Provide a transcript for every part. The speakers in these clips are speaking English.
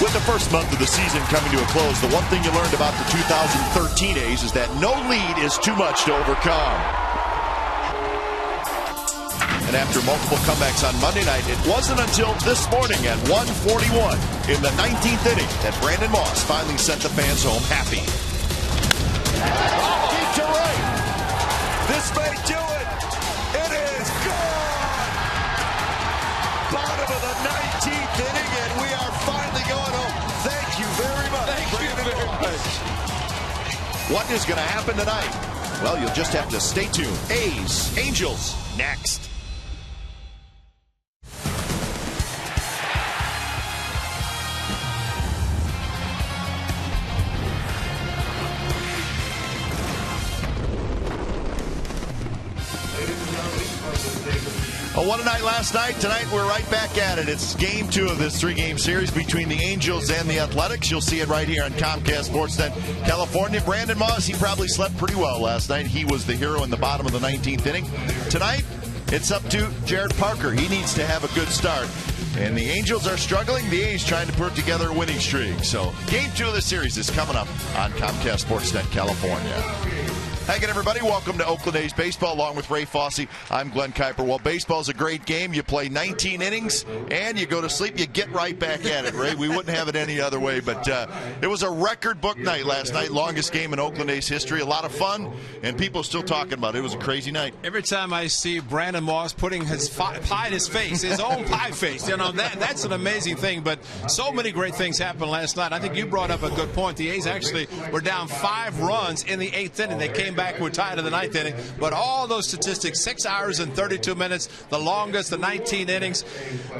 With the first month of the season coming to a close, the one thing you learned about the 2013 A's is that no lead is too much to overcome. And after multiple comebacks on Monday night, it wasn't until this morning at 1:41 in the 19th inning that Brandon Moss finally sent the fans home happy. Deep to right. This may do it. It is gone. Bottom of the 19th inning, and we are finally going home. Thank you very much. Thank you very much. What is going to happen tonight? Well, you'll just have to stay tuned. A's, Angels, next. What a night last night. Tonight we're right back at it. It's game 2 of this 3-game series between the Angels and the Athletics. You'll see it right here on Comcast Sportsnet California. Brandon Moss, he probably slept pretty well last night. He was the hero in the bottom of the 19th inning. Tonight, it's up to Jarrett Parker. He needs to have a good start. And the Angels are struggling. The A's trying to put together a winning streak. So game 2 of the series is coming up on Comcast Sportsnet California. Hi again, everybody. Welcome to Oakland A's Baseball along with Ray Fosse. I'm Glenn Kuiper. Well, baseball's a great game. You play 19 innings and you go to sleep. You get right back at it, Ray. We wouldn't have it any other way, but it was a record book night last night. Longest game in Oakland A's history. A lot of fun, and people still talking about it. It was a crazy night. Every time I see Brandon Moss putting his pie in his face, his own pie face, you know, that's an amazing thing. But so many great things happened last night. I think you brought up a good point. The A's actually were down 5 runs in the 8th inning. They came back, were tied in the 9th inning. But all those statistics, 6 hours and 32 minutes, the longest, the 19 innings.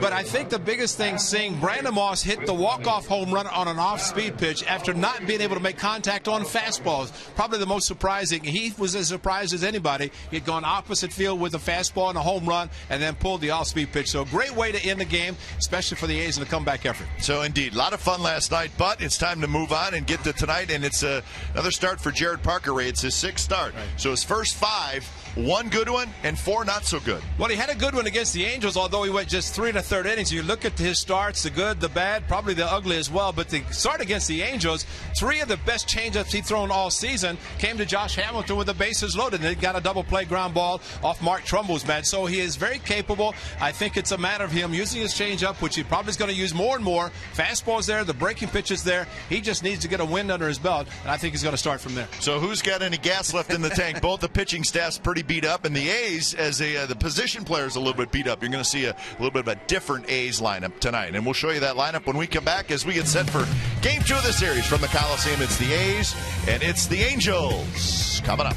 But I think the biggest thing, seeing Brandon Moss hit the walk-off home run on an off-speed pitch after not being able to make contact on fastballs. Probably the most surprising. He was as surprised as anybody. He had gone opposite field with a fastball and a home run and then pulled the off-speed pitch. So a great way to end the game, especially for the A's in the comeback effort. So indeed, a lot of fun last night, but it's time to move on and get to tonight. And it's another start for Jarrett Parker, Ray. It's his 6th start. Right. So his first 5, 1 good one and 4 not so good. Well, he had a good one against the Angels, although he went just 3 1/3 innings. You look at his starts, the good, the bad, probably the ugly as well. But the start against the Angels, 3 of the best changeups he's thrown all season came to Josh Hamilton with the bases loaded. They got a double play ground ball off Mark Trumbull's bat. So he is very capable. I think it's a matter of him using his changeup, which he probably is going to use more and more. Fastball's there, the breaking pitch is there. He just needs to get a wind under his belt, and I think he's going to start from there. So who's got any gas left in the tank? Both the pitching staff's pretty beat up, and the A's, as the position players, a little bit beat up. You're going to see a little bit of a different A's lineup tonight, and we'll show you that lineup when we come back as we get set for Game 2 of the series from the Coliseum. It's the A's and it's the Angels coming up.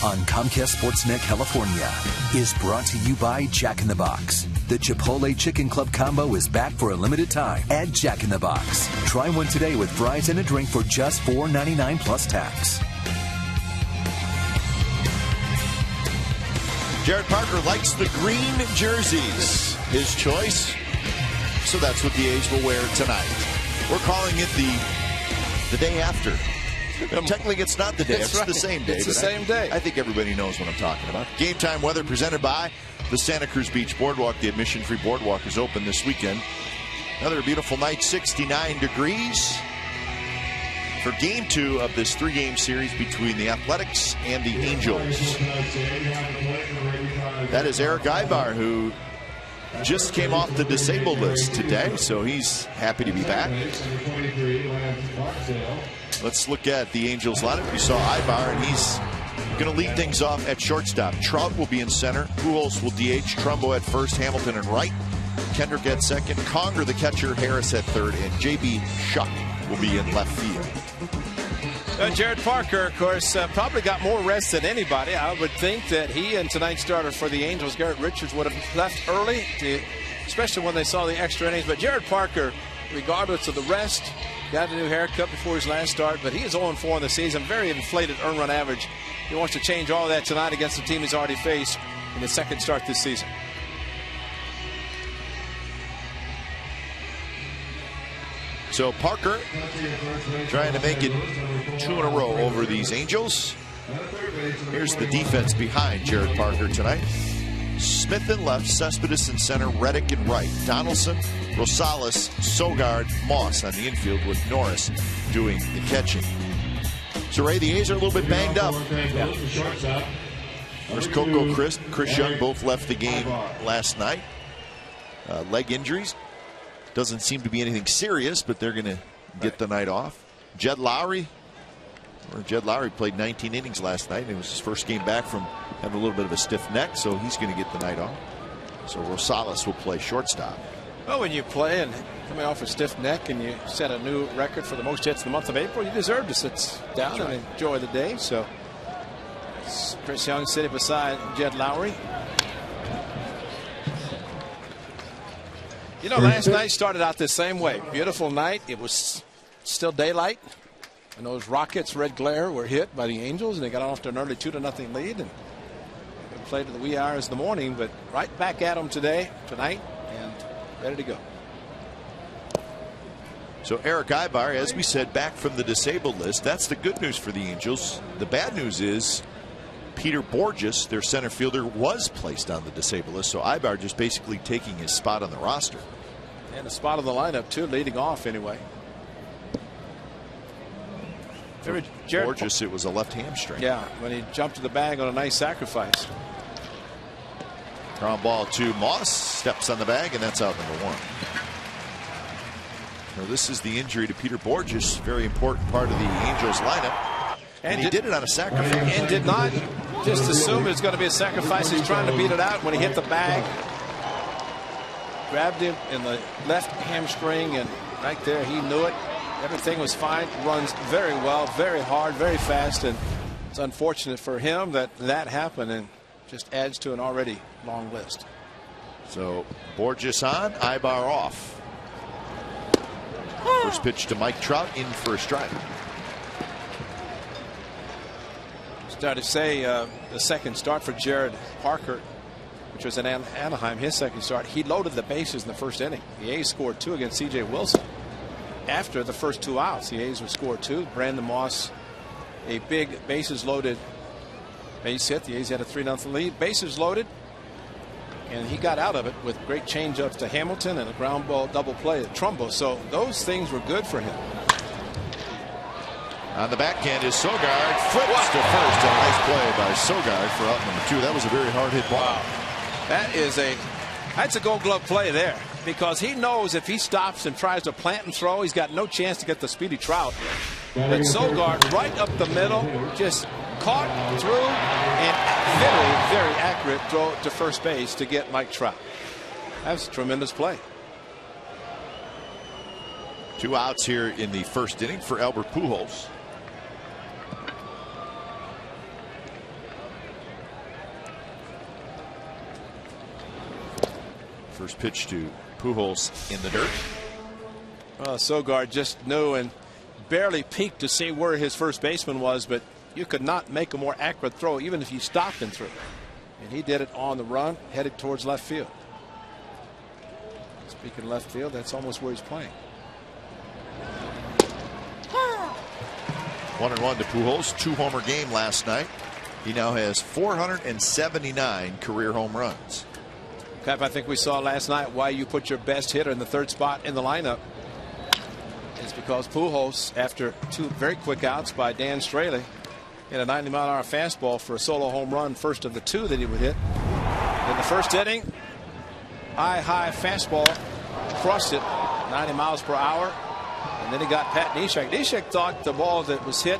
on Comcast Sportsnet California is brought to you by Jack in the Box. The Chipotle Chicken Club combo is back for a limited time at Jack in the Box. Try one today with fries and a drink for just $4.99 plus tax. Jared Parker likes the green jerseys. His choice. So that's what the A's will wear tonight. We're calling it the day after. Technically, it's not the day. It's right. The same day. It's the same day. I think everybody knows what I'm talking about. Game time weather presented by the Santa Cruz Beach Boardwalk. The admission-free boardwalk is open this weekend. Another beautiful night, 69 degrees. For Game 2 of this 3-game series between the Athletics and the Angels. That is Erick Aybar, who just came off the disabled list today, so he's happy to be back. Let's look at the Angels lineup. You saw Aybar, and he's going to lead things off at shortstop. Trout will be in center. Pujols will DH. Trumbo at first. Hamilton at right. Kendrick at second. Conger, the catcher. Harris at third. And J.B. Shuck will be in left field. Jared Parker, of course, probably got more rest than anybody. I would think that he and tonight's starter for the Angels, Garrett Richards, would have left early, especially when they saw the extra innings. But Jared Parker, regardless of the rest, got a new haircut before his last start, but he is 0-4 in the season. Very inflated earned run average. He wants to change all that tonight against the team he's already faced in his second start this season. So Parker trying to make it 2 in a row over these Angels. Here's the defense behind Jared Parker tonight. Smith in left, Cespedes in center, Reddick in right, Donaldson, Rosales, Sogard, Moss on the infield with Norris doing the catching. So Ray, the A's are a little bit banged up. Yeah. There's Coco, Chris Young both left the game last night. Leg injuries. Doesn't seem to be anything serious, but they're going to get the night off. Jed Lowry played 19 innings last night, and it was his first game back from having a little bit of a stiff neck, so he's going to get the night off. So Rosales will play shortstop. Well, when you play and coming off a stiff neck and you set a new record for the most hits in the month of April, you deserve to sit down and enjoy the day. So Chris Young sitting beside Jed Lowry. You know, last night started out the same way. Beautiful night. It was still daylight. And those Rockets, red glare, were hit by the Angels, and they got off to an early 2-0 lead. And they played to the wee hours of the morning, but right back at them tonight, and ready to go. So Erick Aybar, as we said, back from the disabled list. That's the good news for the Angels. The bad news is Peter Borges, their center fielder, was placed on the disabled list. So Aybar just basically taking his spot on the roster. And a spot on the lineup, too, leading off anyway. For Borges, it was a left hamstring. Yeah, when he jumped to the bag on a nice sacrifice. Ground ball to Moss, steps on the bag, and that's out number 1. Now this is the injury to Peter Borges, very important part of the Angels lineup. And he did it on a sacrifice. And did not just assume it was going to be a sacrifice. He's trying to beat it out. When he hit the bag, grabbed him in the left hamstring, and right there he knew it. Everything was fine. Runs very well, very hard, very fast, and it's unfortunate for him that happened, and just adds to an already long list. So Borges on, Aybar off. First pitch to Mike Trout, in for a strike. Started to say the second start for Jared Parker, which was in Anaheim, his second start. He loaded the bases in the first inning. The A's scored 2 against C.J. Wilson. After the first 2 outs, the A's would score 2. Brandon Moss, a big bases loaded base hit. The A's had a 3-0 lead. Bases loaded, and he got out of it with great changeups to Hamilton and a ground ball double play at Trumbo. So those things were good for him. On the backhand is Sogard, flips to first. A nice play by Sogard for out number 2. That was a very hard hit ball. Wow. That's a Gold Glove play there, because he knows if he stops and tries to plant and throw, he's got no chance to get the speedy Trout. But Sogard right up the middle, just caught through, and very, very accurate throw to first base to get Mike Trout. That's a tremendous play. 2 outs here in the first inning for Albert Pujols. First pitch to Pujols in the dirt. Well, Sogard just knew and barely peeked to see where his first baseman was, but you could not make a more accurate throw even if you stopped and threw. And he did it on the run, headed towards left field. Speaking of left field, that's almost where he's playing. 1-1 to Pujols. 2-homer game last night. He now has 479 career home runs. Cap, I think we saw last night why you put your best hitter in the third spot in the lineup. It's because Pujols, after 2 very quick outs by Dan Straley, hit a 90-mile-an-hour fastball for a solo home run, first of the 2 that he would hit. In the first inning, high fastball, crushed it, 90 miles per hour. And then he got Pat Neshek. Neshek thought the ball that was hit,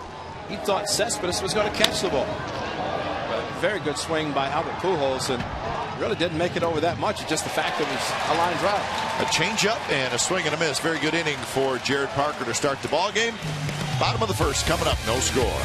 he thought Cespedes was going to catch the ball. But very good swing by Albert Pujols, and really didn't make it over that much. It's just the fact that it was a line drive. A changeup and a swing and a miss. Very good inning for Jared Parker to start the ball game. Bottom of the first coming up, no score.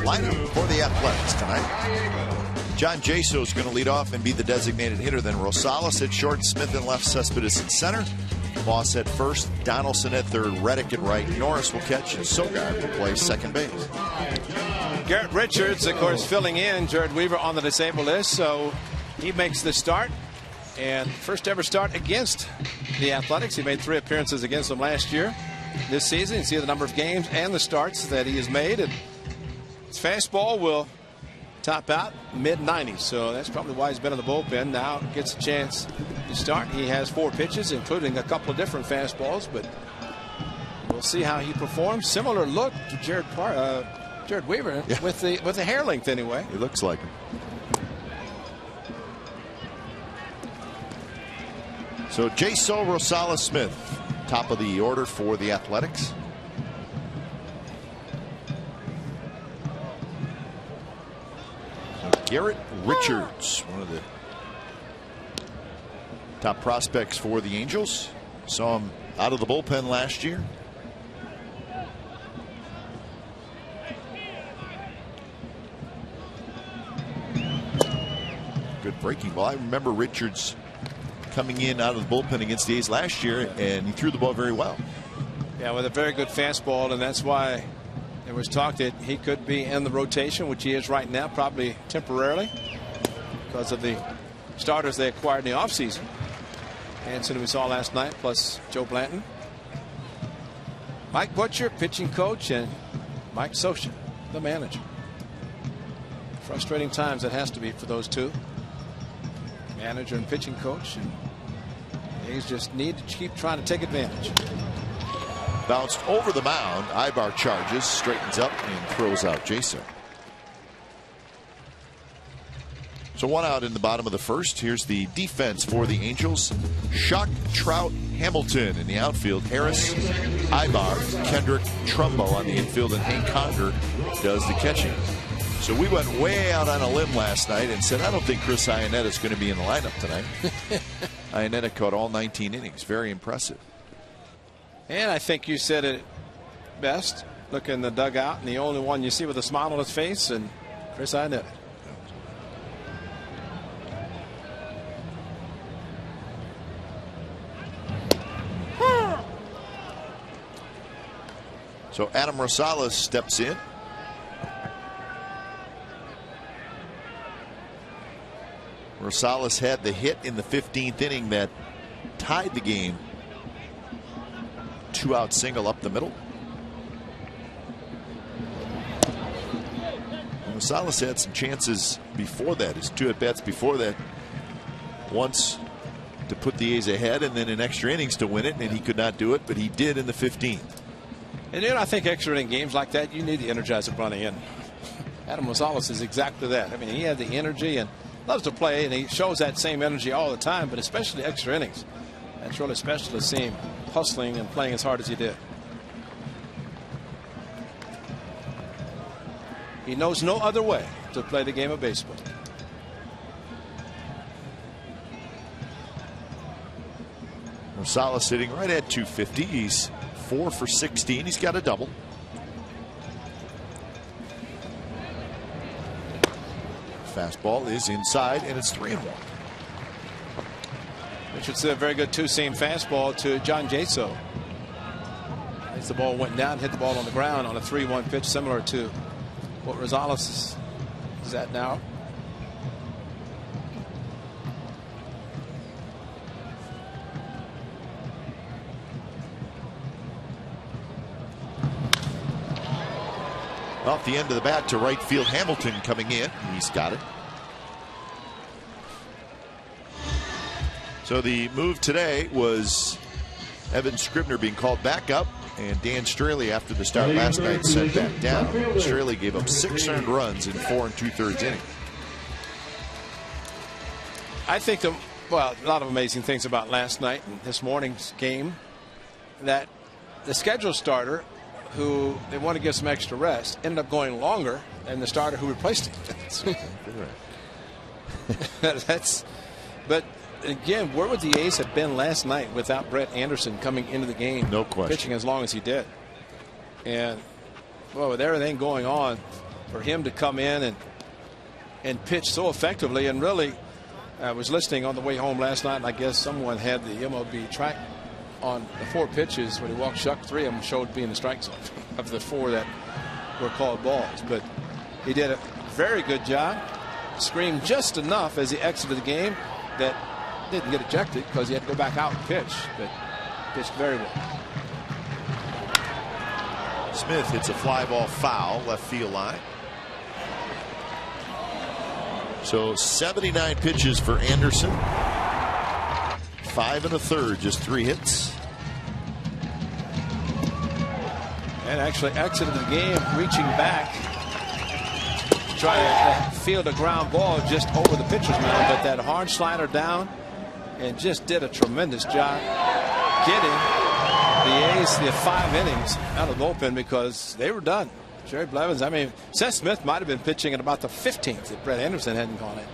Lineup for the Athletics tonight. John Jaso is going to lead off and be the designated hitter. Then Rosales at short, Smith in left, Cespedes in center. Moss at first, Donaldson at third, Reddick at right. Norris will catch, and Sogard will play second base. Garrett Richards, of course, filling in. Jared Weaver on the disabled list, so he makes the start. And first ever start against the Athletics. He made 3 appearances against them last year. This season, you see the number of games and the starts that he has made. And his fastball will top out mid-90s, so that's probably why he's been in the bullpen. Now gets a chance to start. He has 4 pitches, including a couple of different fastballs, but we'll see how he performs. Similar look to Jared Weaver, yeah, with the hair length anyway. He looks like him. So Jaso, Rosales, Smith, top of the order for the Athletics. Garrett Richards, one of the top prospects for the Angels. Saw him out of the bullpen last year. Good breaking ball. I remember Richards coming in out of the bullpen against the A's last year, and he threw the ball very well. Yeah, with a very good fastball, and that's why there was talk that he could be in the rotation, which he is right now, probably temporarily, because of the starters they acquired in the offseason. Hanson, we saw last night, plus Joe Blanton. Mike Butcher, pitching coach, and Mike Scioscia, the manager. Frustrating times it has to be for those two. Manager and pitching coach, and they just need to keep trying to take advantage. Bounced over the mound. Ibar charges, straightens up, and throws out Jaso. So 1 out in the bottom of the first. Here's the defense for the Angels. Schuck, Trout, Hamilton in the outfield, Harris, Ibar, Kendrick, Trumbo on the infield, and Hank Conger does the catching. So we went way out on a limb last night and said, I don't think Chris Iannetta is going to be in the lineup tonight. Iannetta caught all 19 innings. Very impressive. And I think you said it best. Look in the dugout, and the only one you see with a smile on his face, and Chris Iannetta. So Adam Rosales steps in. Rosales had the hit in the 15th inning that tied the game. 2-out single up the middle. And Rosales had some chances before that, his 2 at-bats before that. Once to put the A's ahead, and then in extra innings to win it, and he could not do it, but he did in the 15th. And I think extra inning games like that, you need the energizer running in. Adam Rosales is exactly that. I mean, he had the energy and loves to play, and he shows that same energy all the time, but especially extra innings. That's really special to see him hustling and playing as hard as he did. He knows no other way to play the game of baseball. Rosales sitting right at 250. He's 4 for 16. He's got a double. Fastball is inside, and it's 3-1. Richardson, a very good two-seam fastball to John Jaso. As the ball went down, hit the ball on the ground on a 3-1 pitch, similar to what Rosales is at now. Off the end of the bat to right field, Hamilton coming in. He's got it. So the move today was Evan Scribner being called back up, and Dan Straley, after the start last night, sent back down. Straley gave up 6 earned runs in 4 2/3 innings. I think a lot of amazing things about last night and this morning's game. That the scheduled starter, who they want to give some extra rest, ended up going longer than the starter who replaced him. But again, where would the A's have been last night without Brett Anderson coming into the game? No question. Pitching as long as he did. And well, with everything going on, for him to come in and pitch so effectively, and really, I was listening on the way home last night, and I guess someone had the MLB track on the 4 pitches when he walked Shuck. 3 of them showed being the strike zone of the 4 that were called balls. But he did a very good job. Screamed just enough as he exited the game that didn't get ejected because he had to go back out and pitch, but pitched very well. Smith hits a fly ball foul left field line. So 79 pitches for Anderson. 5 1/3, just 3 hits. And actually exited the game reaching back to try to field a ground ball just over the pitcher's mound, but that hard slider down, and just did a tremendous job getting the A's the 5 innings out of the bullpen because they were done. Jerry Blevins, I mean, Seth Smith might have been pitching at about the 15th if Brett Anderson hadn't gone in.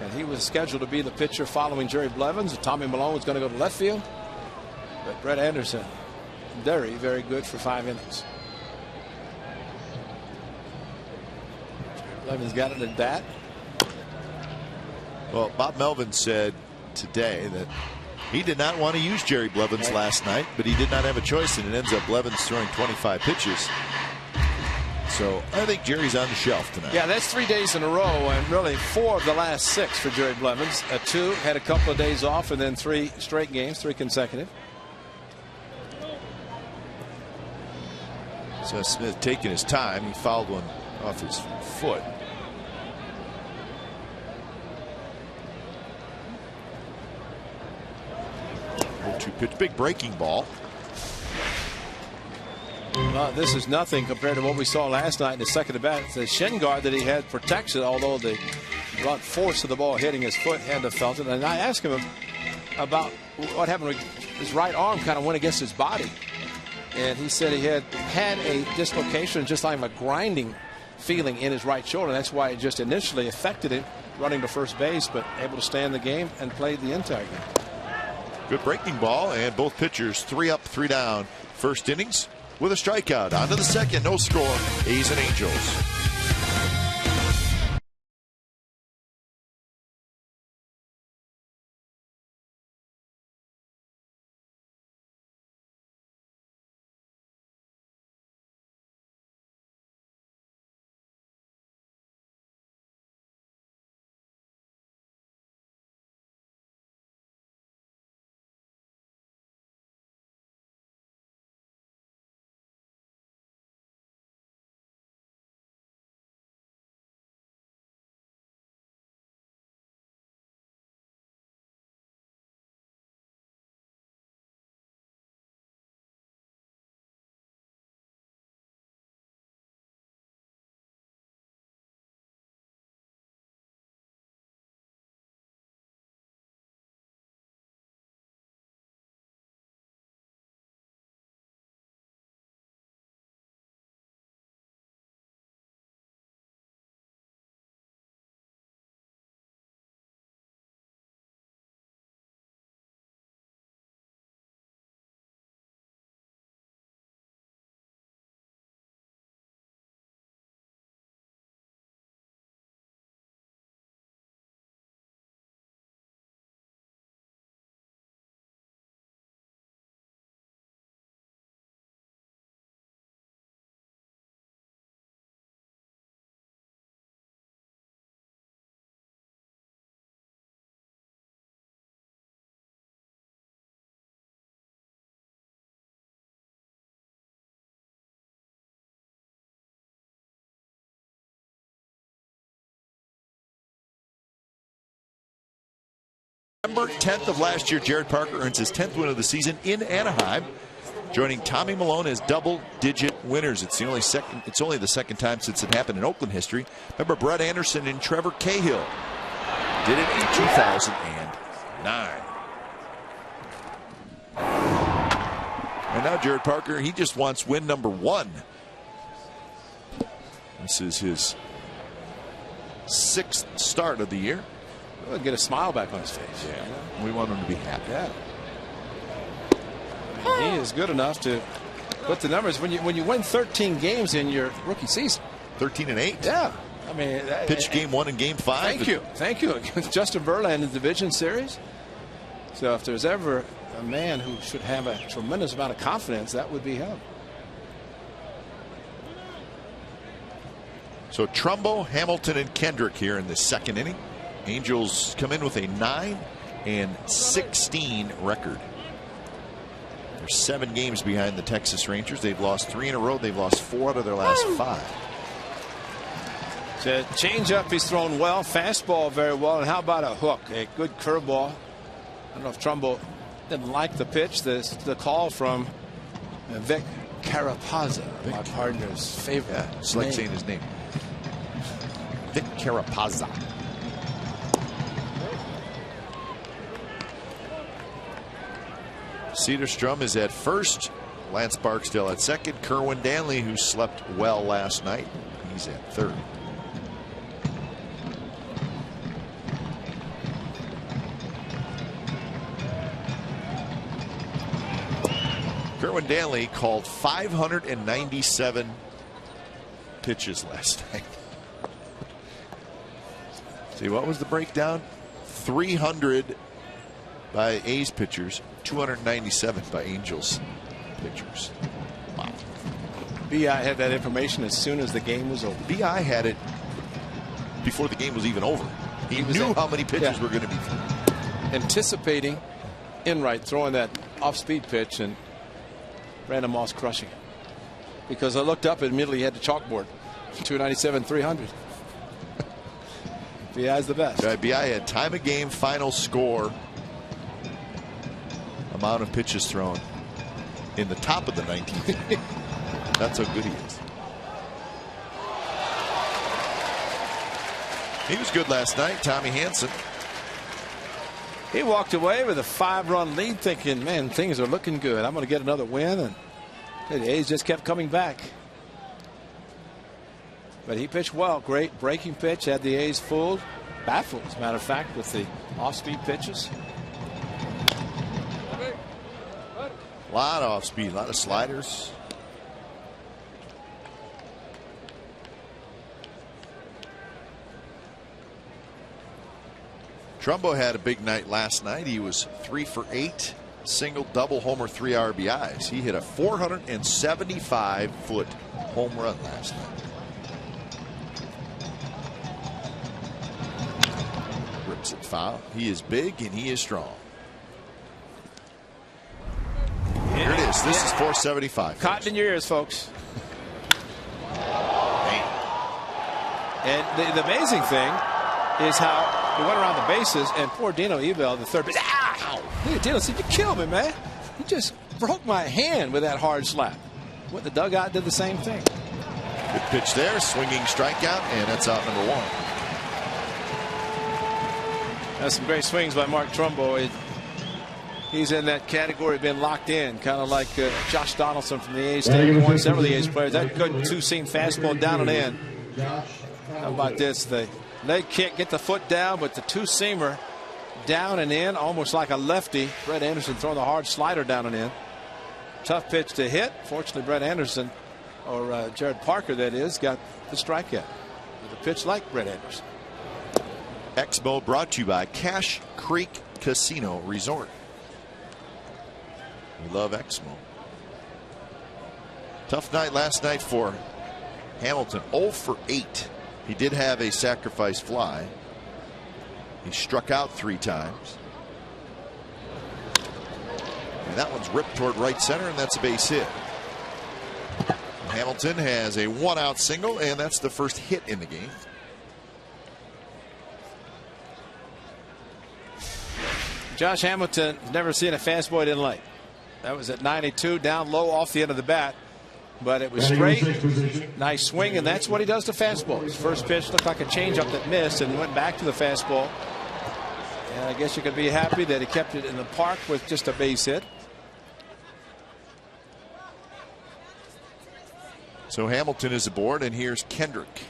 And he was scheduled to be the pitcher following Jerry Blevins. Tommy Malone was going to go to left field. But Brett Anderson, very, very good for 5 innings. Jerry Blevins got it at bat. Well, Bob Melvin said today that he did not want to use Jerry Blevins last night, but he did not have a choice, and it ends up Blevins throwing 25 pitches. So I think Jerry's on the shelf tonight. Yeah, that's 3 days in a row, and really 4 of the last 6 for Jerry Blevins. 2 had a couple of days off, and then 3 straight games, 3 consecutive. So Smith taking his time. He fouled one off his foot. Pitch, big breaking ball. This is nothing compared to what we saw last night in the second at bat. The shin guard that he had protected, although the force of the ball hitting his foot had to felt it. And I asked him about what happened with his right arm kind of went against his body. And he said he had a dislocation, just like a grinding feeling in his right shoulder. That's why it just initially affected him running to first base, but able to stay in the game and played the entire game. Good breaking ball, and both pitchers 3 up, 3 down. First innings with a strikeout. On to the second, no score. A's and Angels. November 10th of last year, Jared Parker earns his 10th win of the season in Anaheim, joining Tommy Milone as double-digit winners. It's only the second time since it happened in Oakland history. Remember, Brett Anderson and Trevor Cahill did it in 2009. And now Jared Parker, he just wants win number 1. This is his 6th start of the year. We'll get a smile back on his face. Yeah, we want him to be happy. Yeah. He is good enough to put the numbers when you win 13 games in your rookie season. 13-8. Yeah. I mean, pitched game 1 and game 5. Thank you against Justin Verlander in the division series. So if there's ever a man who should have a tremendous amount of confidence, that would be him. So Trumbo, Hamilton, and Kendrick here in the second inning. Angels come in with a 9-16 record. They're 7 games behind the Texas Rangers. They've lost 3 in a row. They've lost 4 out of their last 5. So change-up he's thrown well. Fastball very well. And how about a hook? A good curveball. I don't know if Trumbo didn't like the pitch. The call from Vic Carapazza, my partner's favorite. Yeah, it's like saying his name. Vic Carapazza. Cedarstrom is at first. Lance Barksdale at second. Kerwin Danley, who slept well last night, he's at third. Kerwin Danley called 597 pitches last night. See, what was the breakdown? 300 by A's pitchers, 297 by Angels pitchers. Wow. B.I. had that information as soon as the game was over. B.I. had it before the game was even over. He knew how many pitches were going to be thrown. Anticipating Enright throwing that off-speed pitch and Brandon Moss crushing it. Because I looked up and immediately he had the chalkboard. 297, 300. B.I.'s the best. B.I. had time of game, final score, amount of pitches thrown in the top of the 19th. That's how good he is. He was good last night, Tommy Hanson. He walked away with a 5-run lead thinking, man, things are looking good. I'm going to get another win. And the A's just kept coming back. But he pitched well. Great breaking pitch. Had the A's fooled. Baffled, as a matter of fact, with the off-speed pitches. A lot of off-speed, a lot of sliders. Trumbo had a big night last night. He was 3 for 8, single, double, homer, 3 RBIs. He hit a 475-foot home run last night. Rips it foul. He is big and he is strong. Here it is. This is 475. Cotton in your ears, folks. And the amazing thing is how he went around the bases, and poor Dino Ebel, the third base. Ow! Look at Dino, said, you killed me, man. You just broke my hand with that hard slap. What, the dugout did the same thing. Good pitch there, swinging strikeout, and that's out number 1. That's some great swings by Mark Trumbo. He's in that category of being locked in, kind of like Josh Donaldson from the A's. Several of the A's players. That good two-seam fastball down and in. How about this? The leg kick, get the foot down, but the two-seamer down and in, almost like a lefty. Brett Anderson throwing the hard slider down and in. Tough pitch to hit. Fortunately, Brett Anderson, or Jared Parker, that is, got the strikeout with a pitch like Brett Anderson. Exmo brought to you by Cache Creek Casino Resort. We love Exmo. Tough night last night for Hamilton. 0 for 8. He did have a sacrifice fly. He struck out 3 times. And that one's ripped toward right center, and that's a base hit. Hamilton has a 1-out single, and that's the first hit in the game. Josh Hamilton has never seen a fastball he didn't like. That was at 92, down low off the end of the bat. But it was straight, nice swing, and that's what he does to fastballs. First pitch looked like a changeup that missed and went back to the fastball. And I guess you could be happy that he kept it in the park with just a base hit. So Hamilton is aboard, and here's Kendrick.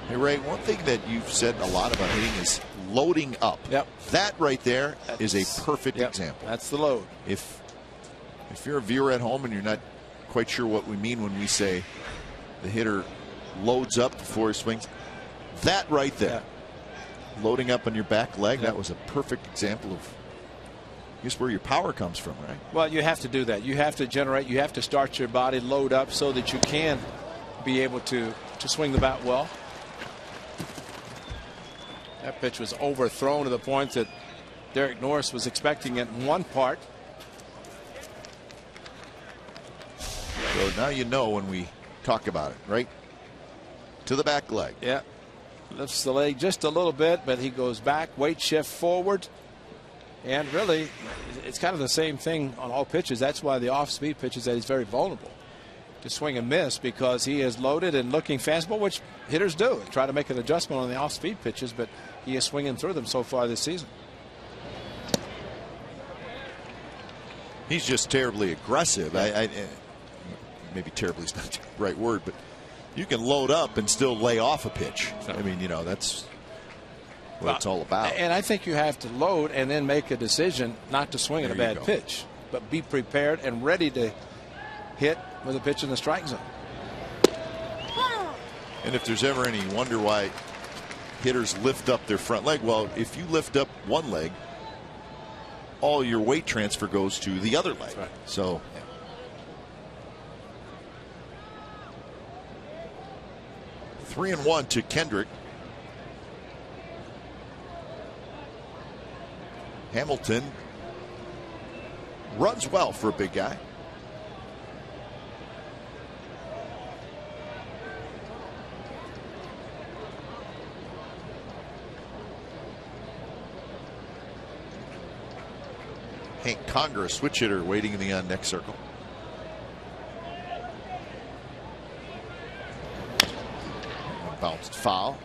Hey, Ray, one thing that you've said a lot about hitting is loading up. Yep. That right there is a perfect example. That's the load. If you're a viewer at home and you're not quite sure what we mean when we say the hitter loads up before he swings, that right there, loading up on your back leg, that was a perfect example of just where your power comes from, right? Well, you have to do that. You have to generate, you have to start your body, load up so that you can be able to swing the bat well. That pitch was overthrown to the point that Derek Norris was expecting it in one part. So now you know when we talk about it, right? To the back leg. Yeah. Lifts the leg just a little bit, but he goes back, weight shift forward. And really, it's kind of the same thing on all pitches. That's why the off-speed pitches that he's very vulnerable to swing and miss, because he is loaded and looking fastball, which hitters do. Try to make an adjustment on the off-speed pitches, but he is swinging through them so far this season. He's just terribly aggressive. Maybe terribly is not the right word, but you can load up and still lay off a pitch. I mean, you know, that's what it's all about. And I think you have to load and then make a decision not to swing at a bad pitch, but be prepared and ready to hit with a pitch in the strike zone. And if there's ever any wonder why hitters lift up their front leg, well, if you lift up one leg, all your weight transfer goes to the other leg. Right. So. 3-1 to Kendrick. Hamilton runs well for a big guy. Hank Conger, a switch hitter, waiting in the on next circle. Bounced foul.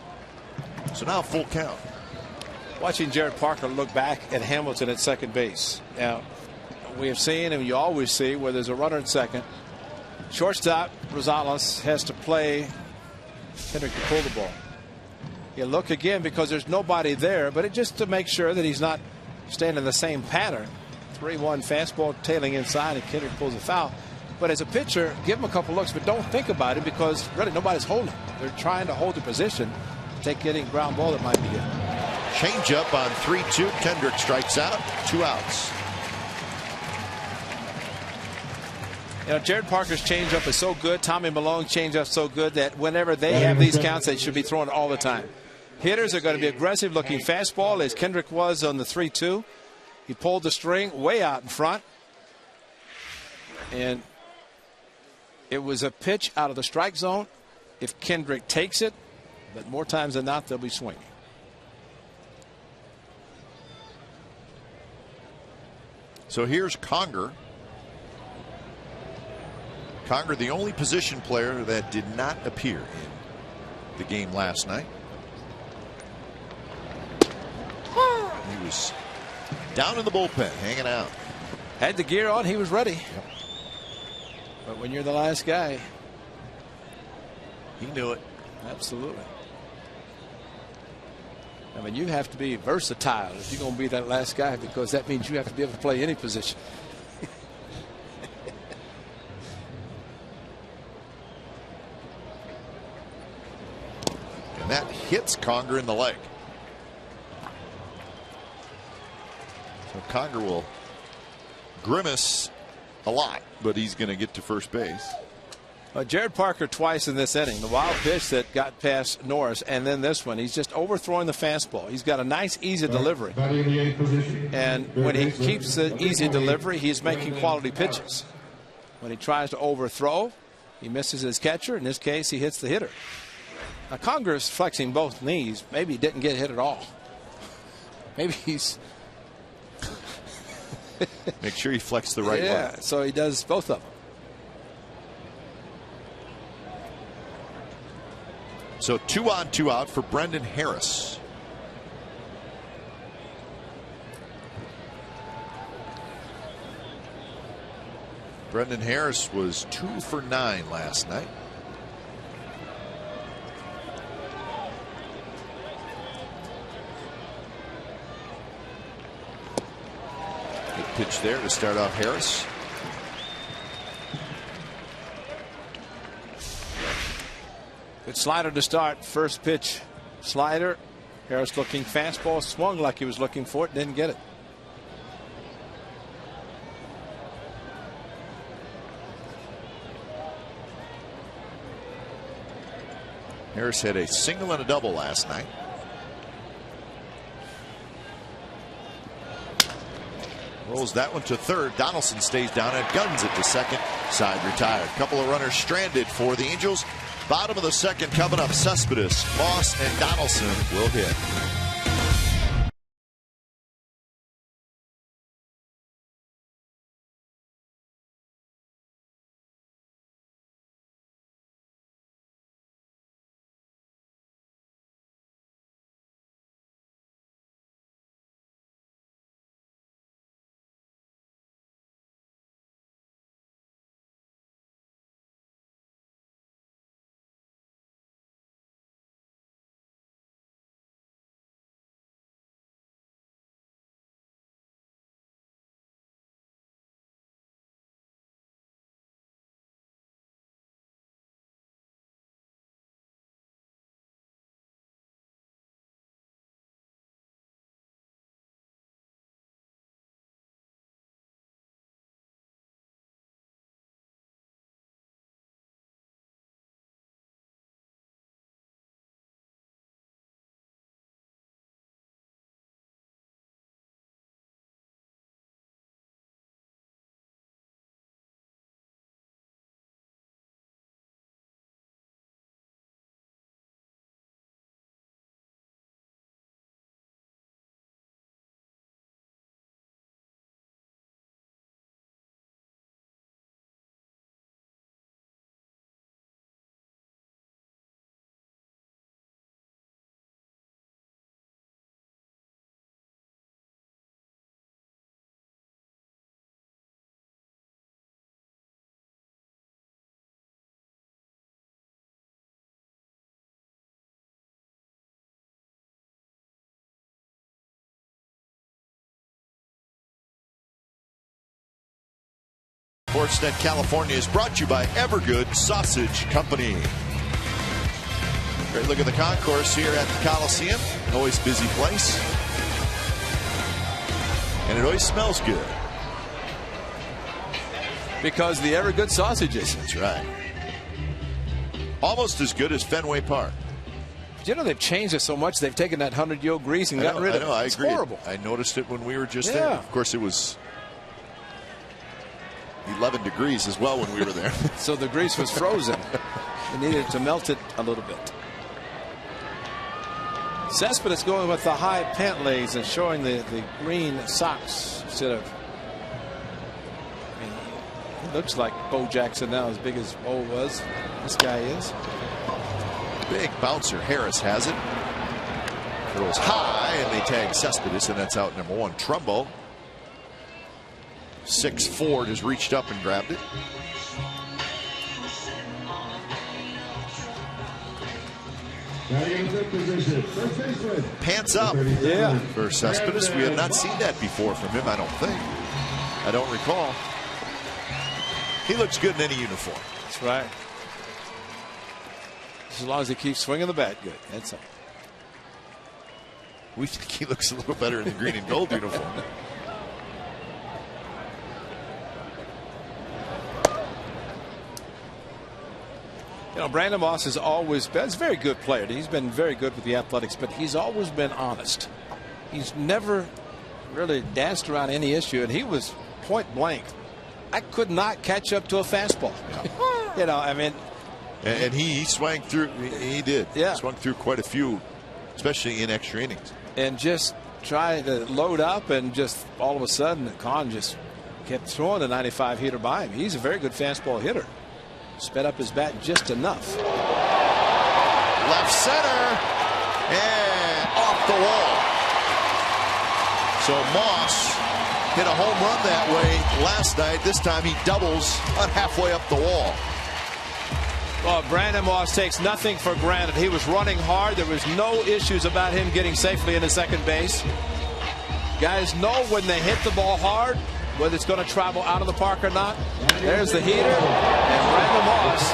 So now full count. Watching Jared Parker look back at Hamilton at second base. Now, we have seen, and you always see, where there's a runner at second, shortstop Rosales has to play Kendrick to pull the ball. You look again because there's nobody there, but just to make sure that he's not staying in the same pattern. 3-1 fastball tailing inside, and Kendrick pulls a foul. But as a pitcher, give him a couple looks, but don't think about it because really nobody's holding. They're trying to hold the position, take any ground ball that might be hit. Change up on 3-2. Kendrick strikes out. 2 outs. You know, Jared Parker's changeup is so good. Tommy Malone's changeup so good that whenever they have these counts, they should be throwing all the time. Hitters are going to be aggressive looking fastball, as Kendrick was on the 3-2. He pulled the string way out in front. And it was a pitch out of the strike zone if Kendrick takes it, but more times than not, they'll be swinging. So here's Conger. Conger, the only position player that did not appear in the game last night. He was down in the bullpen, hanging out. Had the gear on, he was ready. Yep. But when you're the last guy, he knew it. Absolutely. I mean, you have to be versatile if you're going to be that last guy, because that means you have to be able to play any position. And that hits Conger in the leg. So Conger will grimace a lot, but he's going to get to first base. Jared Parker twice in this inning. The wild pitch that got past Norris, and then this one. He's just overthrowing the fastball. He's got a nice, easy delivery. And when he keeps the easy delivery, he's making quality pitches. When he tries to overthrow, he misses his catcher. In this case, he hits the hitter. Now, Conger is flexing both knees. Maybe he didn't get hit at all. Maybe he's... Make sure he flexes the right way. Yeah, so he does both of them. So 2 on, 2 out for Brendan Harris. Brendan Harris was 2 for 9 last night. Good pitch there to start off Harris. Good slider to start. First pitch slider. Harris looking fastball, swung like he was looking for it, didn't get it. Harris had a single and a double last night. Rolls that one to third. Donaldson stays down at guns at the second. Side retired. Couple of runners stranded for the Angels. Bottom of the second coming up. Cespedes, Moss, and Donaldson will hit. Sportsnet California is brought to you by Evergood Sausage Company. Great look at the concourse here at the Coliseum. Always busy place. And it always smells good. Because the Evergood sausages. That's right. Almost as good as Fenway Park. You know, they've changed it so much. They've taken that 100-year grease and gotten rid of it. I it's agree. Horrible. I noticed it when we were just there. Of course, it was 11 degrees as well when we were there. So the grease was frozen. They needed to melt it a little bit. Cespedes going with the high pant legs and showing the green socks instead of. I mean, he looks like Bo Jackson now, as big as Bo was. This guy is. Big bouncer. Harris has it. Throws high, and they tag Cespedes, and that's out number 1. Trumbo. 6'4" just reached up and grabbed it. Pants up for Cespedes. We have not seen that before from him, I don't think. I don't recall. He looks good in any uniform. That's right. As long as he keeps swinging the bat good. That's all. We think he looks a little better in the green and gold uniform. You know, Brandon Moss has always been a very good player. He's been very good with the Athletics, but he's always been honest. He's never really danced around any issue, and he was point blank. I could not catch up to a fastball. Yeah. You know, I mean. And he swung through. He did. Yeah. Swung through quite a few, especially in extra innings. And just trying to load up, and just all of a sudden, Kahn just kept throwing a 95 hitter by him. He's a very good fastball hitter. Sped up his bat just enough. Left center and off the wall. So Moss hit a home run that way last night. This time he doubles about halfway up the wall. Well, Brandon Moss takes nothing for granted. He was running hard. There was no issues about him getting safely into second base. Guys know when they hit the ball hard, whether it's going to travel out of the park or not. There's the heater, and Brandon Moss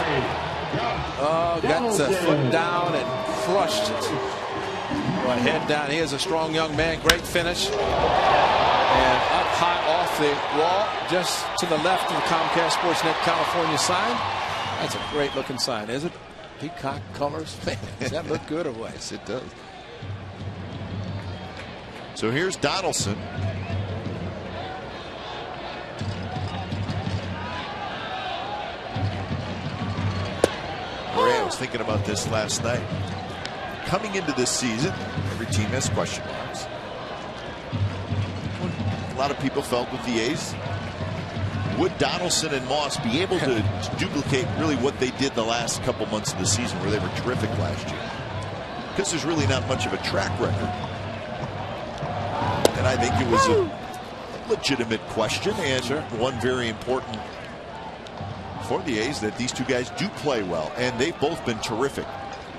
got the foot down and crushed it. Well, head down. He is a strong young man. Great finish. And up high off the wall, just to the left of the Comcast Sportsnet California sign. That's a great looking sign, is it? Peacock colors. Man, does that look good or what? Yes, it does. So here's Donaldson. I was thinking about this last night. Coming into this season, every team has question marks. A lot of people felt with the A's, would Donaldson and Moss be able to duplicate really what they did the last couple months of the season, where they were terrific last year? Because there's really not much of a track record. And I think it was a legitimate question, and one very important for the A's, that these two guys do play well, and they've both been terrific,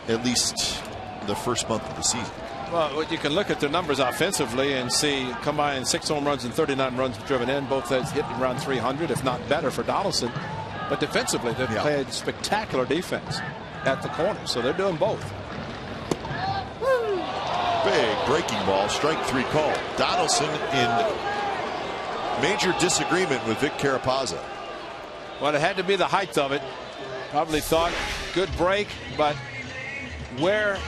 at least the first month of the season. Well, you can look at their numbers offensively and see combined 6 home runs and 39 runs driven in, both hitting around 300, if not better, for Donaldson. But defensively, they've played spectacular defense at the corner, so they're doing both. Big breaking ball, strike 3 call. Donaldson in major disagreement with Vic Carapazza. Well, it had to be the height of it. Probably thought good break, but where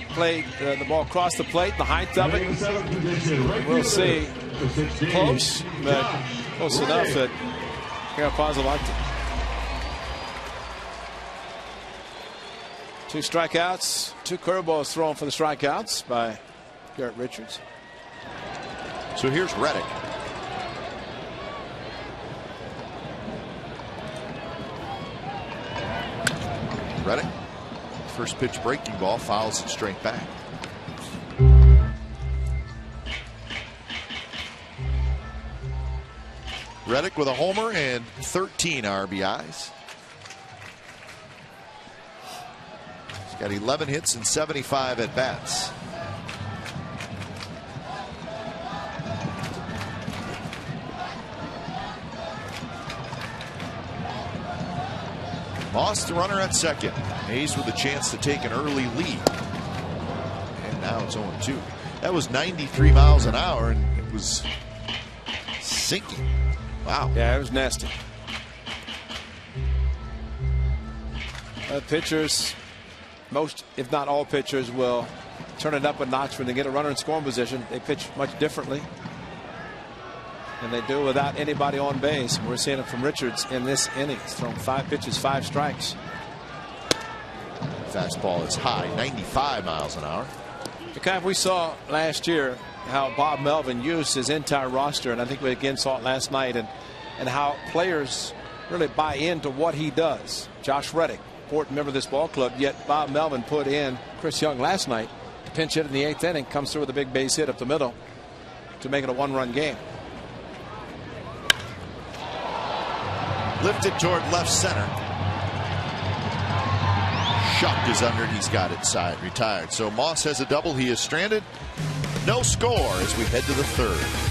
played the ball across the plate, the height of it, we'll see. Close, but close enough that Carapazza liked it. 2 strikeouts, 2 curveballs thrown for the strikeouts by Garrett Richards. So here's Reddick. Reddick, first pitch breaking ball, fouls it straight back. Reddick with a homer and 13 RBIs. He's got 11 hits and 75 at bats. Moss the runner at second. Hayes with a chance to take an early lead. And now it's 0-2. That was 93 miles an hour, and it was sinking. Wow. Yeah, it was nasty. Pitchers, most if not all pitchers, will turn it up a notch when they get a runner in scoring position. They pitch much differently, and they do without anybody on base. We're seeing it from Richards in this inning. He's thrown 5 pitches, 5 strikes. Fastball is high, 95 miles an hour. Because we saw last year how Bob Melvin used his entire roster, and I think we again saw it last night, and how players really buy into what he does. Josh Reddick, important member of this ball club, yet Bob Melvin put in Chris Young last night to pinch hit in the 8th inning, comes through with a big base hit up the middle to make it a 1-run game. Lifted toward left center. Shuck is under. He's got it side retired. So Moss has a double. He is stranded. No score as we head to the 3rd.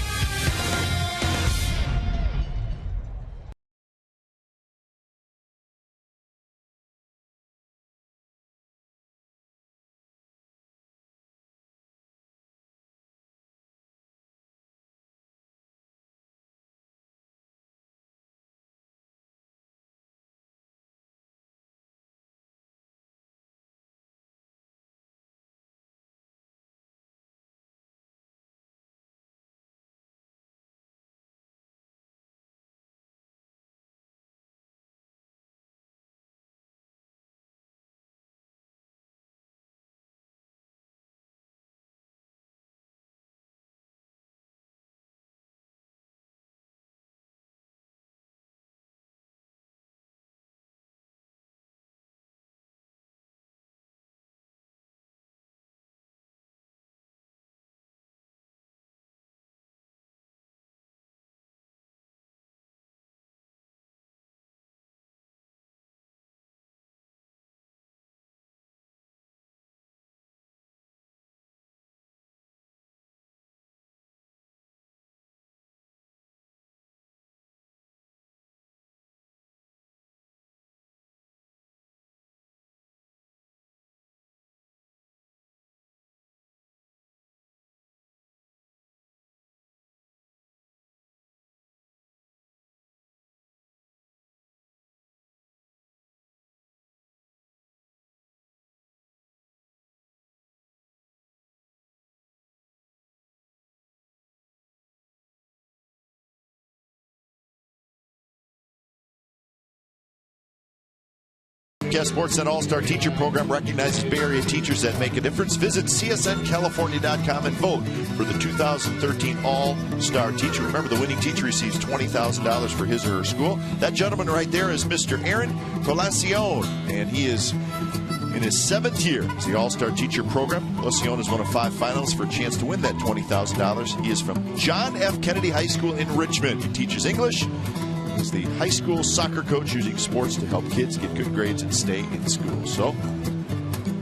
Sportsnet All-Star Teacher Program recognizes Bay Area teachers that make a difference. Visit csncalifornia.com and vote for the 2013 All-Star Teacher. Remember, the winning teacher receives $20,000 for his or her school. That gentleman right there is Mr. Aaron Colacion, and he is in his 7th year as the All-Star Teacher Program. Colacion is one of 5 finalists for a chance to win that $20,000. He is from John F. Kennedy High School in Richmond. He teaches English. He's the high school soccer coach using sports to help kids get good grades and stay in school. So,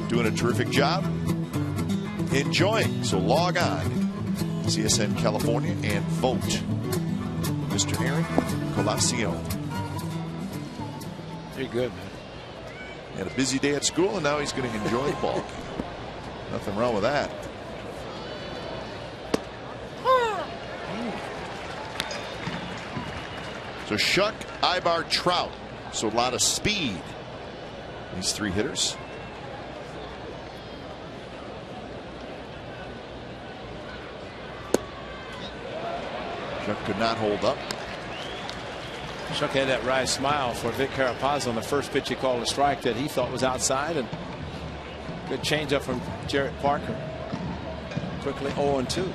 doing a terrific job. Enjoying. So log on, CSN California, and vote. Mr. Aaron Colacion. Very good, man. Had a busy day at school, and now he's going to enjoy the ball. Nothing wrong with that. So Shuck, Ibar, Trout. So a lot of speed. These 3 hitters. Shuck could not hold up. Shuck had that wry smile for Vic Carapaz on the first pitch he called a strike that he thought was outside, and good changeup from Jarrett Parker. Quickly 0-2.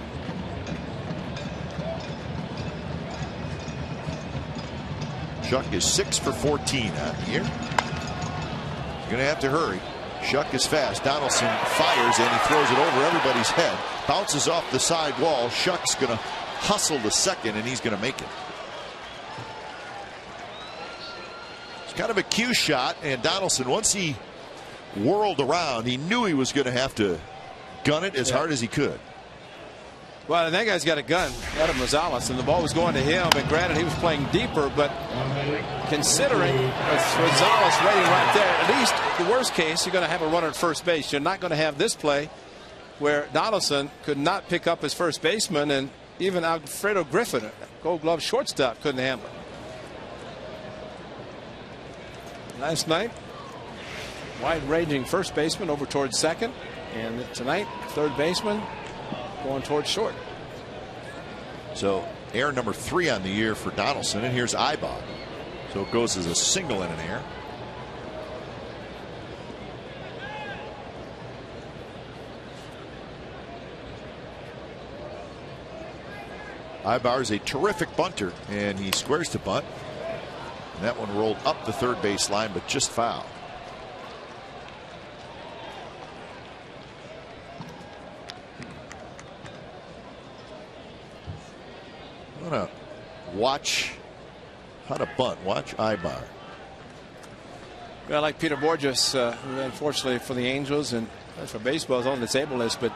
Shuck is 6 for 14 on the year. You're going to have to hurry. Shuck is fast. Donaldson fires and he throws it over everybody's head. Bounces off the side wall. Shuck's going to hustle to second, and he's going to make it. It's kind of a cue shot, and Donaldson, once he whirled around, he knew he was going to have to gun it as hard as he could. Well, that guy's got a gun, Adam Rosales, and the ball was going to him. And granted, he was playing deeper, but considering Rosales waiting right there, at least the worst case, you're going to have a runner at first base. You're not going to have this play where Donaldson could not pick up his first baseman, and even Alfredo Griffin, Gold Glove shortstop, couldn't handle it. Last night, wide-ranging first baseman over towards second, and tonight, third baseman going towards short. So error number 3 on the year for Donaldson, and here's Ibar. So it goes as a single and an error. Ibar is a terrific bunter, and he squares to bunt. And that one rolled up the third base line, but just fouled. I'm gonna watch how to bunt. Watch Ibar. Well, like Peter Borges, who unfortunately for the Angels and for baseball is on the disabled list, but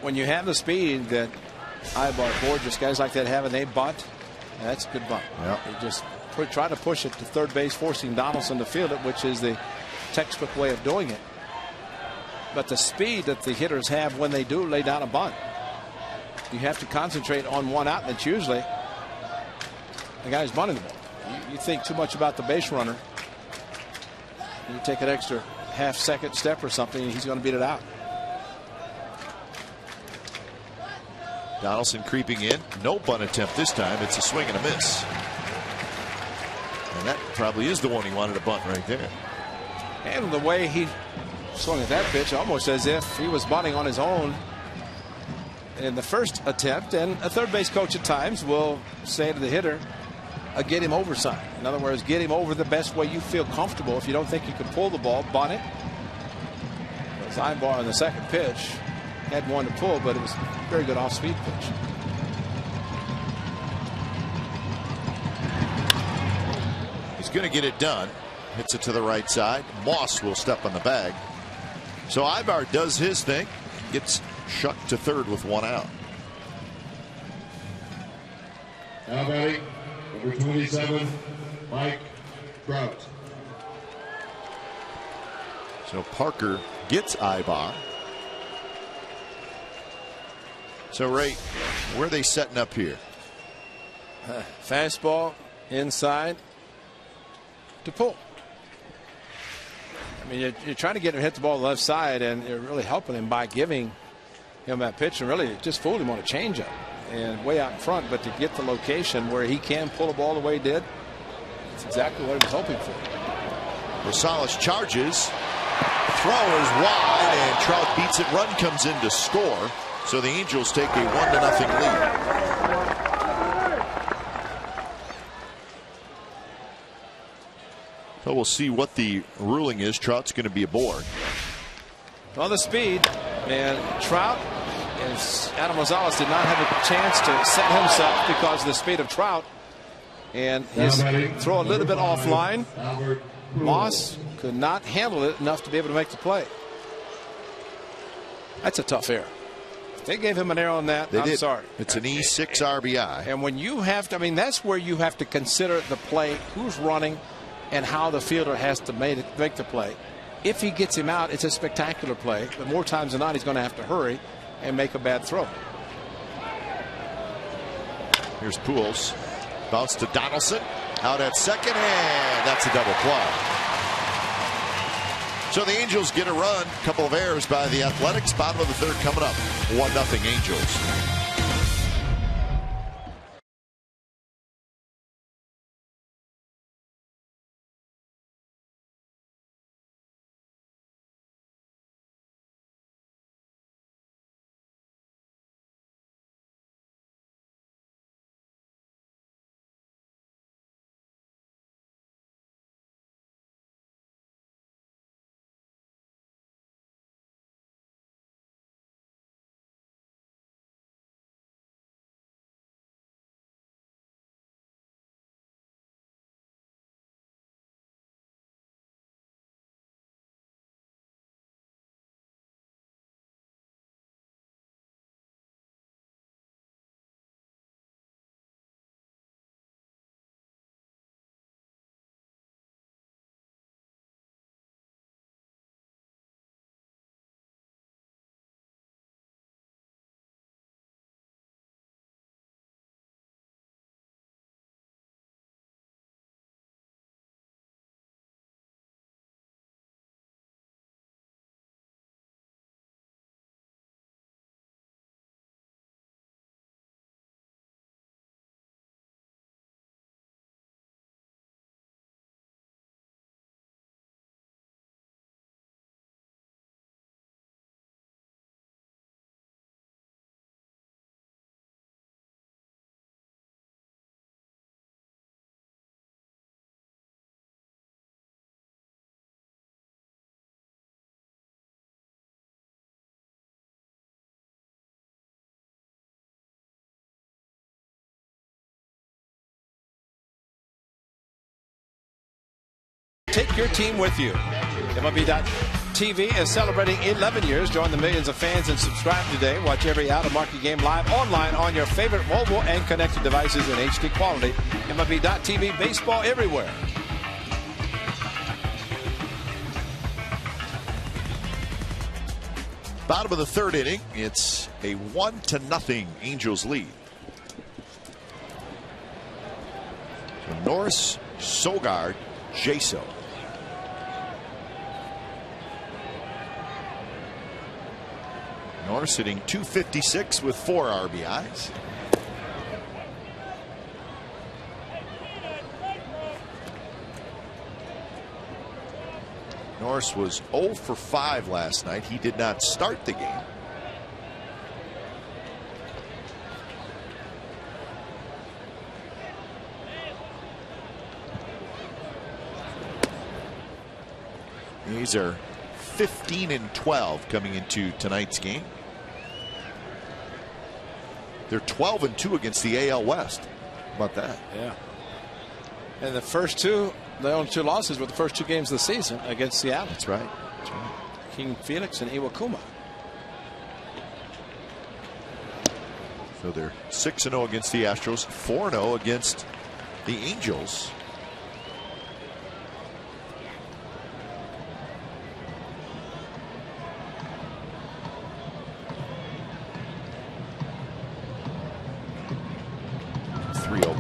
when you have the speed that Ibar, Borges, guys like that have, and they bunt, that's a good bunt. Yep. They just try to push it to third base, forcing Donaldson to field it, which is the textbook way of doing it. But the speed that the hitters have when they do lay down a bunt, you have to concentrate on one out, and it's usually the guy who's bunting the ball. You think too much about the base runner, you take an extra half-second step or something, and he's going to beat it out. Donaldson creeping in. No bunt attempt this time. It's a swing and a miss. And that probably is the one he wanted to bunt right there. And the way he swung at that pitch, almost as if he was bunting on his own in the first attempt. And a third base coach at times will say to the hitter, get him over side. In other words, get him over the best way you feel comfortable. If you don't think you can pull the ball, bunt it. Ibar on the second pitch had one to pull, but it was a very good off-speed pitch. He's going to get it done. Hits it to the right side. Moss will step on the bag. So Ibar does his thing. Gets shucked to third with one out. Now batting, number 27, Mike Trout. So Parker gets Ibar. So Ray, where are they setting up here? Fastball inside to pull. I mean, you're trying to get him to hit the ball on the left side, and you're really helping him by giving him that pitch, and really just fooled him on a changeup and way out in front. But to get the location where he can pull the ball the way he did, it's exactly what he was hoping for. Rosales charges. Throw is wide, and Trout beats it. Run comes in to score. So the Angels take a 1-0 lead. So we'll see what the ruling is. Trout's going to be aboard. On the speed, and Trout and Adam Rosales did not have a chance to set himself because of the speed of Trout, and his throw a little bit offline. Moss could not handle it enough to be able to make the play. That's a tough error. They gave him an error on that. I'm sorry. It's an E6 RBI. And when you have to, I mean, that's where you have to consider the play, who's running, and how the fielder has to make the play. If he gets him out, it's a spectacular play. But more times than not, he's going to have to hurry and make a bad throw. Here's Pujols. Bounce to Donaldson. Out at second, and that's a double play. So the Angels get a run. A couple of errors by the Athletics. Bottom of the third coming up. 1-0 Angels. take your team with you. MLB.TV is celebrating 11 years. Join the millions of fans and subscribe today. Watch every out-of-market game live online on your favorite mobile and connected devices in HD quality. MLB.TV, baseball everywhere. Bottom of the third inning. It's a 1-0 Angels lead. So Norris, Sogard, Jaso. Norris hitting .256 with 4 RBIs. Norris was 0 for 5 last night. He did not start the game. These are 15 and 12 coming into tonight's game. They're 12 and 2 against the AL West. How about that? Yeah. And the only two losses were the first 2 games of the season against Seattle. That's right. That's right. King Felix and Iwakuma. So they're 6-0 against the Astros, 4-0 against the Angels.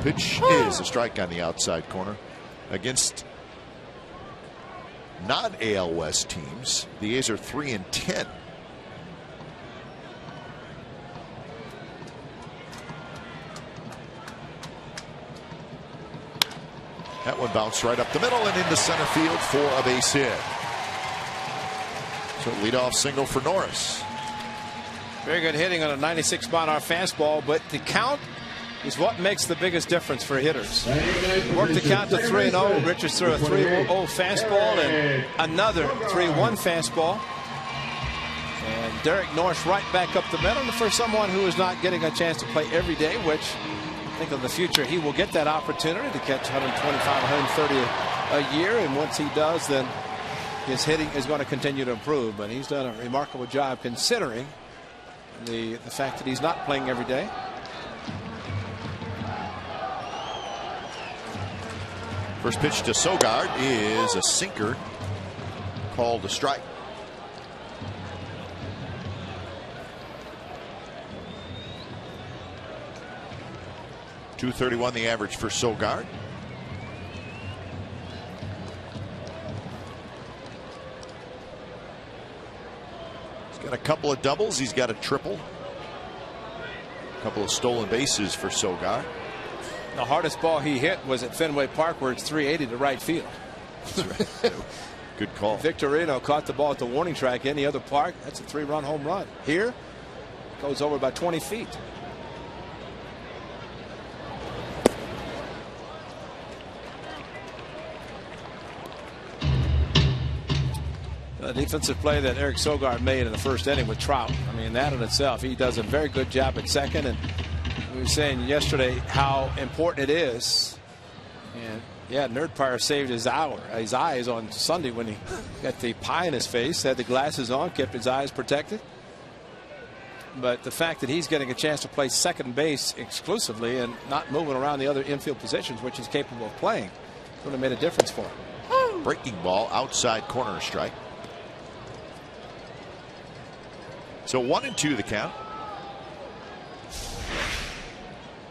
Pitch is a strike on the outside corner. Against non-AL West teams, the A's are 3-10. That one bounced right up the middle and into center field for a base hit. So leadoff single for Norris. Very good hitting on a 96-mile-an-hour fastball, but the count is what makes the biggest difference for hitters. Work the count to 3-0. Richards threw a 3-0 fastball and another 3-1 fastball. And Derek Norris right back up the middle. And for someone who is not getting a chance to play every day, which I think in the future he will get that opportunity to catch 125, 130 a year. And once he does, then his hitting is going to continue to improve. But he's done a remarkable job considering the fact that he's not playing every day. First pitch to Sogard is a sinker called a strike. .231 the average for Sogard. He's got a couple of doubles. He's got a triple. A couple of stolen bases for Sogard. The hardest ball he hit was at Fenway Park, where it's 380 to right field. That's right. Good call. Victorino caught the ball at the warning track. Any other park, that's a 3-run home run. Here, goes over by 20 feet. The defensive play that Eric Sogard made in the first inning with Trout. I mean, that in itself, he does a very good job at second. And we were saying yesterday how important it is. And yeah, Nerdpire saved his eyes on Sunday when he got the pie in his face, had the glasses on, kept his eyes protected. But the fact that he's getting a chance to play second base exclusively and not moving around the other infield positions, which he's capable of playing, would have made a difference for him. Breaking ball, outside corner strike. So 1-2 the count.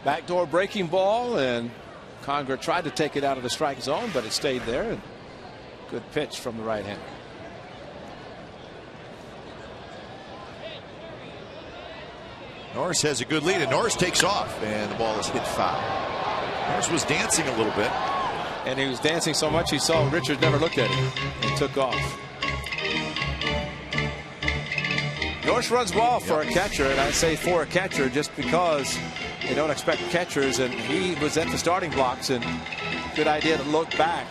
Backdoor breaking ball, and Conger tried to take it out of the strike zone, but it stayed there. And good pitch from the right hander. Norris has a good lead, and Norris takes off, and the ball is hit foul. Norris was dancing a little bit. And he was dancing so much he saw Richards never looked at him and took off. Norris runs well for a catcher, and I say for a catcher just because they don't expect catchers, and he was at the starting blocks, and good idea to look back,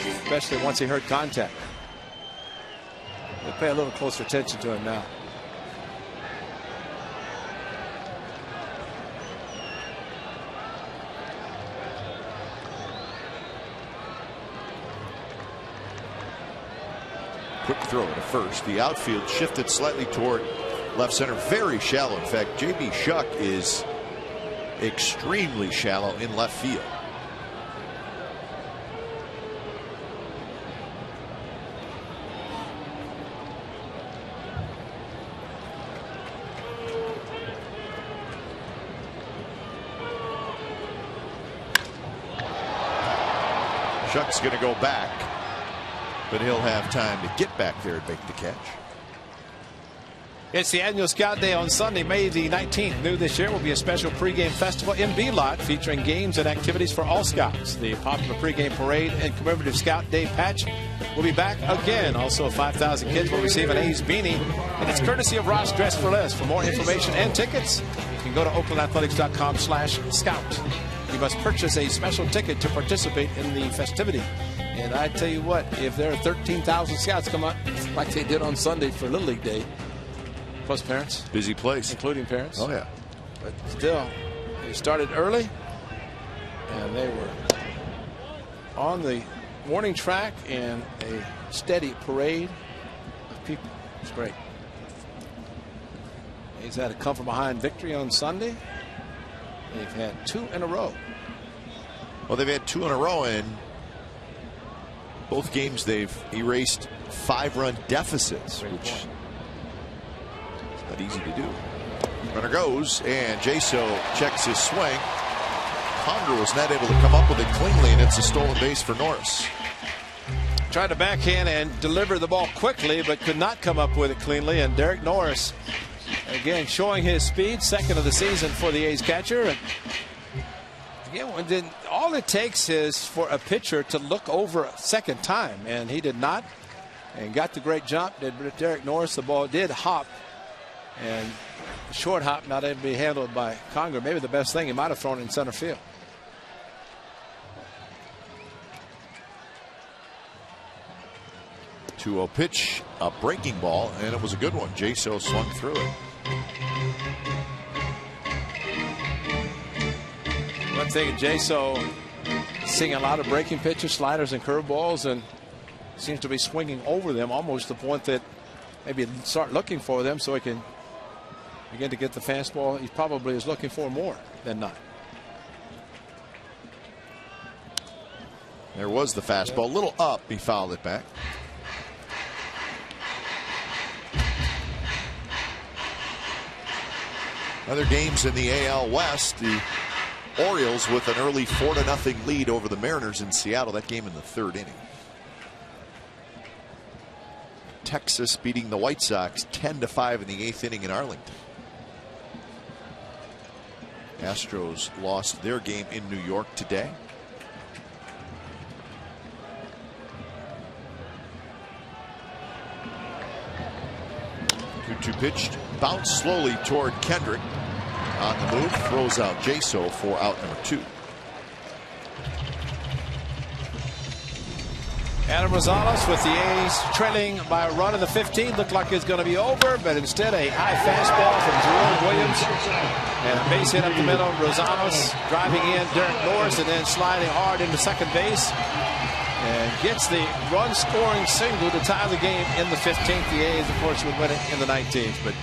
especially once he heard contact. We'll pay a little closer attention to him now. Quick throw to first. The outfield shifted slightly toward left center. Very shallow. In fact, J.B. Shuck is extremely shallow in left field. Shuck's going to go back, but he'll have time to get back there and make the catch. It's the annual Scout Day on Sunday, May the 19th. New this year will be a special pregame festival in B-Lot featuring games and activities for all Scouts. The popular pregame parade and commemorative Scout Day patch will be back again. Also, 5,000 kids will receive an A's beanie, and it's courtesy of Ross Dress for Less. For more information and tickets, you can go to oaklandathletics.com/scout. You must purchase a special ticket to participate in the festivity. And I tell you what, if there are 13,000 Scouts come out like they did on Sunday for Little League Day, plus parents. Busy place. Including parents. Oh, yeah. But still, they started early, and they were on the morning track in a steady parade of people. It's great. He's had a come-from-behind victory on Sunday. They've had 2 in a row. Well, they've had 2 in a row, and both games they've erased 5-run deficits, which is not easy to do. Runner goes, and Jaso checks his swing. Conger was not able to come up with it cleanly, and it's a stolen base for Norris. Tried to backhand and deliver the ball quickly, but could not come up with it cleanly. And Derek Norris, again, showing his speed, second of the season for the A's catcher. And again, all it takes is for a pitcher to look over a second time, and he did not, and got the great jump. Did Derek Norris? The ball did hop, and the short hop not able to be handled by Conger. Maybe the best thing, he might have thrown it in center field. To a pitch, a breaking ball, and it was a good one. Jaso swung through it. One thing, Jaso seeing a lot of breaking pitches, sliders, and curveballs, and seems to be swinging over them almost to the point that maybe start looking for them so he can begin to get the fastball he probably is looking for more than not. There was the fastball, a little up, he fouled it back. Other games in the AL West, the Orioles with an early 4-0 lead over the Mariners in Seattle. That game in the 3rd inning. Texas beating the White Sox 10-5 in the 8th inning in Arlington. Astros lost their game in New York today. Two pitched, bounced slowly toward Kendrick. On the move, throws out Jaso for out number 2. Adam Rosales with the A's trailing by a run in the 15th. Looked like it's going to be over, but instead a high fastball from Jerome Williams. And a base hit up the middle. Rosales driving in Derek Norris and then sliding hard into second base. And gets the run-scoring single to tie the game in the 15th. The A's, of course, would win it in the 19th. But,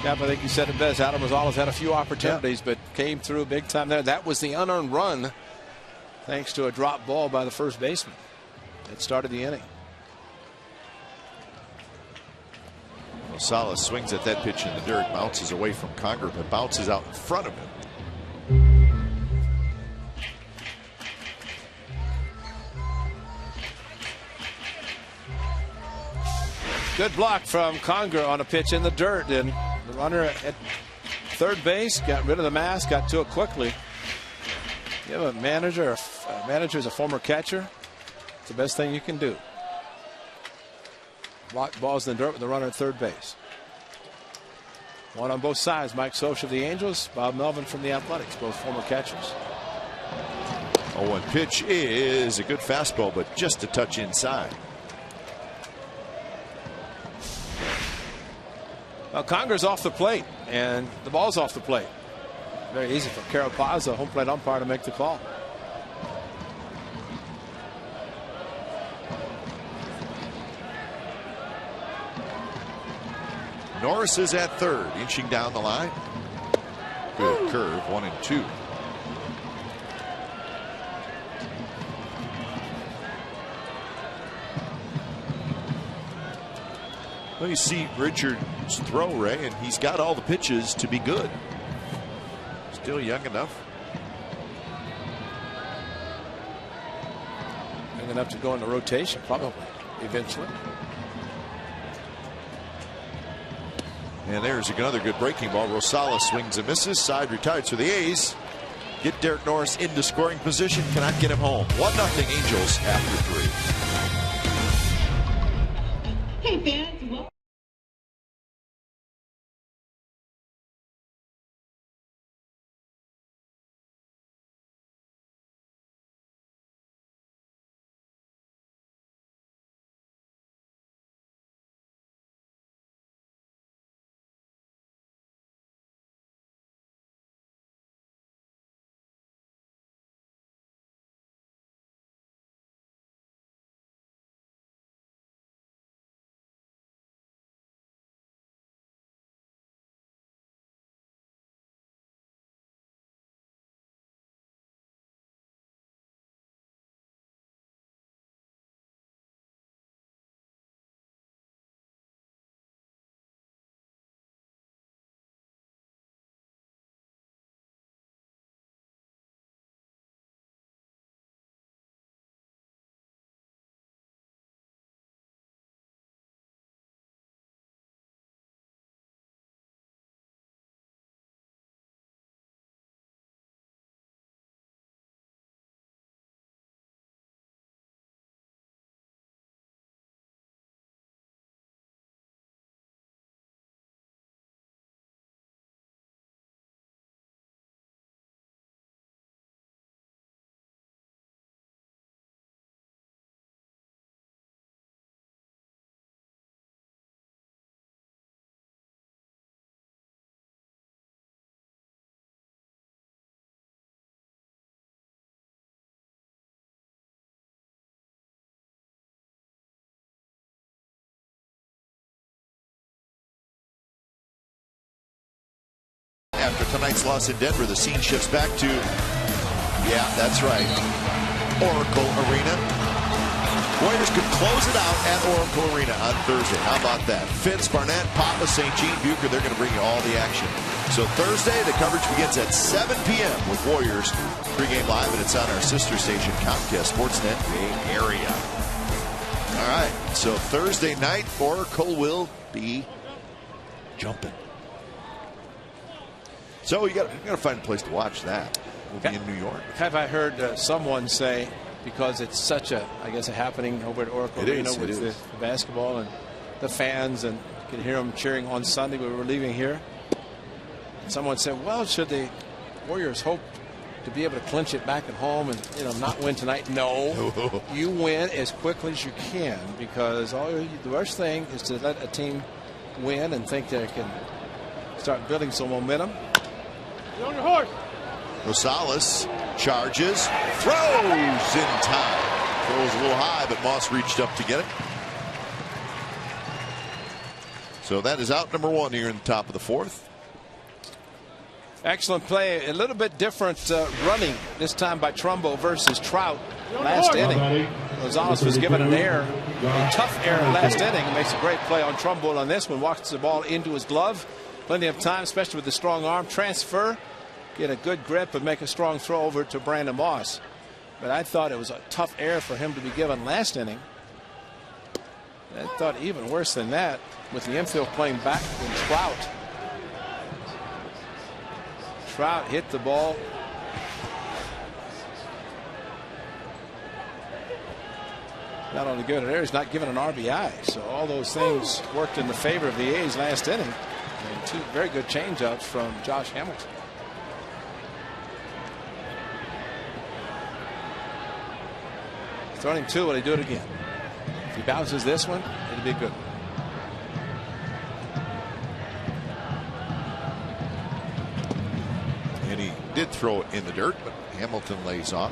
Cap, I think you said it best. Adam Rosales had a few opportunities, but came through big time there. That was the unearned run, thanks to a drop ball by the first baseman. It started the inning. Rosales swings at that pitch in the dirt, bounces away from Conger, but bounces out in front of him. Good block from Conger on a pitch in the dirt, and the runner at third base got rid of the mask, got to it quickly. You have a manager is a former catcher. It's the best thing you can do. Block balls in the dirt with the runner at third base. One on both sides. Mike Socha of the Angels, Bob Melvin from the Athletics, both former catchers. 0-1 pitch is a good fastball, but just a touch inside. Well, Conger's off the plate, and the ball's off the plate. Very easy for Carol Paz, the home plate umpire, to make the call. Norris is at third, inching down the line. Good curve, 1-2. Well, you see Richards throw, Ray, and he's got all the pitches to be good. Still young enough. Young enough to go into rotation, probably, eventually. And there's another good breaking ball. Rosales swings and misses. Side retired. So the A's get Derek Norris into scoring position. Cannot get him home. 1-0 Angels after 3. Hey fans, welcome. After tonight's loss in Denver, the scene shifts back to, yeah, that's right, Oracle Arena. Warriors could close it out at Oracle Arena on Thursday. How about that? Fitz, Barnett, Papa, St. Jean, Bucher, they're going to bring you all the action. So Thursday, the coverage begins at 7 p.m. with Warriors pregame live, and it's on our sister station, Comcast Sportsnet Bay Area. All right, so Thursday night, Oracle will be jumping. So you got to find a place to watch that. We'll be in New York. Have I heard someone say, because it's such a, I guess, a happening over at Oracle Arena with the basketball and the fans, and you can hear them cheering on Sunday when we were leaving here. Someone said, well, should the Warriors hope to be able to clinch it back at home and, you know, not win tonight? No. You win as quickly as you can, because the worst thing is to let a team win and think they can start building some momentum. Get on your horse. Rosales charges, throws in time. Throws a little high, but Moss reached up to get it. So that is out number one here in the top of the fourth. Excellent play. A little bit different running this time by Trumbo versus Trout last inning. Rosales was given an error, a tough error last inning. Makes a great play on Trumbo on this one. Walks the ball into his glove. Plenty of time, especially with the strong arm. Transfer, get a good grip, and make a strong throw over to Brandon Moss. But I thought it was a tough error for him to be given last inning. I thought even worse than that with the infield playing back with Trout. Trout hit the ball. Not only good at air, he's not given an RBI. So all those things worked in the favor of the A's last inning. And two very good changeups from Josh Hamilton. Throwing two, will he do it again? If he bounces this one, it'll be good. And he did throw it in the dirt, but Hamilton lays off.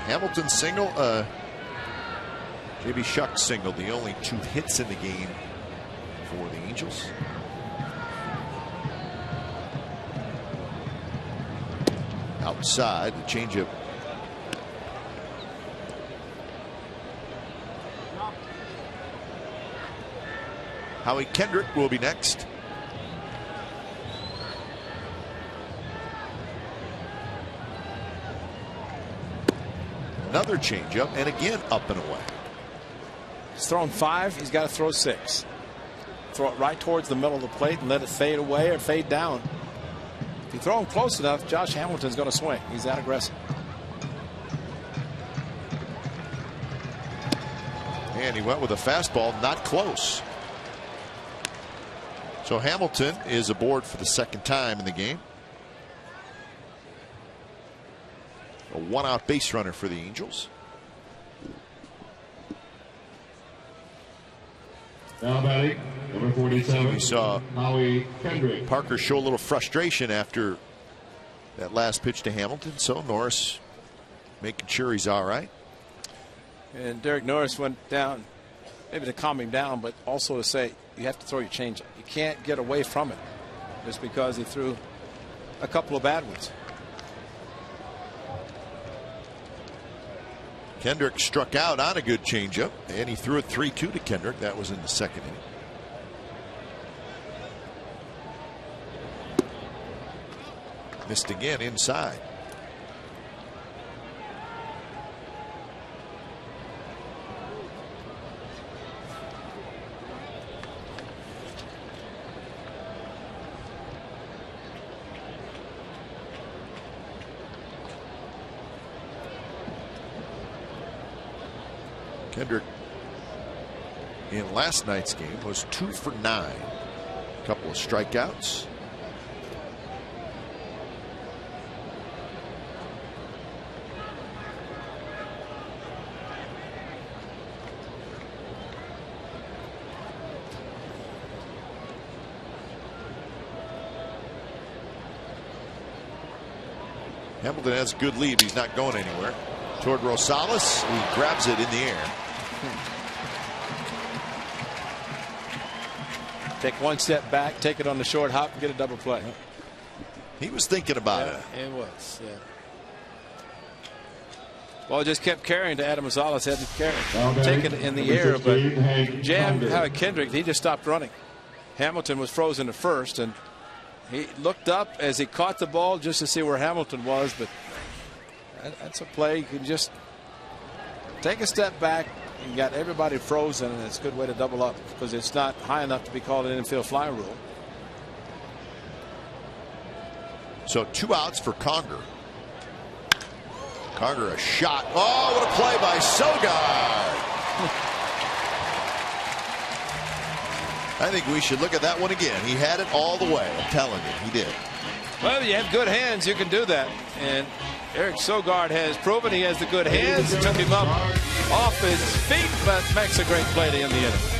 Hamilton single, J.B. Shuck singled, the only 2 hits in the game for the Angels. Outside, the changeup. Howie Kendrick will be next. Another changeup, and again up and away. He's thrown 5. He's got to throw 6. Throw it right towards the middle of the plate and let it fade away or fade down. If you throw him close enough, Josh Hamilton's going to swing. He's that aggressive. And he went with a fastball, not close. So Hamilton is aboard for the 2nd time in the game. A 1-out base runner for the Angels. Now batting, number 47. We saw Howie Kendrick. Parker show a little frustration after that last pitch to Hamilton. So Norris making sure he's all right. And Derek Norris went down, maybe to calm him down, but also to say you have to throw your changeup. You can't get away from it just because he threw a couple of bad ones. Kendrick struck out on a good changeup, and he threw it 3-2 to Kendrick. That was in the 2nd inning. Missed again inside. Kendrick in last night's game was 2 for 9. A couple of strikeouts. Hamilton has a good lead. He's not going anywhere. Toward Rosales, he grabs it in the air. Take one step back, take it on the short hop, and get a double play. He was thinking about it. It was, yeah. Well, it just kept carrying to Adam Rosales. Had to carry, take it in the air, but jammed Howie Kendrick. He just stopped running. Hamilton was frozen at first, and he looked up as he caught the ball just to see where Hamilton was, but that's a play. You can just take a step back. You got everybody frozen, and it's a good way to double up because it's not high enough to be called an infield fly rule. So 2 outs for Conger. Conger a shot. Oh, what a play by Sogard. I think we should look at that one again. He had it all the way. I'm telling you, he did. Well, you have good hands, you can do that. And Eric Sogard has proven he has the good hands. Took him up off his feet, but makes a great play to end the inning.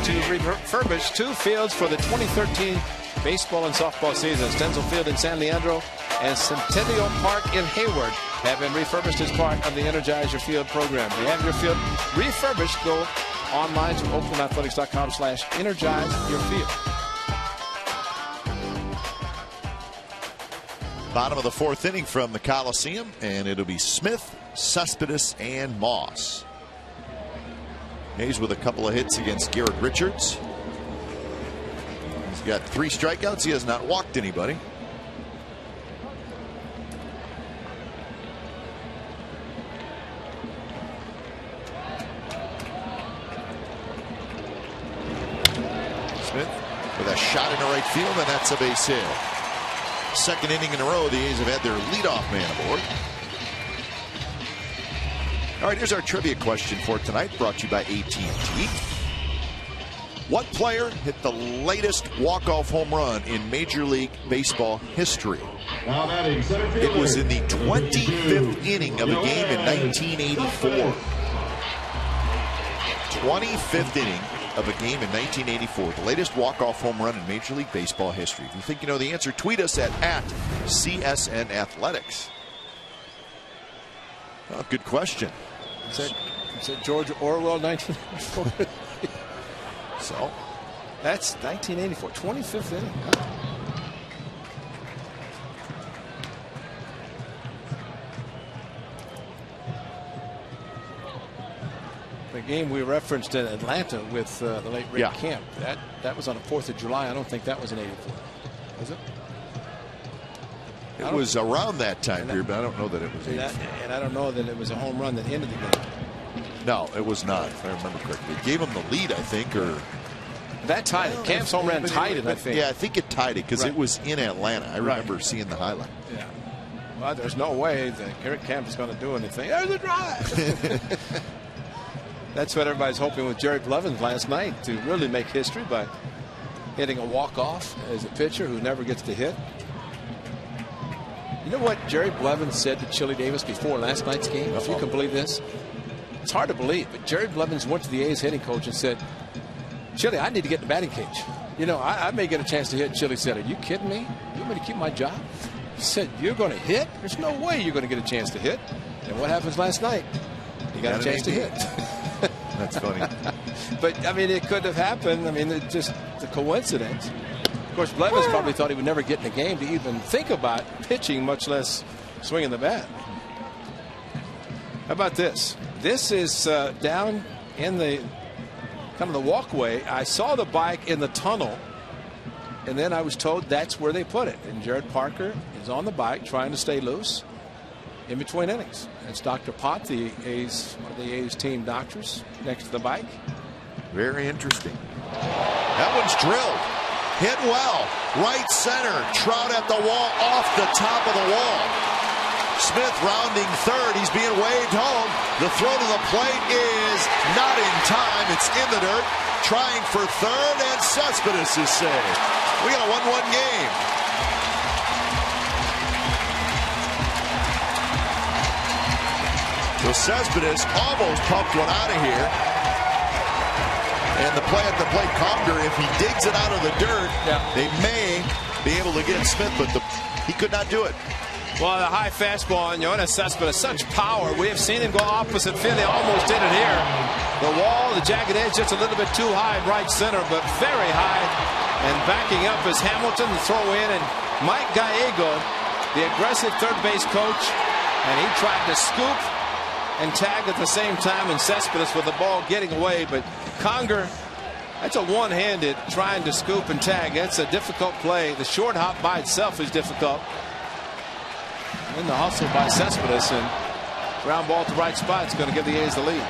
to refurbish 2 fields for the 2013 baseball and softball season. Stenzel Field in San Leandro and Centennial Park in Hayward have been refurbished as part of the Energize Your Field program. To have your field refurbished, go online to oaklandathletics.com/energize your field. Bottom of the 4th inning from the Coliseum, and it'll be Smith, Cespedes, and Moss. Hayes with a couple of hits against Garrett Richards. He's got 3 strikeouts. He has not walked anybody. Smith with a shot into right field, and that's a base hit. 2nd inning in a row, the A's have had their leadoff man aboard. All right, here's our trivia question for tonight, brought to you by AT&T. What player hit the latest walk-off home run in Major League Baseball history? It was in the 25th inning of a game in 1984. 25th inning of a game in 1984. The latest walk-off home run in Major League Baseball history. If you think you know the answer, tweet us at CSN Athletics. Oh, good question. Is that George Orwell, 1984? So that's 1984, 25th inning. The game we referenced in Atlanta with the late Rick Camp, that was on the 4th of July. I don't think that was in 84. Was it? It was around that time period, but I don't know that it was 84. And I don't know that it was a home run that ended the game. No, it was not, if I remember correctly. It gave him the lead, I think, or... That tied it. Camp's home run tied it, I think. Yeah, I think it tied it because it was in Atlanta. I remember seeing the highlight. Yeah. Well, there's no way that Eric Camp is going to do anything. There's a drive! That's what everybody's hoping with Jerry Blevins last night, to really make history by hitting a walk-off as a pitcher who never gets to hit. You know what Jerry Blevins said to Chili Davis before last night's game? If you can believe this. It's hard to believe, but Jerry Blevins went to the A's hitting coach and said, Chili, I need to get in the batting cage. You know, I may get a chance to hit. Chili said, are you kidding me? You want me to keep my job? He said, you're going to hit? There's no way you're going to get a chance to hit. And what happens last night? You got a chance to hit. That's funny. But, I mean, it could have happened. I mean, it's just the coincidence. Of course, Blevins probably thought he would never get in the game to even think about pitching, much less swinging the bat. How about this? This is down in the kind of the walkway. I saw the bike in the tunnel, and then I was told that's where they put it. And Jared Parker is on the bike trying to stay loose in between innings. It's Dr. Pott, one of the A's team doctors, next to the bike. Very interesting. That one's drilled. Hit well. Right center. Trout at the wall, off the top of the wall. Smith rounding third. He's being waved home. The throw to the plate is not in time. It's in the dirt. Trying for third, and Cespedes is saved. We got a 1-1 game. So Cespedes almost pumped one out of here. And the play at the plate, Conger, if he digs it out of the dirt, they may be able to get Smith, but he could not do it. Well, the high fastball on Yoenis Cespedes, such power. We have seen him go opposite field. They almost did it here. The wall, the jagged edge, just a little bit too high in right center, but very high. And backing up is Hamilton to throw in, and Mike Gallego, the aggressive third base coach, and he tried to scoop and tag at the same time, and Cespedes with the ball getting away. But Conger, that's a one-handed trying to scoop and tag. That's a difficult play. The short hop by itself is difficult. And the hustle by Cespedes, and ground ball to right spot is going to give the A's the lead.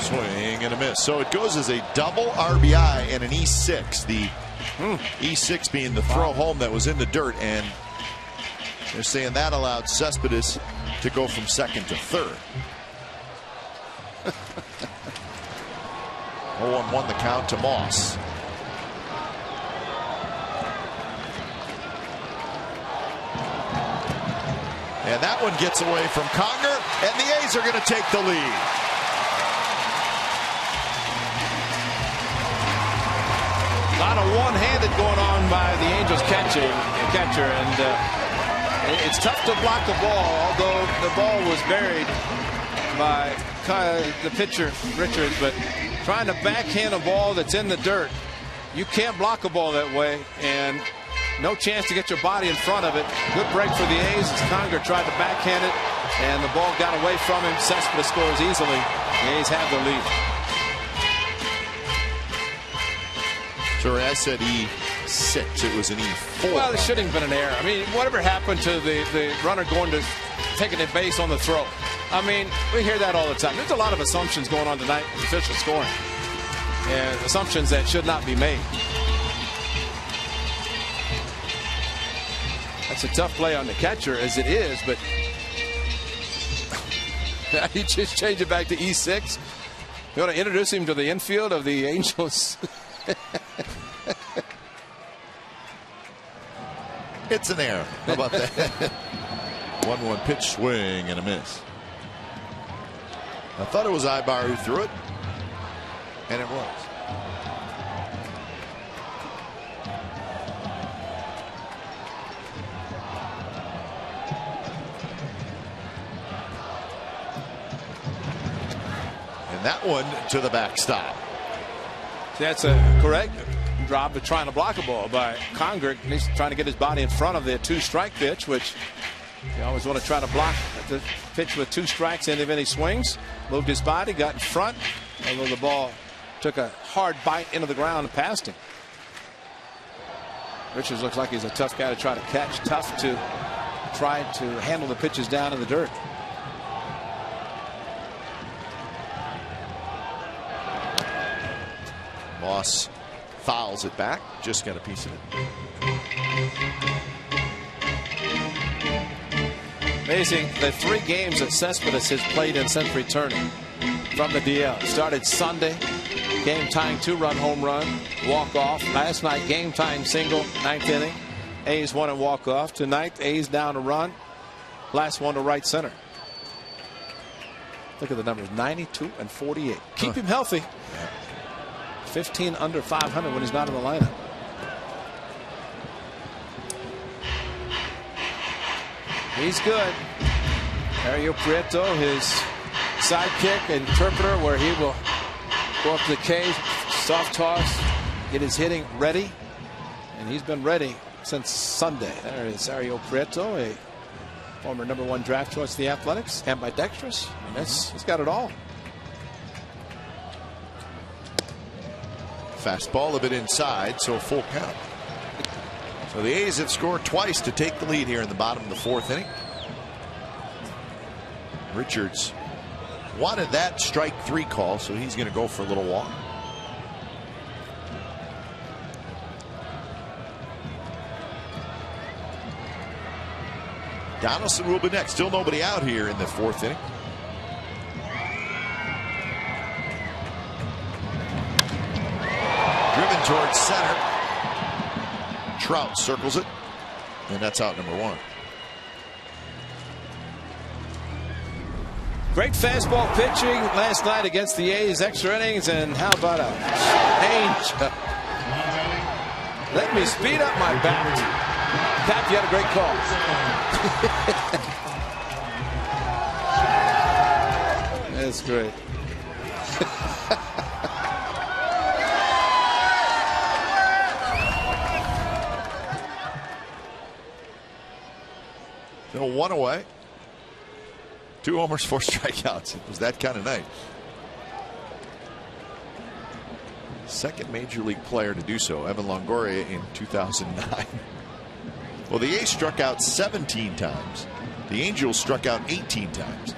Swing and a miss. So it goes as a double RBI and an E6. The E6 being the throw home that was in the dirt, and they're saying that allowed Cespedes to go from second to third. 0-1 the count to Moss. And that one gets away from Conger, and the A's are going to take the lead. lot of one-handed going on by the Angels catcher, and it's tough to block the ball, although the ball was buried by the pitcher, Richards, but trying to backhand a ball that's in the dirt, you can't block a ball that way, and no chance to get your body in front of it. Good break for the A's as Conger tried to backhand it, and the ball got away from him. Cespedes scores easily. The A's have the lead. Sorry, I said E6. It was an E4. Well, it shouldn't have been an error. I mean, whatever happened to the runner going to taking a base on the throw? I mean, we hear that all the time. There's a lot of assumptions going on tonight with official scoring, and assumptions that should not be made. That's a tough play on the catcher as it is, but you just change it back to E6. You want to introduce him to the infield of the Angels? It's an error. How about that? 1-1 pitch, swing and a miss. I thought it was Ibar who threw it, and it was. And that one to the backstop. That's a correct drop of trying to block a ball by Conger. He's trying to get his body in front of the 2-strike pitch, which you always want to try to block the pitch with 2 strikes and if any swings. Moved his body, got in front, although the ball took a hard bite into the ground and passed him. Richards looks like he's a tough guy to try to catch. Tough to try to handle the pitches down in the dirt. Moss fouls it back. Just got a piece of it. Amazing the 3 games that Cespedes has played in since returning from the DL. Started Sunday, game tying 2-run home run, walk off. Last night, game tying single, 9th inning. A's won and walk off. Tonight, A's down a run. Last one to right center. Look at the numbers, 92 and 48. Keep him healthy. Yeah. 15 under 500 when he's not in the lineup. He's good. Mario Prieto, his sidekick, interpreter, where he will go up to the cage, soft toss, get his hitting ready. And he's been ready since Sunday. There is Mario Prieto, a former #1 draft choice of the Athletics, ambidextrous. And he's got it all. Fastball a bit inside, so full count. So the A's have scored twice to take the lead here in the bottom of the 4th inning. Richards wanted that strike 3 call, so he's going to go for a little walk. Donaldson will be next. Still nobody out here in the 4th inning. Driven towards center. Trout circles it, and that's out number 1. Great fastball pitching last night against the A's, extra innings, and how about a change? Let me speed up my bat. Pat, you had a great call. That's great. So 1 away. 2 homers, 4 strikeouts. It was that kind of night. Second major league player to do so, Evan Longoria in 2009. Well, the A's struck out 17 times. The Angels struck out 18 times.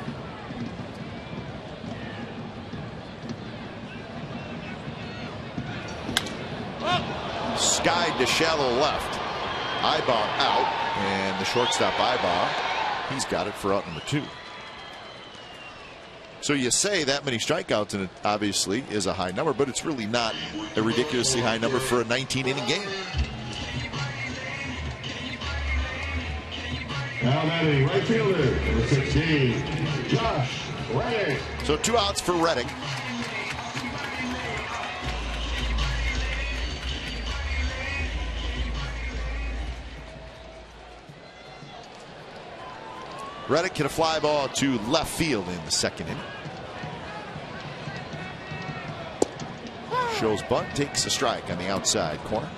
Skied to shallow left. Ibar out, and the shortstop Ibar, he's got it for out number 2. So you say that many strikeouts, and it obviously is a high number, but it's really not a ridiculously high number for a 19-inning game. Now batting right fielder, number 16, Josh Reddick. So 2 outs for Reddick. Reddick hit a fly ball to left field in the second inning. Shows bunt, takes a strike on the outside corner.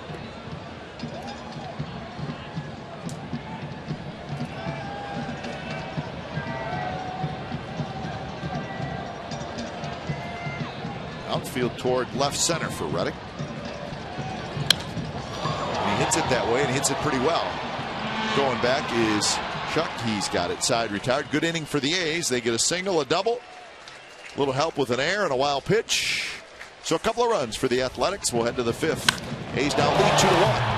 Outfield toward left center for Reddick. And he hits it that way, and he hits it pretty well. Going back is Shuck. He's got it side retired. Good inning for the A's. They get a single, a double. A little help with an error and a wild pitch. So a couple of runs for the Athletics. We'll head to the fifth. A's now lead 2-1.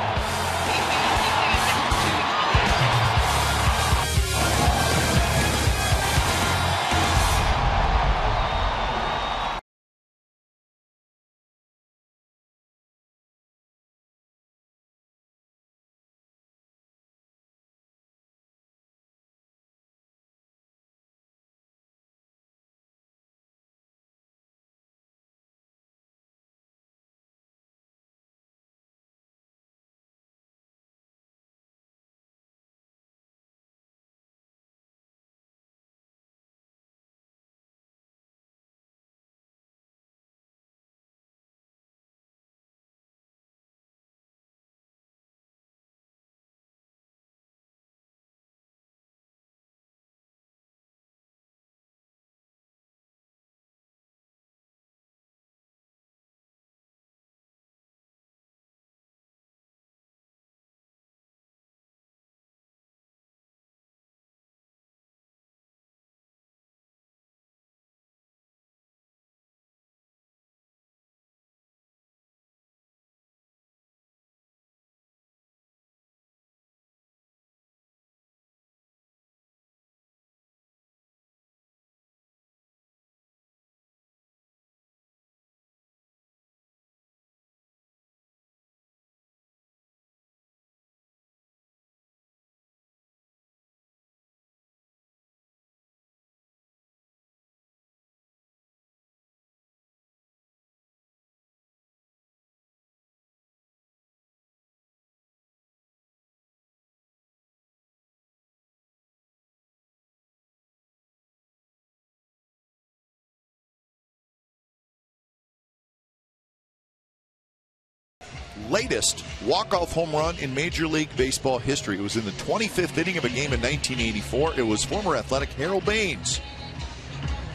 Latest walk-off home run in Major League Baseball history. It was in the 25th inning of a game in 1984. It was former Athletic Harold Baines.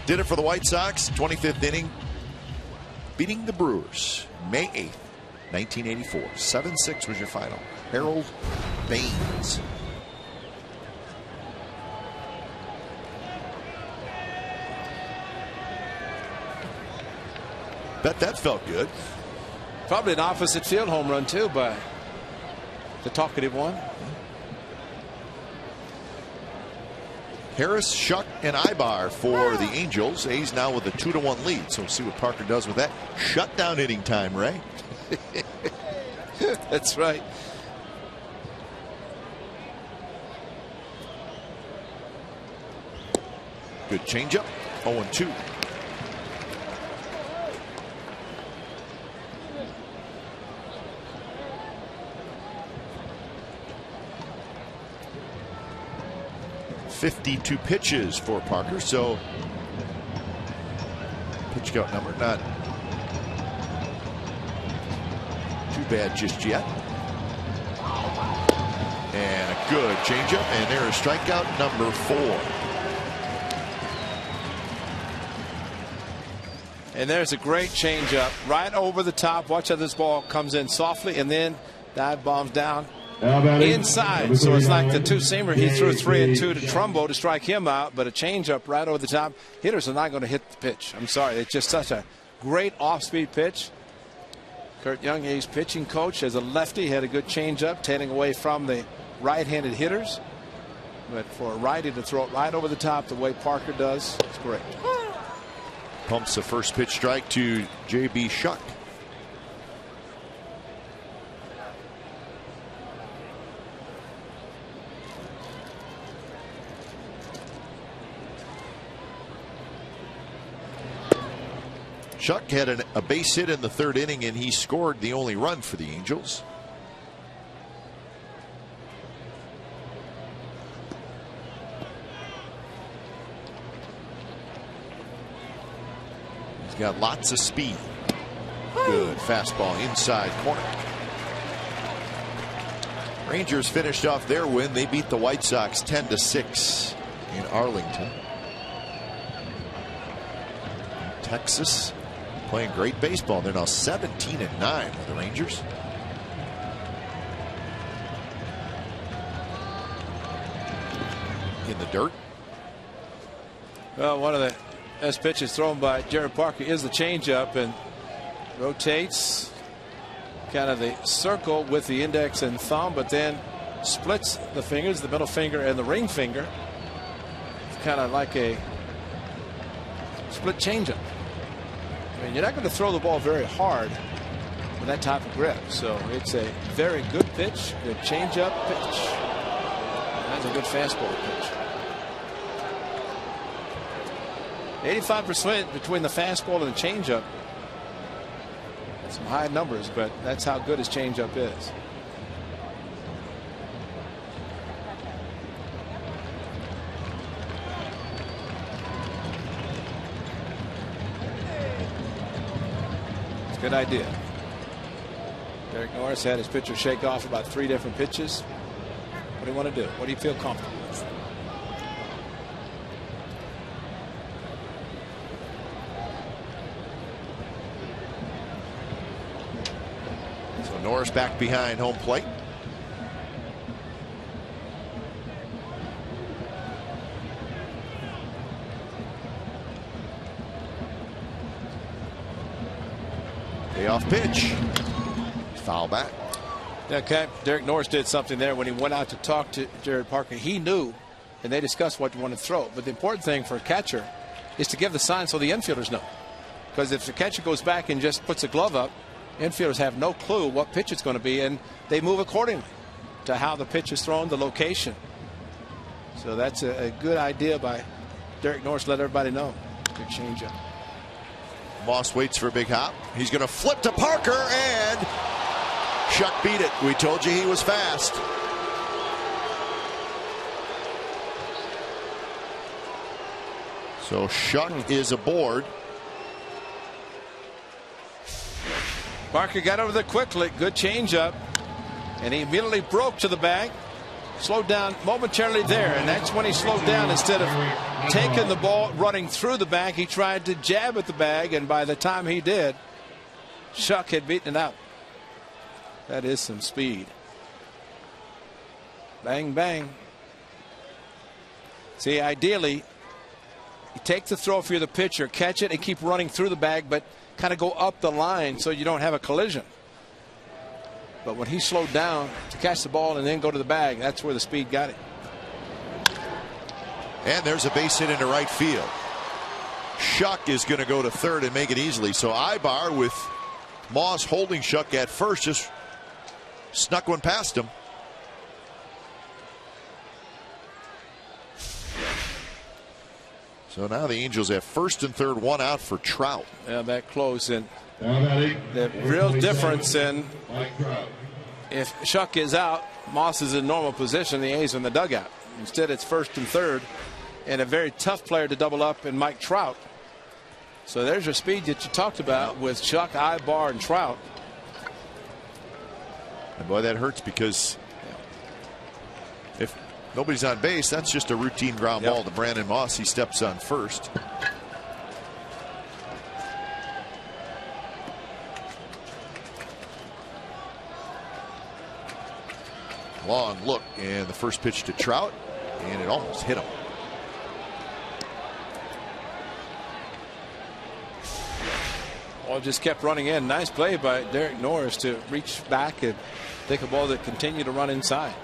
Did it for the White Sox, 25th inning, beating the Brewers, May 8th, 1984. 7-6 was your final. Harold Baines. Bet that felt good. Probably an opposite field home run too by the talkative one. Harris, Shuck, and Ibar for the Angels. A's now with a 2-1 lead. So we'll see what Parker does with that. Shutdown hitting time, Ray. That's right. Good changeup. 0-2. .52 pitches for Parker, so pitch count number not too bad just yet. And a good changeup, and there is strikeout number 4. And there's a great changeup right over the top. Watch how this ball comes in softly and then dive bombs down inside. So it's like the two-seamer. He threw 3-2 to Trumbo to strike him out, but a changeup right over the top. Hitters are not going to hit the pitch. I'm sorry. It's just such a great off-speed pitch. Kurt Young, A's pitching coach, as a lefty, had a good changeup, tailing away from the right-handed hitters. But for a righty to throw it right over the top the way Parker does, it's great. Pumps the first pitch strike to J.B. Shuck. Shuck had a base hit in the third inning, and he scored the only run for the Angels. He's got lots of speed. Good fastball inside corner. Rangers finished off their win. They beat the White Sox 10-6 in Arlington. Texas playing great baseball. They're now 17-9 with the Rangers. In the dirt. Well, one of the best pitches thrown by Jared Parker is the changeup, and rotates kind of the circle with the index and thumb, but then splits the fingers, the middle finger and the ring finger. It's kind of like a split changeup. I mean, you're not going to throw the ball very hard with that type of grip, so it's a very good pitch, good changeup pitch. That's a good fastball pitch. 85% between the fastball and the changeup. Some high numbers, but that's how good his changeup is. It's a good idea. Derek Norris had his pitcher shake off about 3 different pitches. What do you want to do? What do you feel comfortable with? Norris back behind home plate. Payoff pitch. Foul back. Okay, Derek Norris did something there when he went out to talk to Jared Parker. He knew, and they discussed what you want to throw. But the important thing for a catcher is to give the sign so the infielders know. Because if the catcher goes back and just puts a glove up, infielders have no clue what pitch it's going to be, and they move accordingly to how the pitch is thrown, the location. So that's a good idea by Derek Norris. Let everybody know. Good changeup. Moss waits for a big hop. He's going to flip to Parker, and Shuck beat it. We told you he was fast. So Shuck is aboard. Parker got over there quickly. Good changeup. And he immediately broke to the bag. Slowed down momentarily there. And that's when he slowed down. Instead of taking the ball, running through the bag, he tried to jab at the bag. And by the time he did, Shuck had beaten it out. That is some speed. Bang, bang. See, ideally, you take the throw if you're the pitcher, catch it, and keep running through the bag, but kind of go up the line so you don't have a collision. But when he slowed down to catch the ball and then go to the bag, that's where the speed got it. And there's a base hit into right field. Shuck is going to go to third and make it easily. So Ibar, with Moss holding Shuck at first, just snuck one past him. So now the Angels have first and third, 1 out for Trout. Yeah, that close. And the real difference in if Shuck is out, Moss is in normal position, the A's in the dugout. Instead, it's first and third, and a very tough player to double up in Mike Trout. So there's your speed that you talked about with Shuck, Ibar, and Trout. And boy, that hurts, because if nobody's on base, that's just a routine ground ball to Brandon Moss. He steps on first. Long look, and the first pitch to Trout, and it almost hit him. Ball just kept running in. Nice play by Derek Norris to reach back and take a ball that continued to run inside.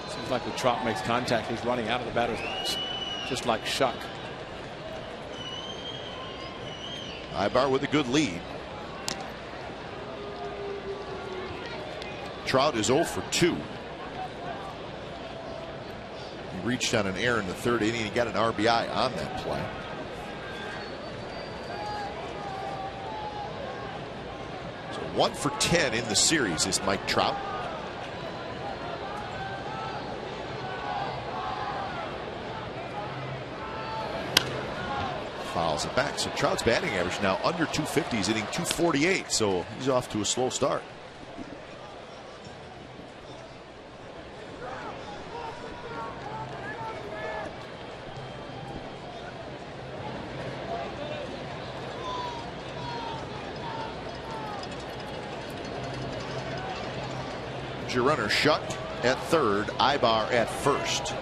Seems like when Trout makes contact, he's running out of the batter's box, just like Shuck. Ibar with a good lead. Trout is 0 for 2. He reached on an error in the third inning. He got an RBI on that play. So 1 for 10 in the series is Mike Trout. fouls it back. So Trout's batting average now under 250. He's hitting 248. So he's off to a slow start. Your runner Shuck at third, Ibar at first.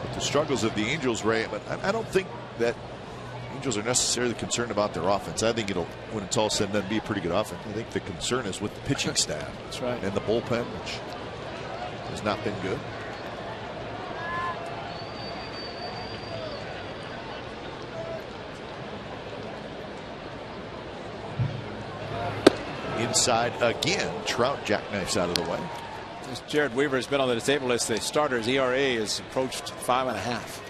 But the struggles of the Angels, Ray, but I don't think that Angels are necessarily concerned about their offense. I think it'll, when it's all said and done, be a pretty good offense. I think the concern is with the pitching staff. That's right. And the bullpen, which has not been good. Inside again. Trout jackknifes out of the way. As Jared Weaver has been on the table as the starter's ERA has approached 5.5.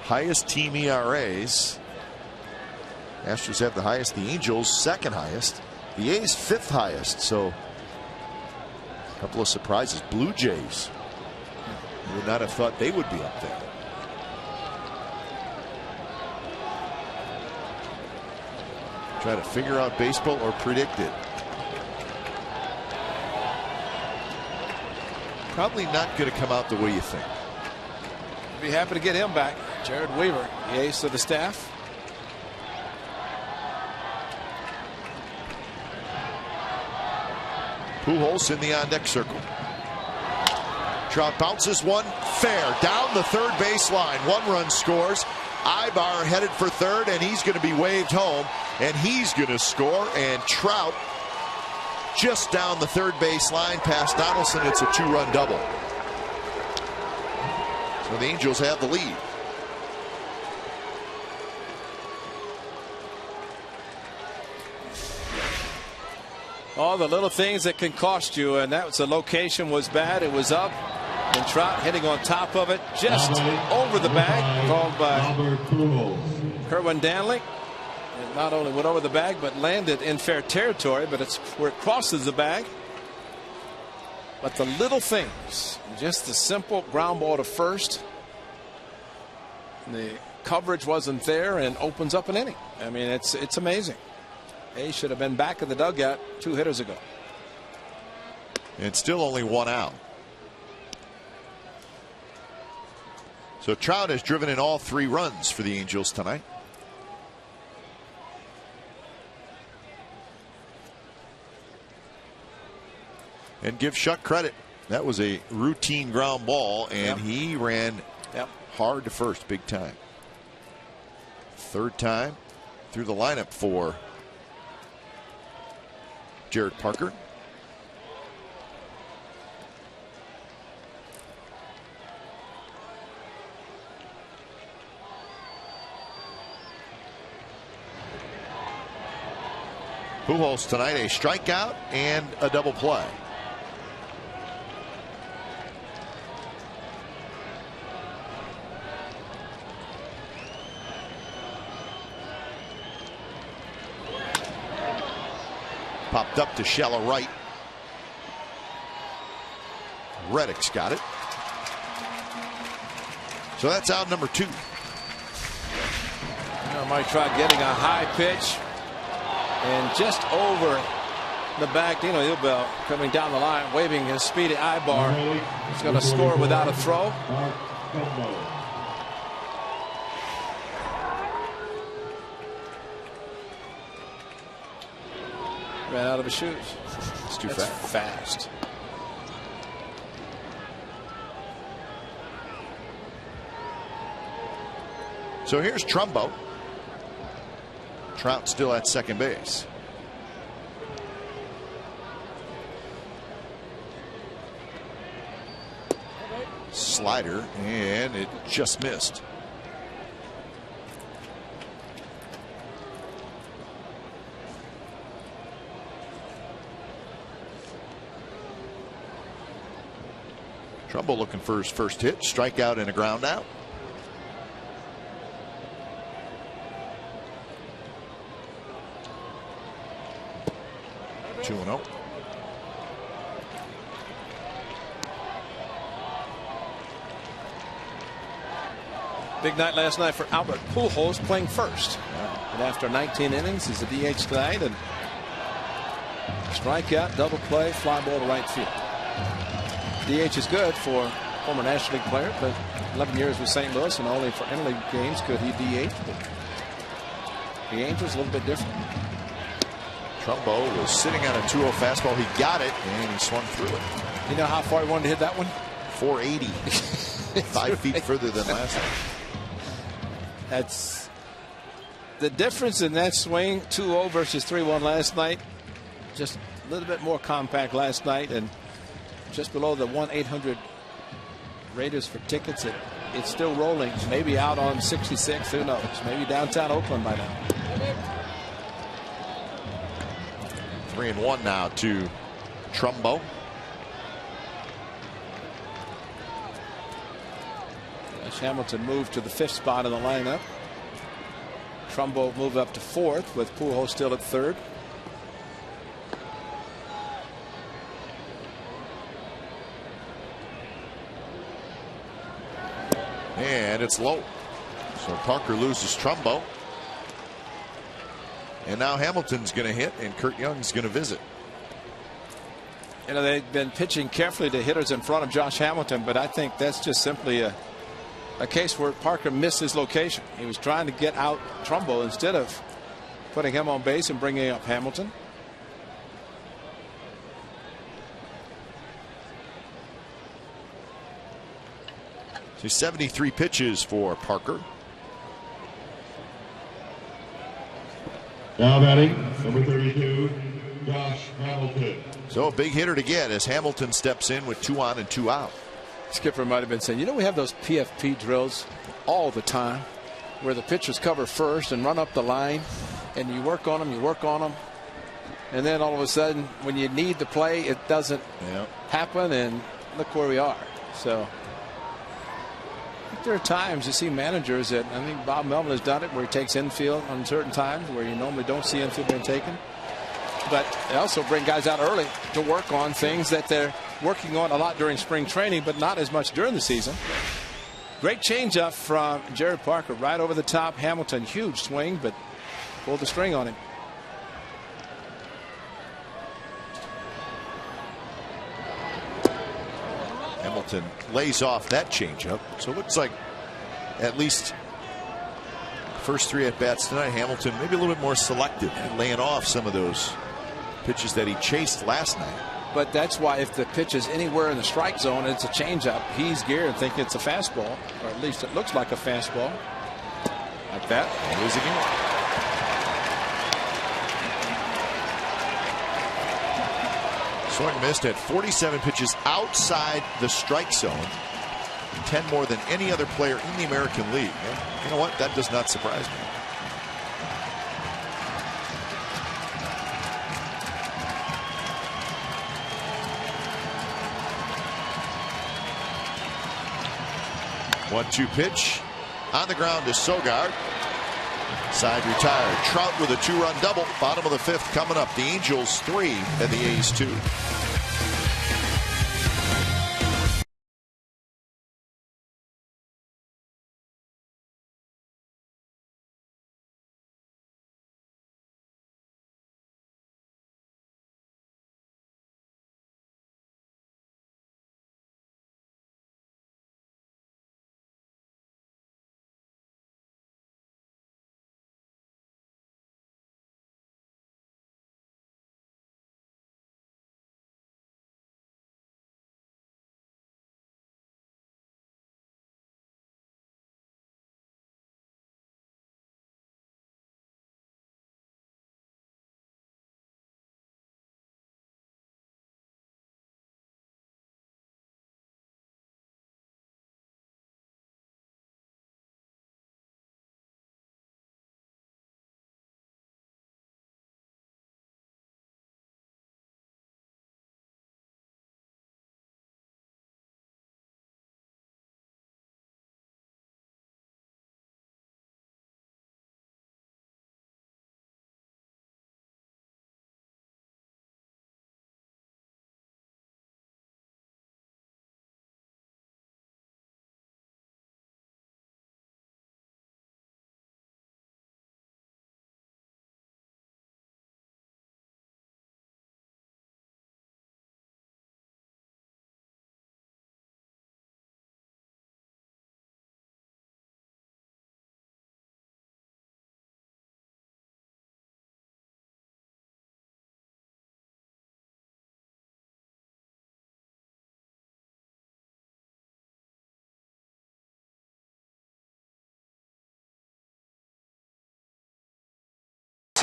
Highest team ERAs. Astros have the highest. The Angels second highest. The A's fifth highest. So a couple of surprises. Blue Jays. You would not have thought they would be up there. Try to figure out baseball or predict it. Probably not going to come out the way you think. Be happy to get him back. Jared Weaver, the ace of the staff. Pujols in the on-deck circle. Trout bounces one fair down the third baseline. 1 run scores. Ibar headed for third, and he's going to be waved home, and he's going to score. And Trout just down the third baseline past Donaldson. It's a 2-run double. So the Angels have the lead. All the little things that can cost you, and that was the location was bad. It was up, and Trout hitting on top of it, just over the bag, called by Kerwin Danley. It not only went over the bag, but landed in fair territory, but it's where it crosses the bag. But the little things, just the simple ground ball to first, the coverage wasn't there, and opens up an inning. I mean, it's amazing. They should have been back in the dugout 2 hitters ago. And still only 1 out. So Trout has driven in all 3 runs for the Angels tonight. And give Shuck credit. That was a routine ground ball, and he ran hard to first, big time. Third time through the lineup for Jared Parker. Pujols tonight, a strikeout and a double play. Popped up to shallow right. Reddick's got it. So that's out number 2. I might try getting a high pitch. And just over the back, Dino Ubel coming down the line, waving his speedy Ibar. He's going to score without a throw. Ran out of his shoes. It's too fast. So here's Trumbo. Trout still at second base. Slider, and it just missed. Trumbo looking for his first hit, strikeout and a ground out. Big night last night for Albert Pujols, playing first. And after 19 innings, he's a DH tonight. And strikeout, double play, fly ball to right field. DH is good for former National League player, but 11 years with St. Louis, and only for interleague games could he DH. But the Angels a little bit different. Trumbo was sitting on a 2-0 fastball. He got it, and he swung through it. You know how far he wanted to hit that one? 480. 5 feet further than last time. That's the difference in that swing. 2-0 versus 3-1 last night. Just a little bit more compact last night, and just below the 1-800 Raiders for tickets. It's still rolling. Maybe out on 66. Who knows? Maybe downtown Oakland by now. 3-1 now to Trumbo. Josh Hamilton moved to the 5th spot in the lineup. Trumbo moved up to 4th with Pujols still at 3rd. And it's low. So Parker loses Trumbo. And now Hamilton's going to hit, and Kurt Young's going to visit. You know, they've been pitching carefully to hitters in front of Josh Hamilton, but I think that's just simply a case where Parker missed his location. He was trying to get out Trumbo instead of putting him on base and bringing up Hamilton. So 73 pitches for Parker. Now batting, number 32, Josh Hamilton. So a big hitter to get as Hamilton steps in with 2 on and 2 out. Skipper might have been saying, you know, we have those PFP drills all the time where the pitchers cover first and run up the line, and you work on them, and then all of a sudden when you need the play, it doesn't happen, and look where we are. So there are times you see managers that, I think Bob Melvin has done it, where he takes infield on certain times where you normally don't see infield being taken. But they also bring guys out early to work on things that they're working on a lot during spring training, but not as much during the season. Great changeup from Jared Parker, right over the top. Hamilton, huge swing, but pulled the string on him. Hamilton lays off that changeup. So it looks like at least first 3 at bats tonight, Hamilton maybe a little bit more selective, laying off some of those pitches that he chased last night. But that's why if the pitch is anywhere in the strike zone, it's a changeup. He's geared and think it's a fastball, or at least it looks like a fastball. Like that. And here's again. Swing missed at 47 pitches outside the strike zone. 10 more than any other player in the American League. And you know what? That does not surprise me. One-two pitch on the ground to Sogard. Side retired. Trout with a 2-run double. Bottom of the 5th coming up. The Angels 3 and the A's 2.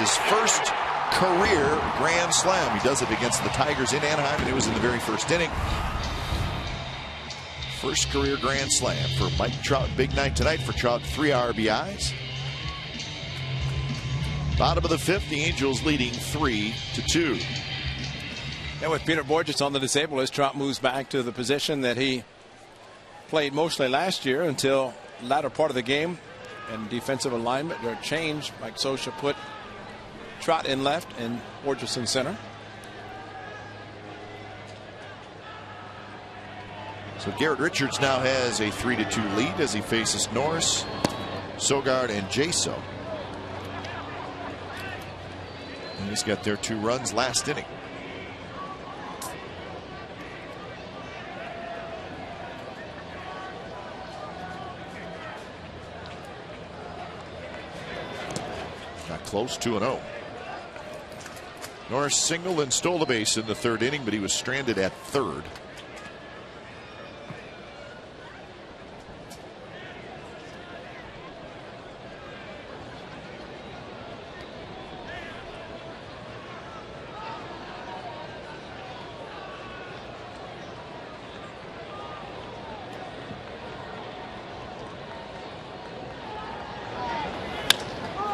his first career grand slam. He does it against the Tigers in Anaheim, and it was in the very first inning. First career grand slam for Mike Trout. Big night tonight for Trout. 3 RBIs. Bottom of the 5th, the Angels leading 3-2. And with Peter Bourjos on the disabled list, Trout moves back to the position that he played mostly last year until latter part of the game. And defensive alignment, their change. Mike Scioscia put Trout in left and Bourjos in center. So Garrett Richards now has a 3-2 lead as he faces Norris, Sogard, and Jaso. And he's got their 2 runs last inning. Got close, 2-0. Norris singled and stole the base in the 3rd inning, but he was stranded at 3rd.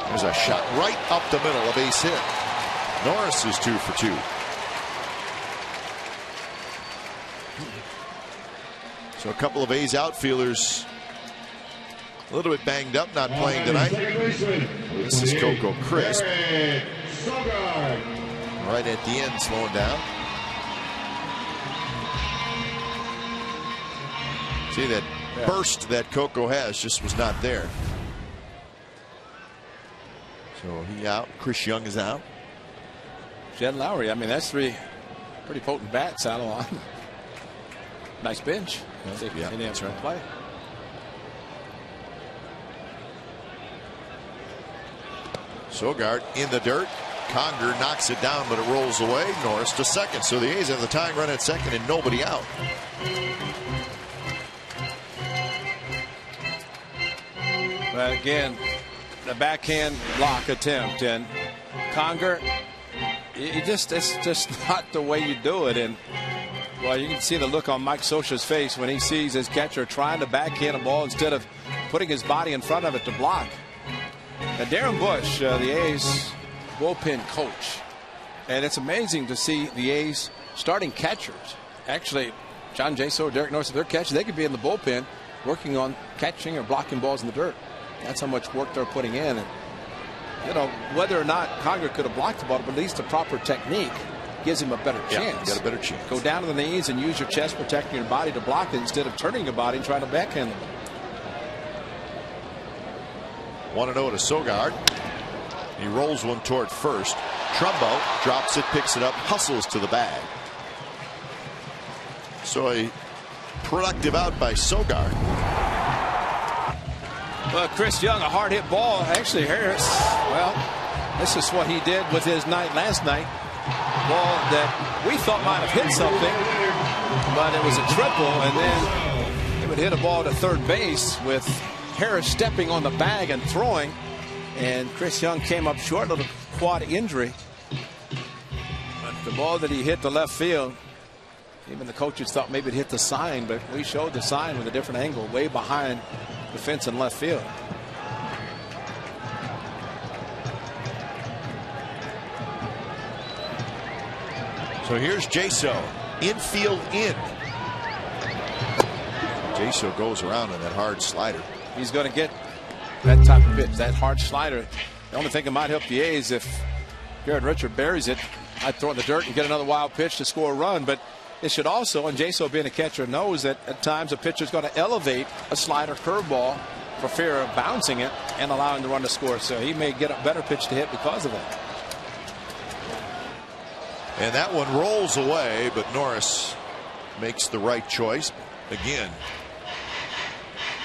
There's a shot right up the middle, a base hit. Norris is 2 for 2. So a couple of A's outfielders a little bit banged up, not playing tonight. This is Coco Crisp. Right at the end, slowing down. See that burst that Coco has just was not there. So he out. Chris Young is out. Jed Lowry, I mean, that's 3 pretty potent bats out of line. Nice bench. Yeah, that's right. Play. Sogard in the dirt. Conger knocks it down, but it rolls away. Norris to second. So the A's have the tying run at second and nobody out. But again, the backhand block attempt, and Conger, it's just not the way you do it. And well, you can see the look on Mike Scioscia's face when he sees his catcher trying to backhand a ball instead of putting his body in front of it to block. Now, Darren Bush, the A's bullpen coach, and it's amazing to see the A's starting catchers. Actually, John Jaso, Derek Norris, if they're catching, they could be in the bullpen working on catching or blocking balls in the dirt. That's how much work they're putting in. And, you know, whether or not Conger could have blocked the ball, but at least the proper technique gives him a better chance. Got a better chance. Go down to the knees and use your chest protecting your body to block it instead of turning your body and trying to backhand the ball. 1-0 to Sogard. He rolls one toward first. Trumbo drops it, picks it up, hustles to the bag. So a productive out by Sogard. Well, Chris Young, a hard hit ball. Actually, Harris, well, this is what he did with his night last night. Ball that we thought might have hit something, but it was a triple, and then he would hit a ball to third base with Harris stepping on the bag and throwing, and Chris Young came up short of a quad injury. But the ball that he hit to left field, even the coaches thought maybe it hit the sign, but we showed the sign with a different angle, way behind the fence in left field. So here's Jaso, infield in. Jaso goes around in that hard slider. He's going to get that type of pitch, that hard slider. The only thing that might help the A's if Garrett Richards buries it, I'd throw it in the dirt and get another wild pitch to score a run. But it should also, and Jaso being a catcher knows that at times a pitcher's going to elevate a slider curveball for fear of bouncing it and allowing the run to score. So he may get a better pitch to hit because of that. And that one rolls away, but Norris makes the right choice. Again,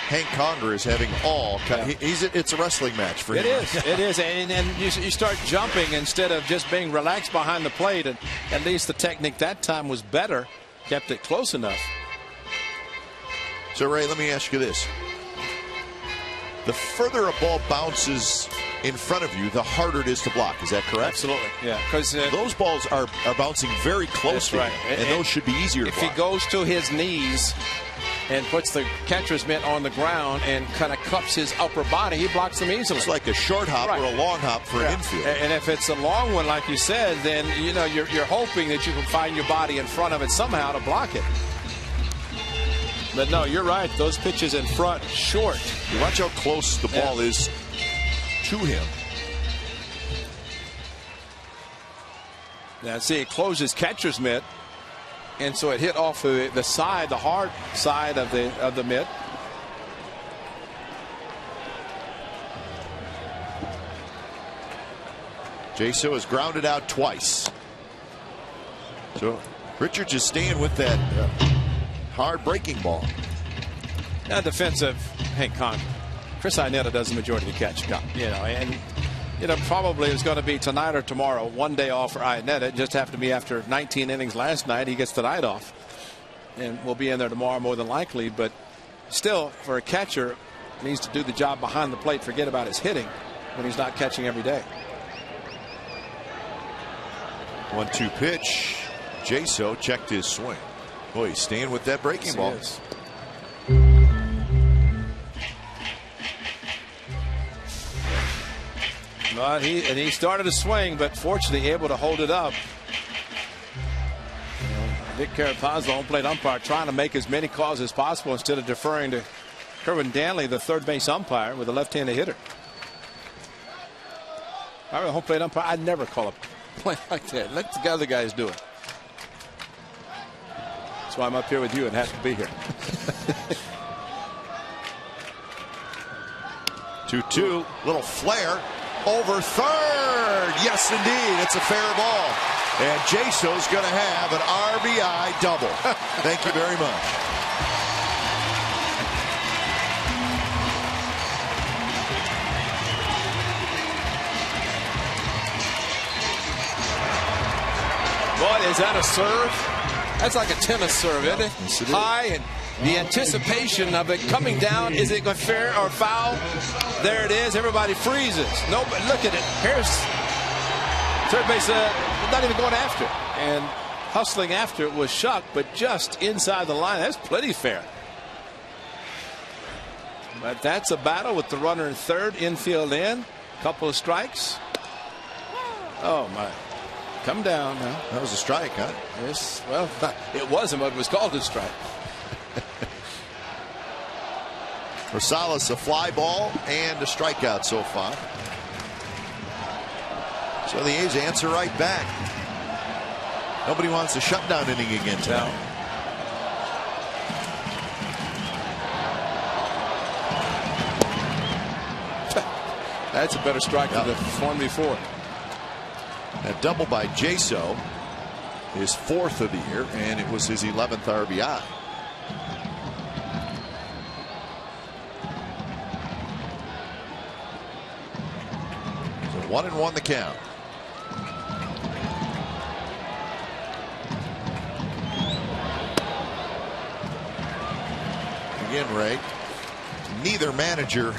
Hank Conger is having all it's a wrestling match for him. It is, and you start jumping instead of just being relaxed behind the plate, and at least the technique that time was better, kept it close enough. So Ray, let me ask you this: the further a ball bounces in front of you, the harder it is to block. Is that correct? Absolutely. Yeah. Because those balls are bouncing very close to right. him, and those should be easier to block. If he goes to his knees and puts the catcher's mitt on the ground and kind of cups his upper body, he blocks them easily. It's like a short hop or a long hop for an infield. And if it's a long one, like you said, then you're hoping that you can find your body in front of it somehow to block it. But no, you're right. Those pitches in front, short. You watch how close the ball is to him. Now see, it closes catcher's mitt, and so it hit off the side, the hard side of the mitt. Jaso has grounded out twice. So Richards is staying with that hard breaking ball. Now defensive, Hank Conn. Chris Iannetta does the majority of the catch. Probably it's going to be tonight or tomorrow. One day off for Iannetta. It just happened to be after 19 innings last night. He gets the night off. And we'll be in there tomorrow more than likely. But still, for a catcher, he needs to do the job behind the plate. Forget about his hitting when he's not catching every day. 1-2 pitch. Jaso checked his swing. Boy, he's staying with that breaking ball. But he started to swing, but fortunately able to hold it up. Dick Carapazzo, home plate umpire, trying to make as many calls as possible instead of deferring to Kerwin Danley, the third base umpire, with a left-handed hitter. I was a home plate umpire. I'd never call a play like that. Let the other guys do it. That's why I'm up here with you and have to be here. 2-2, little flare over third. Yes, indeed, it's a fair ball. And Jaso's going to have an RBI double. Thank you very much. Boy, is that a serve? That's like a tennis serve, isn't it? Yes, it is. High, and the anticipation of it coming down. Is it fair or foul? There it is. Everybody freezes. No, but look at it. Here's third base, not even going after it. And hustling after it was Shuck, but just inside the line. That's plenty fair. But that's a battle with the runner in third, infield in. Couple of strikes. Oh, my. Come down now. That was a strike, huh? Yes. Well, it wasn't, but it was called a strike. Rosales, a fly ball and a strikeout so far. So the A's answer right back. Nobody wants a shutdown inning again tonight. That's a better strike than the one before. A double by Jaso, his fourth of the year, and it was his 11th RBI. So 1-1 the count. Again, Ray, neither manager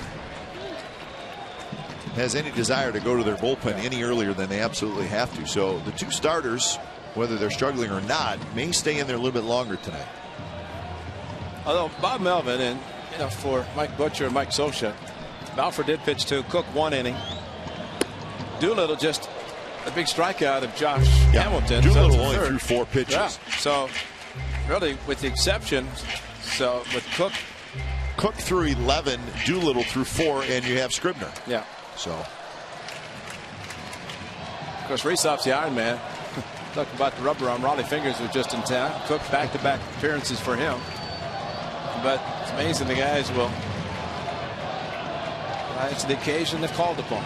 has any desire to go to their bullpen any earlier than they absolutely have to. So the two starters, whether they're struggling or not, may stay in there a little bit longer tonight. Although Bob Melvin and for Mike Butcher and Mike Scioscia, Balfour did pitch to Cook 1 inning. Doolittle just a big strikeout of Josh Hamilton. Doolittle only threw 4 pitches. Yeah. So really, with the exception, so with Cook threw 11, Doolittle threw 4, and you have Scribner. Yeah. So, of course, Rhys-Off's the Iron Man. Talk about the rubber arm. Raleigh Fingers was just in town. Cook back-to-back appearances for him. But it's amazing the guys will rise to the occasion if called upon.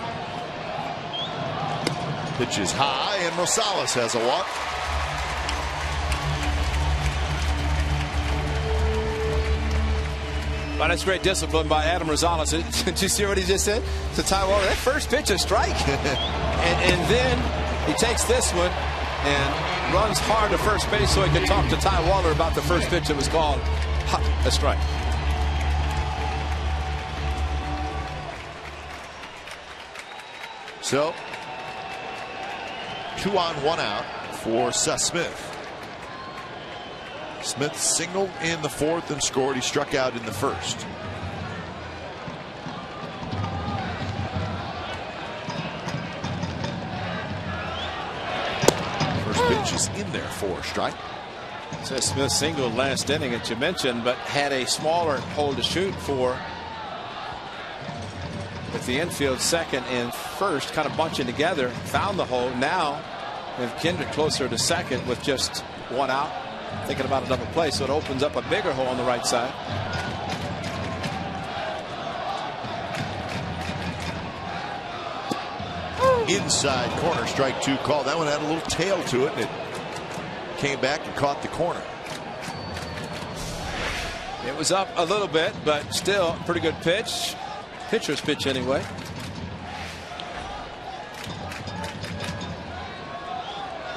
Pitch is high, and Rosales has a walk. But that's great discipline by Adam Rosales. Did you see what he just said to Ty Waller? That first pitch, a strike. and then he takes this one and runs hard to first base so he could talk to Ty Waller about the first pitch that was called a strike. So 2 on 1 out for Seth Smith. Smith singled in the 4th and scored. He struck out in the 1st. First pitch is in there for a strike. Seth Smith singled last inning, as you mentioned, but had a smaller hole to shoot for. With the infield 2nd and 1st kind of bunching together, found the hole. Now with Kendrick closer to 2nd with just 1 out, thinking about another play, so it opens up a bigger hole on the right side. Inside corner, strike 2 call. That one had a little tail to it, and it came back and caught the corner. It was up a little bit, but still a pretty good pitch. Pitcher's pitch anyway.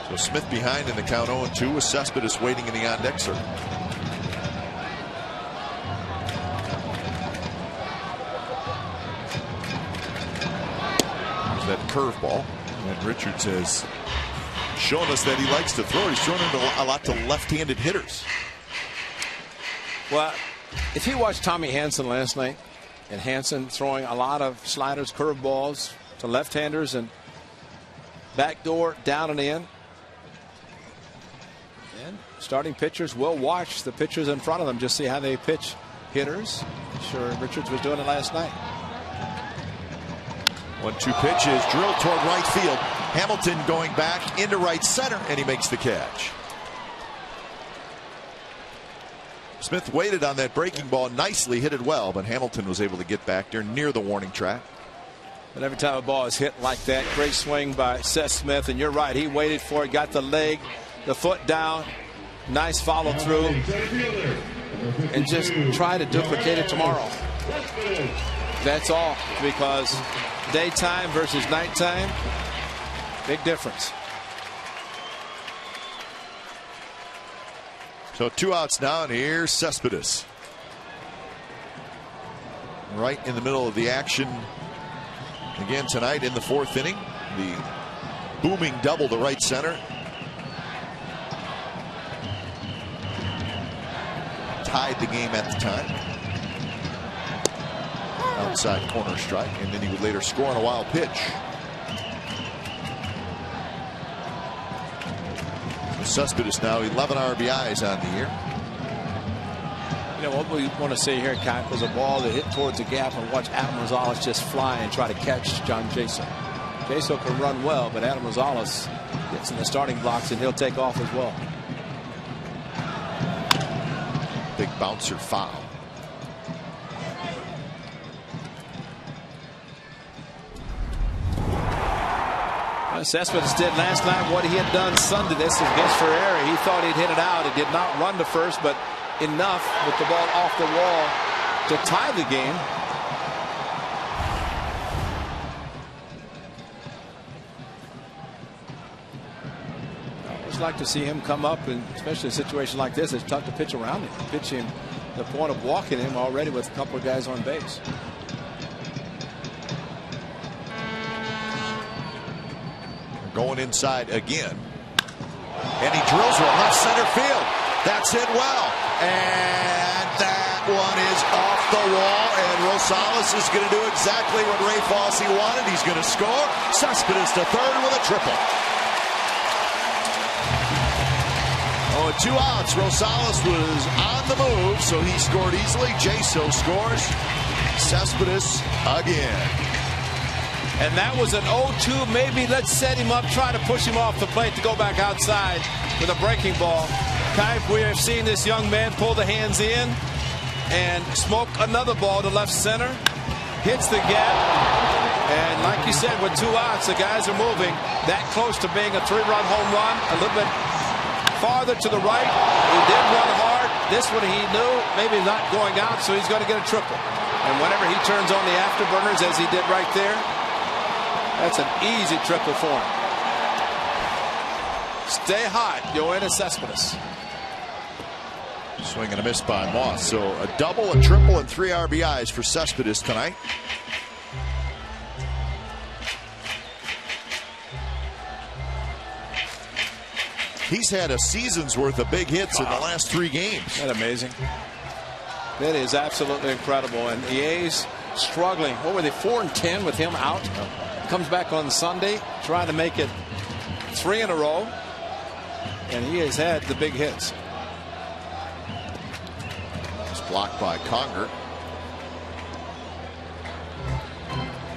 So Smith behind in the count 0-2 with Cespedes waiting in the on-deck circle. There's that curveball, and Richards has shown us that he likes to throw. He's thrown it a lot to left-handed hitters. Well, if you watched Tommy Hanson last night, and Hanson throwing a lot of sliders, curveballs to left-handers, and backdoor down and in. And starting pitchers will watch the pitchers in front of them, just see how they pitch hitters. I'm sure Richards was doing it last night. 1-2 pitch is drilled toward right field. Hamilton going back into right center, and he makes the catch. Smith waited on that breaking ball, nicely hit it well, but Hamilton was able to get back there near the warning track. But every time a ball is hit like that, great swing by Seth Smith, and you're right, he waited for it, got the leg, the foot down, nice follow through, and just try to duplicate it tomorrow. That's all, because daytime versus nighttime, big difference. So 2 outs now, and here's Cespedes. Right in the middle of the action again tonight in the 4th inning. The booming double to right center. Tied the game at the time. Outside corner strike, and then he would later score on a wild pitch. Cespedes now 11 RBIs on the year. You know what we want to see here, Kyle, was a ball that hit towards the gap, and watch Adam Rosales just fly and try to catch John Jaso. Jaso can run well, but Adam Rosales gets in the starting blocks and he'll take off as well. Big bouncer foul. Cespedes did last night what he had done Sunday. This is against Ferreira. He thought he'd hit it out. It did not run to first, but enough with the ball off the wall to tie the game. I always like to see him come up, and especially in a situation like this, it's tough to pitch around him. Pitch him the point of walking him already with a couple of guys on base. Going inside again, and he drills one left center field. That's hit well, and that one is off the wall, and Rosales is going to do exactly what Ray Fosse wanted. He's going to score. Cespedes to third with a triple. Oh, 2 outs. Rosales was on the move, so he scored easily. Jaso scores. Cespedes again. And that was an 0-2. Maybe let's set him up, try to push him off the plate to go back outside with a breaking ball. Kai, we have seen this young man pull the hands in and smoke another ball to left center. Hits the gap. And like you said, with 2 outs, the guys are moving that close to being a 3-run home run. A little bit farther to the right. He did run hard. This one he knew maybe not going out, so he's going to get a triple. And whenever he turns on the afterburners, as he did right there, that's an easy triple for him. Stay hot, Yoenis Cespedes. Swing and a miss by Moss. So a double, a triple, and 3 RBIs for Cespedes tonight. He's had a season's worth of big hits in the last 3 games. Isn't that amazing? That is absolutely incredible. And the A's struggling. What were they, 4-10 with him out? Comes back on Sunday, trying to make it 3 in a row. And he has had the big hits. It's blocked by Conger.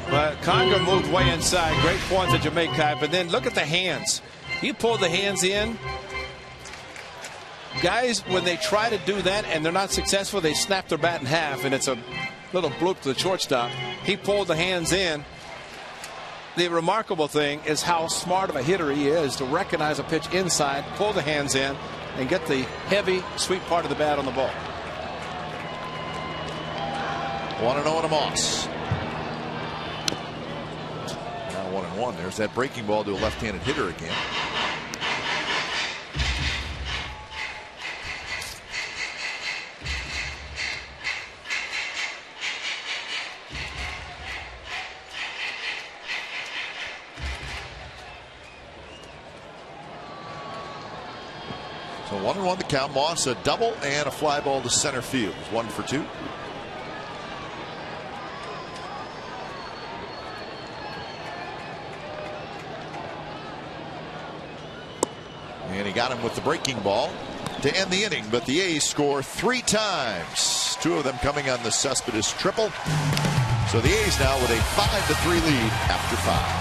But Conger moved way inside. Great point to Jamaica. But then look at the hands. He pulled the hands in. Guys, when they try to do that and they're not successful, they snap their bat in half, and it's a little bloop to the shortstop. He pulled the hands in. The remarkable thing is how smart of a hitter he is to recognize a pitch inside, pull the hands in, and get the heavy, sweet part of the bat on the ball. 1-0 to Moss. Now 1-1. There's that breaking ball to a left-handed hitter again. So 1-1 to count. Moss a double and a fly ball to center field. 1 for 2. And he got him with the breaking ball to end the inning, but the A's score 3 times. 2 of them coming on the Cespedes triple. So the A's now with a 5-3 lead after 5.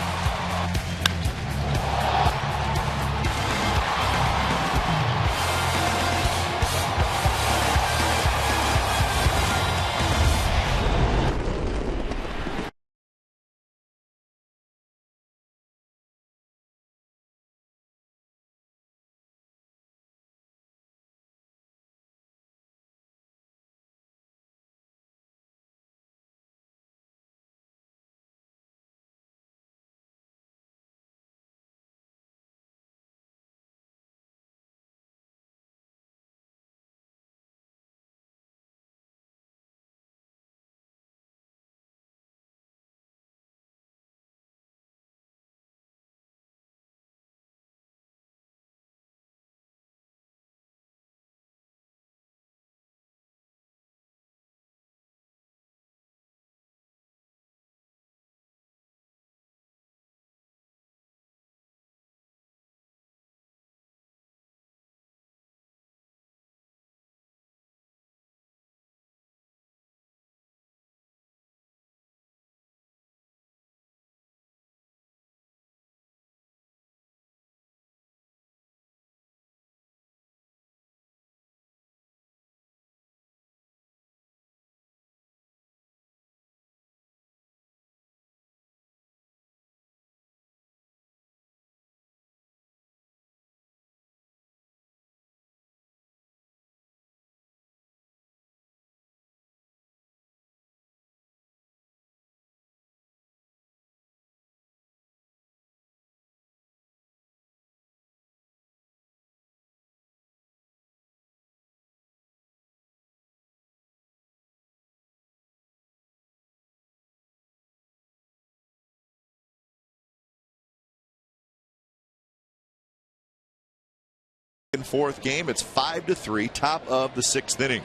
In 4th game, it's 5-3, top of the 6th inning.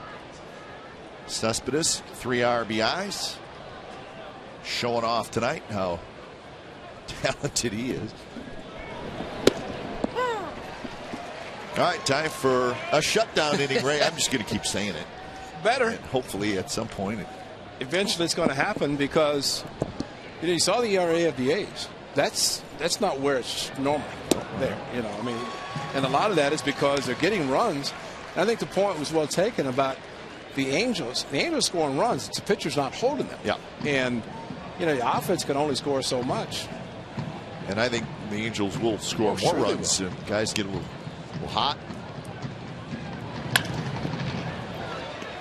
Cespedes 3 RBIs, showing off tonight how talented he is. All right, time for a shutdown inning, Ray. I'm just going to keep saying it. Better. And hopefully at some point eventually it's going to happen, because you saw the ERA of the A's. That's not where it's normal there. I mean, and a lot of that is because they're getting runs. And I think the point was well taken about the Angels. The Angels scoring runs. It's the pitcher's not holding them. Yeah. And the offense can only score so much. And I think the Angels will score more runs. And guys get a little hot.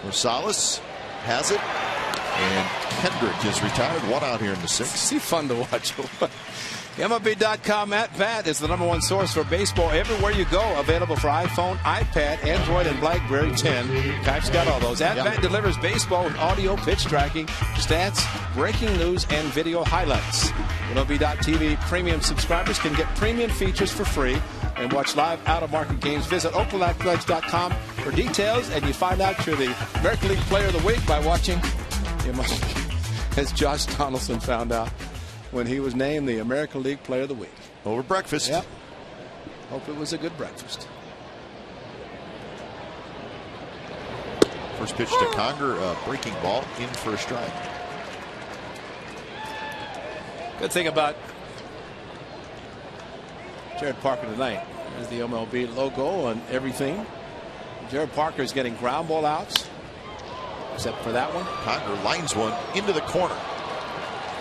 Rosales has it. And Kendrick is retired. 1 out here in the 6th. It's fun to watch. MLB.com @bat is the #1 source for baseball everywhere you go. Available for iPhone, iPad, Android, and BlackBerry 10. Kite's got all those. @bat delivers baseball with audio, pitch tracking, stats, breaking news, and video highlights. MLB.tv premium subscribers can get premium features for free, and watch live out-of-market games. Visit OaklandAthletics.com for details, and you find out you're the American League Player of the Week by watching. You must, as Josh Donaldson found out when he was named the American League Player of the Week. Over breakfast. Yep. Hope it was a good breakfast. First pitch to Conger, breaking ball in for a strike. Good thing about Jared Parker tonight is the MLB logo and everything. Jared Parker is getting ground ball outs, except for that one. Conger lines one into the corner.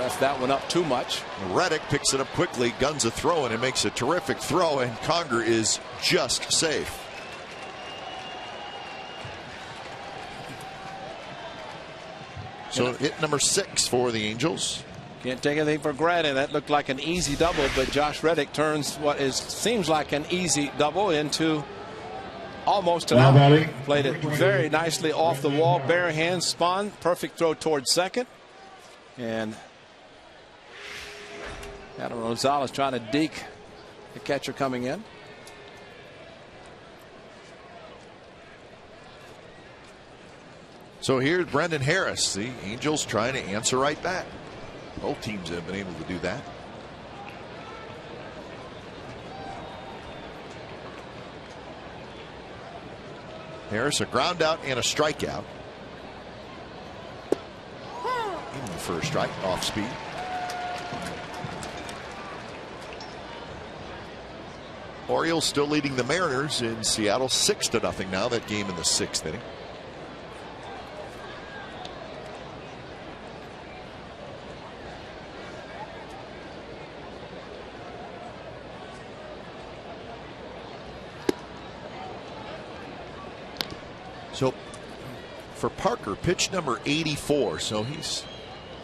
Left that one up too much. Reddick picks it up quickly, guns a throw, and it makes a terrific throw, and Conger is just safe. So hit number 6 for the Angels. Can't take anything for granted. That looked like an easy double, but Josh Reddick turns what seems like an easy double into almost an out. Played it very nicely off the wall, bare hands, spun, perfect throw towards second, and Adam Rosales trying to deke the catcher coming in. So here's Brendan Harris. The Angels trying to answer right back. Both teams have been able to do that. Harris, a ground out and a strikeout. In for a strike, off speed. Orioles still leading the Mariners in Seattle 6-0 now. That game in the 6th inning. So for Parker, pitch number 84, so he's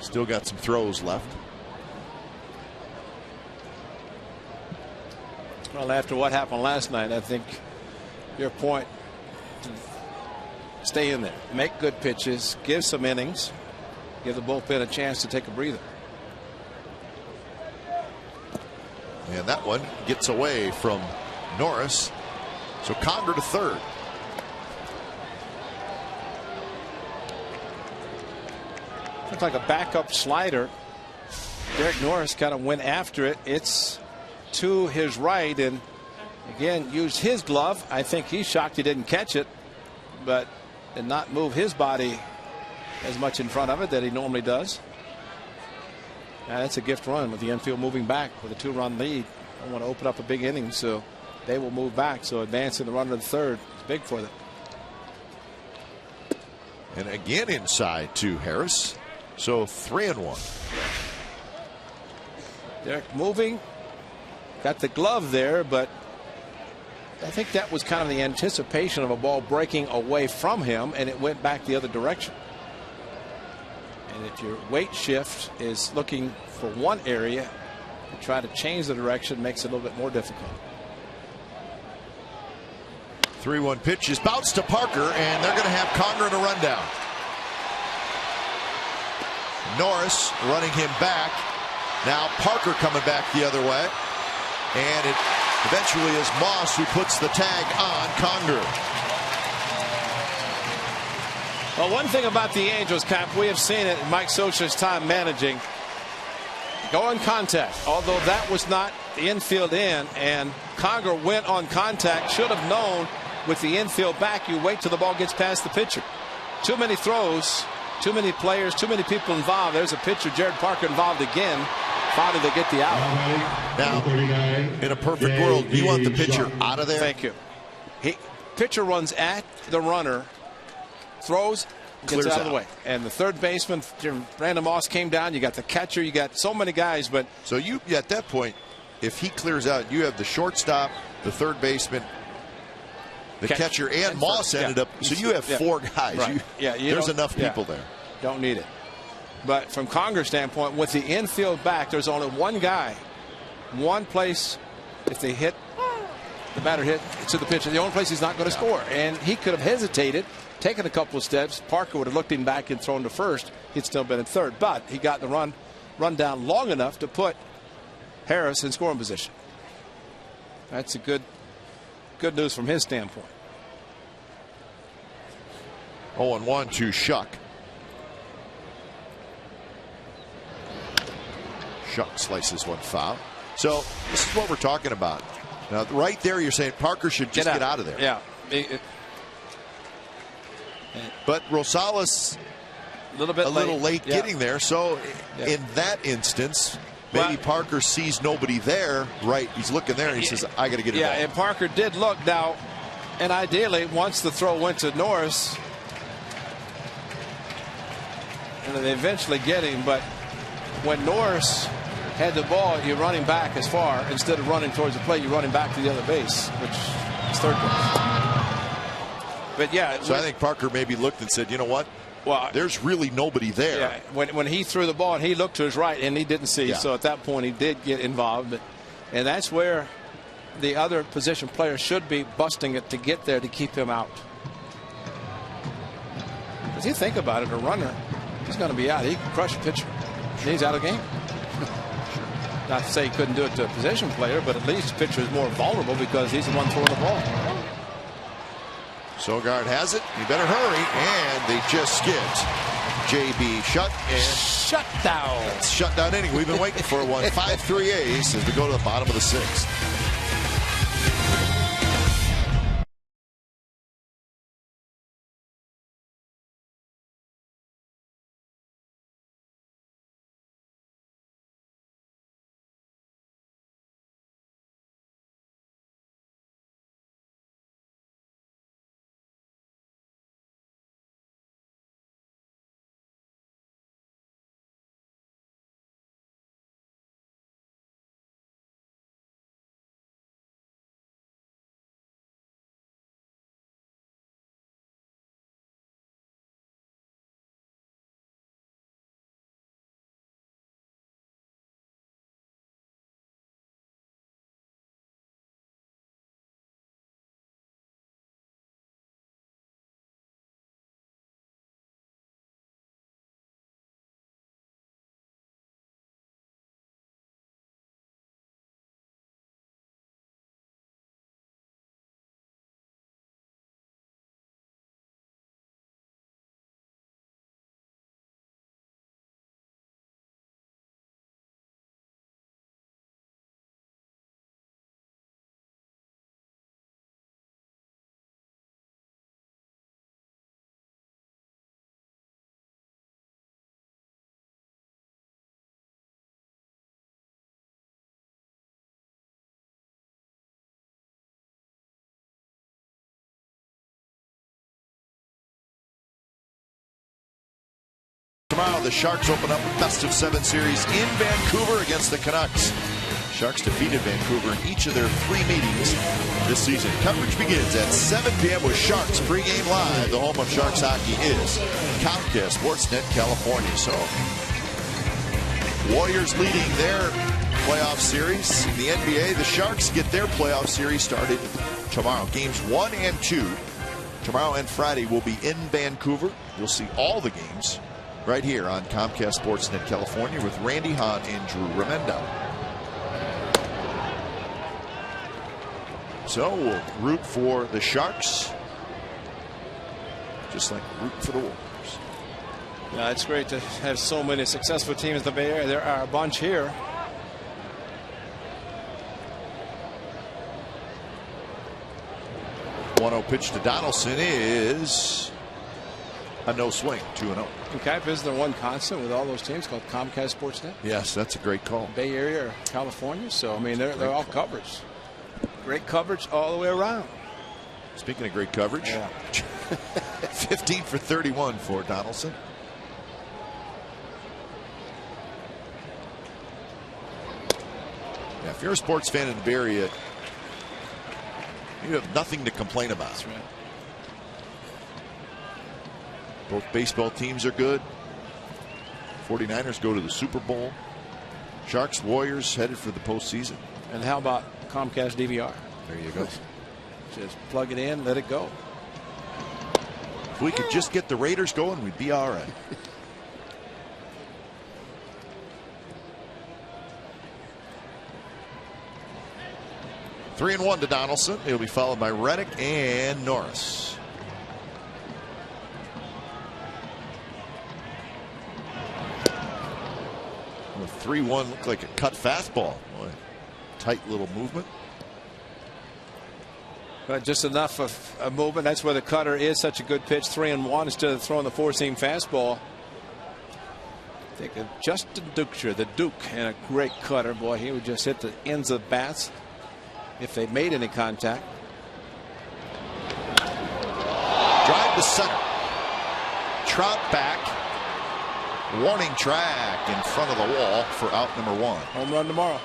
still got some throws left. Well, after what happened last night, I think your point, stay in there, make good pitches, give some innings, give the bullpen a chance to take a breather. And that one gets away from Norris. So Conger to third. Looked like a backup slider. Derek Norris kind of went after it. It's to his right, and again used his glove. I think he's shocked he didn't catch it, but did not move his body as much in front of it that he normally does. Now that's a gift run with the infield moving back with a 2-run lead. I want to open up a big inning, so they will move back. So advancing the runner to the third is big for them. And again inside to Harris. So 3-1. Derek moving, got the glove there, but I think that was kind of the anticipation of a ball breaking away from him, and it went back the other direction. And if your weight shift is looking for one area, to try to change the direction makes it a little bit more difficult. 3-1 pitch is bounced to Parker, and they're going to have Conger in a rundown. Norris running him back. Now Parker coming back the other way. And it eventually is Moss who puts the tag on Conger. Well, one thing about the Angels, Camp, we have seen it in Mike Scioscia's time managing. Go in contact, although that was not the infield in, and Conger went on contact. Should have known with the infield back, you wait till the ball gets past the pitcher. Too many throws, too many players, too many people involved. There's a pitcher, Jared Parker, involved again. Finally, they get the out. Now, in a perfect world, you want the pitcher out of there? Thank you. Pitcher runs at the runner, throws, gets out of the way. And the third baseman, Brandon Moss, came down. You got the catcher. You got so many guys. But so you, at that point, if he clears out, you have the shortstop, the third baseman, the catcher, and Moss ended up. So you have 4 guys. Right. There's enough people there. Don't need it. But from Conger's standpoint, with the infield back, there's only one guy, one place. If they hit, the batter hit to the pitcher, the only place he's not going to score. And he could have hesitated, taken a couple of steps. Parker would have looked him back and thrown to first. He'd still been in third. But he got the run down long enough to put Harris in scoring position. That's a good good news from his standpoint. 0-1 to Shuck. Shuck slices one foul. So this is what we're talking about. Now, right there, you're saying Parker should just get out of there. Yeah. But Rosales a little late getting there. So in that instance, maybe Parker sees nobody there. Right, he's looking there and he says, I got to get it. Yeah, and Parker did look now, and ideally once the throw went to Norris, and they eventually get him. But when Norris had the ball, you're running back as far instead of running towards the plate. You're running back to the other base, which is third base. But yeah, so I think Parker maybe looked and said, you know what? Well, there's really nobody there. Yeah, when he threw the ball and he looked to his right and he didn't see. Yeah. So at that point he did get involved. And that's where the other position player should be busting it to get there to keep him out. Because you think about it, a runner, he's going to be out. He can crush a pitcher. He's out of the game. Not to say he couldn't do it to a position player, but at least the pitcher is more vulnerable because he's the one throwing the ball. Sogard has it. He better hurry. And they just skipped J.B. Shutt. And shut down. Shut down inning. We've been waiting for one. 5-3 ace as we go to the bottom of the sixth. Tomorrow, the Sharks open up a best-of-7 series in Vancouver against the Canucks. Sharks defeated Vancouver in each of their 3 meetings this season. Coverage begins at 7 p.m. with Sharks pregame live. The home of Sharks hockey is Comcast Sportsnet California. So, Warriors leading their playoff series. In the NBA, the Sharks get their playoff series started tomorrow. Games 1 and 2, tomorrow and Friday, will be in Vancouver. You'll see all the games right here on Comcast Sportsnet California with Randy Hahn and Drew Remendo. So we'll root for the Sharks, just like root for the Warriors. Yeah, it's great to have so many successful teams in the Bay Area. There are a bunch here. One-0 pitch to Donaldson is a no swing. 2-0. Okay, isn't there one constant with all those teams called Comcast Sportsnet? Yes, that's a great call. Bay Area or California, so I mean they're all coverage. Great coverage all the way around. Speaking of great coverage, 15 for 31 for Donaldson. Yeah, if you're a sports fan in the Bay Area, you have nothing to complain about. That's right. Both baseball teams are good. 49ers go to the Super Bowl. Sharks, Warriors headed for the postseason. And how about Comcast DVR? There you go. Just plug it in, let it go. If we could just get the Raiders going, we'd be all right. 3-1 to Donaldson. It'll be followed by Reddick and Norris. The 3-1 looked like a cut fastball. Boy, tight little movement. But just enough of a movement. That's where the cutter is such a good pitch. 3-1 instead of throwing the four-seam fastball. Think of Justin Duchre, the Duke, and a great cutter. Boy, he would just hit the ends of the bats if they made any contact. Drive to center. Trout back. Warning track in front of the wall for out number 1. Home run tomorrow.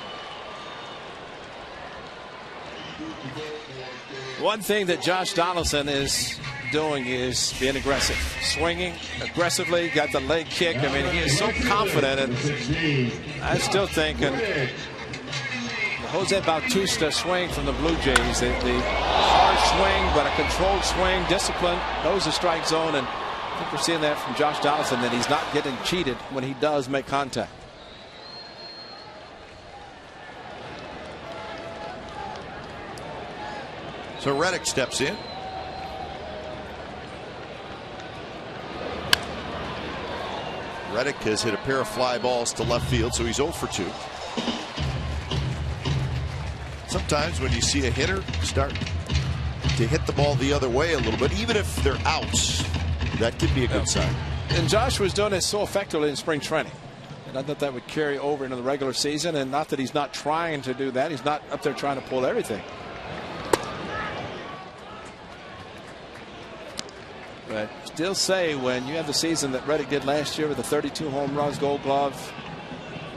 One thing that Josh Donaldson is doing is being aggressive, swinging aggressively, got the leg kick. I mean, he is so confident, and I still think, and Jose Bautista swing from the Blue Jays, the hard swing, but a controlled swing, discipline, knows the strike zone, and I think we're seeing that from Josh Donaldson, that he's not getting cheated when he does make contact. So Reddick steps in. Reddick has hit a pair of fly balls to left field, so he's 0 for 2. Sometimes when you see a hitter start to hit the ball the other way a little bit, even if they're outs, that could be a good sign. And Josh was doing it so effectively in spring training. And I thought that would carry over into the regular season, and not that he's not trying to do that. He's not up there trying to pull everything. But still say, when you have the season that Reddick did last year with the 32 home runs, Gold Glove,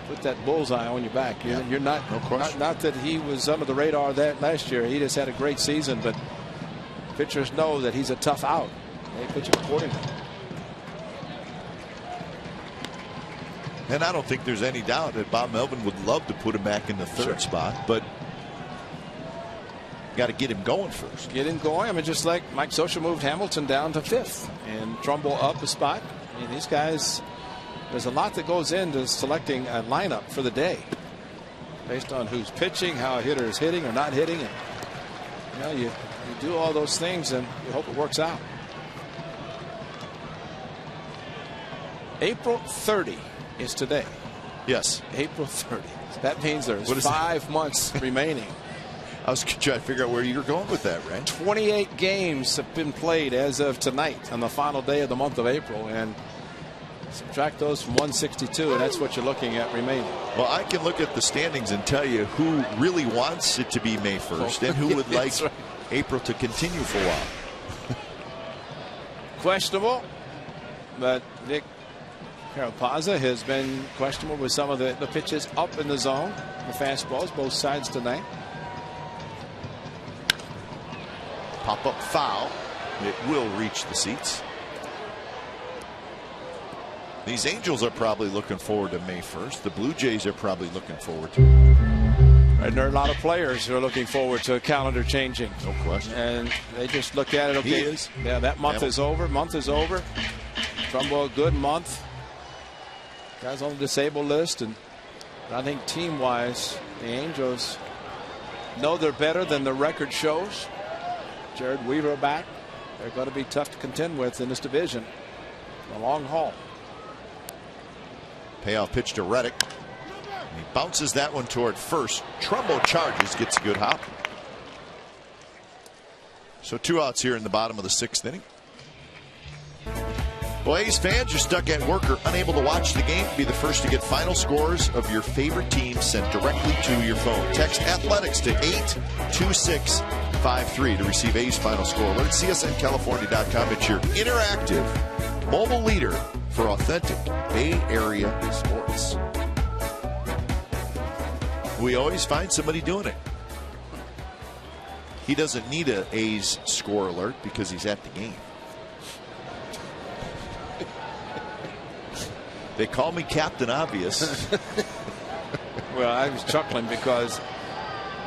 put that bullseye on your back. You're not, no question. Not that he was under the radar that last year. He just had a great season, but pitchers know that he's a tough out. They pitch accordingly. And I don't think there's any doubt that Bob Melvin would love to put him back in the third spot, but got to get him going first. Get him going. I mean, just like Mike Scioscia moved Hamilton down to 5th and Trumbull up a spot. I mean, these guys, there's a lot that goes into selecting a lineup for the day based on who's pitching, how a hitter is hitting or not hitting. And, you know, you do all those things and you hope it works out. April 30 is today. Yes. April 30. That means there's 5 months remaining. I was trying to figure out where you were going with that, right? 28 games have been played as of tonight on the final day of the month of April, and subtract those from 162, and that's what you're looking at remaining. Well, I can look at the standings and tell you who really wants it to be May 1st and who would like April to continue for a while. Questionable, but Nick Carapazza has been questionable with some of the pitches up in the zone, the fastballs, both sides tonight. Pop-up foul. It will reach the seats. These Angels are probably looking forward to May 1st. The Blue Jays are probably looking forward to it. And there are a lot of players who are looking forward to a calendar changing. No question. And they just look at it, okay, He is. Yeah, that month is over. Month is over. Trumbull, a good month. Guys on the disabled list. And I think team-wise, the Angels know they're better than the record shows. Jared Weaver back. They're going to be tough to contend with in this division. A long haul. Payoff pitch to Reddick. He bounces that one toward first. Trumbo charges, gets a good hop. So 2 outs here in the bottom of the 6th inning. Well, A's fans, you're stuck at work or unable to watch the game, be the first to get final scores of your favorite team sent directly to your phone. Text Athletics to 82653 to receive A's final score alert. CSNCalifornia.com. It's your interactive mobile leader for authentic Bay Area sports. We always find somebody doing it. He doesn't need an A's score alert because he's at the game. They call me Captain Obvious. Well, I was chuckling because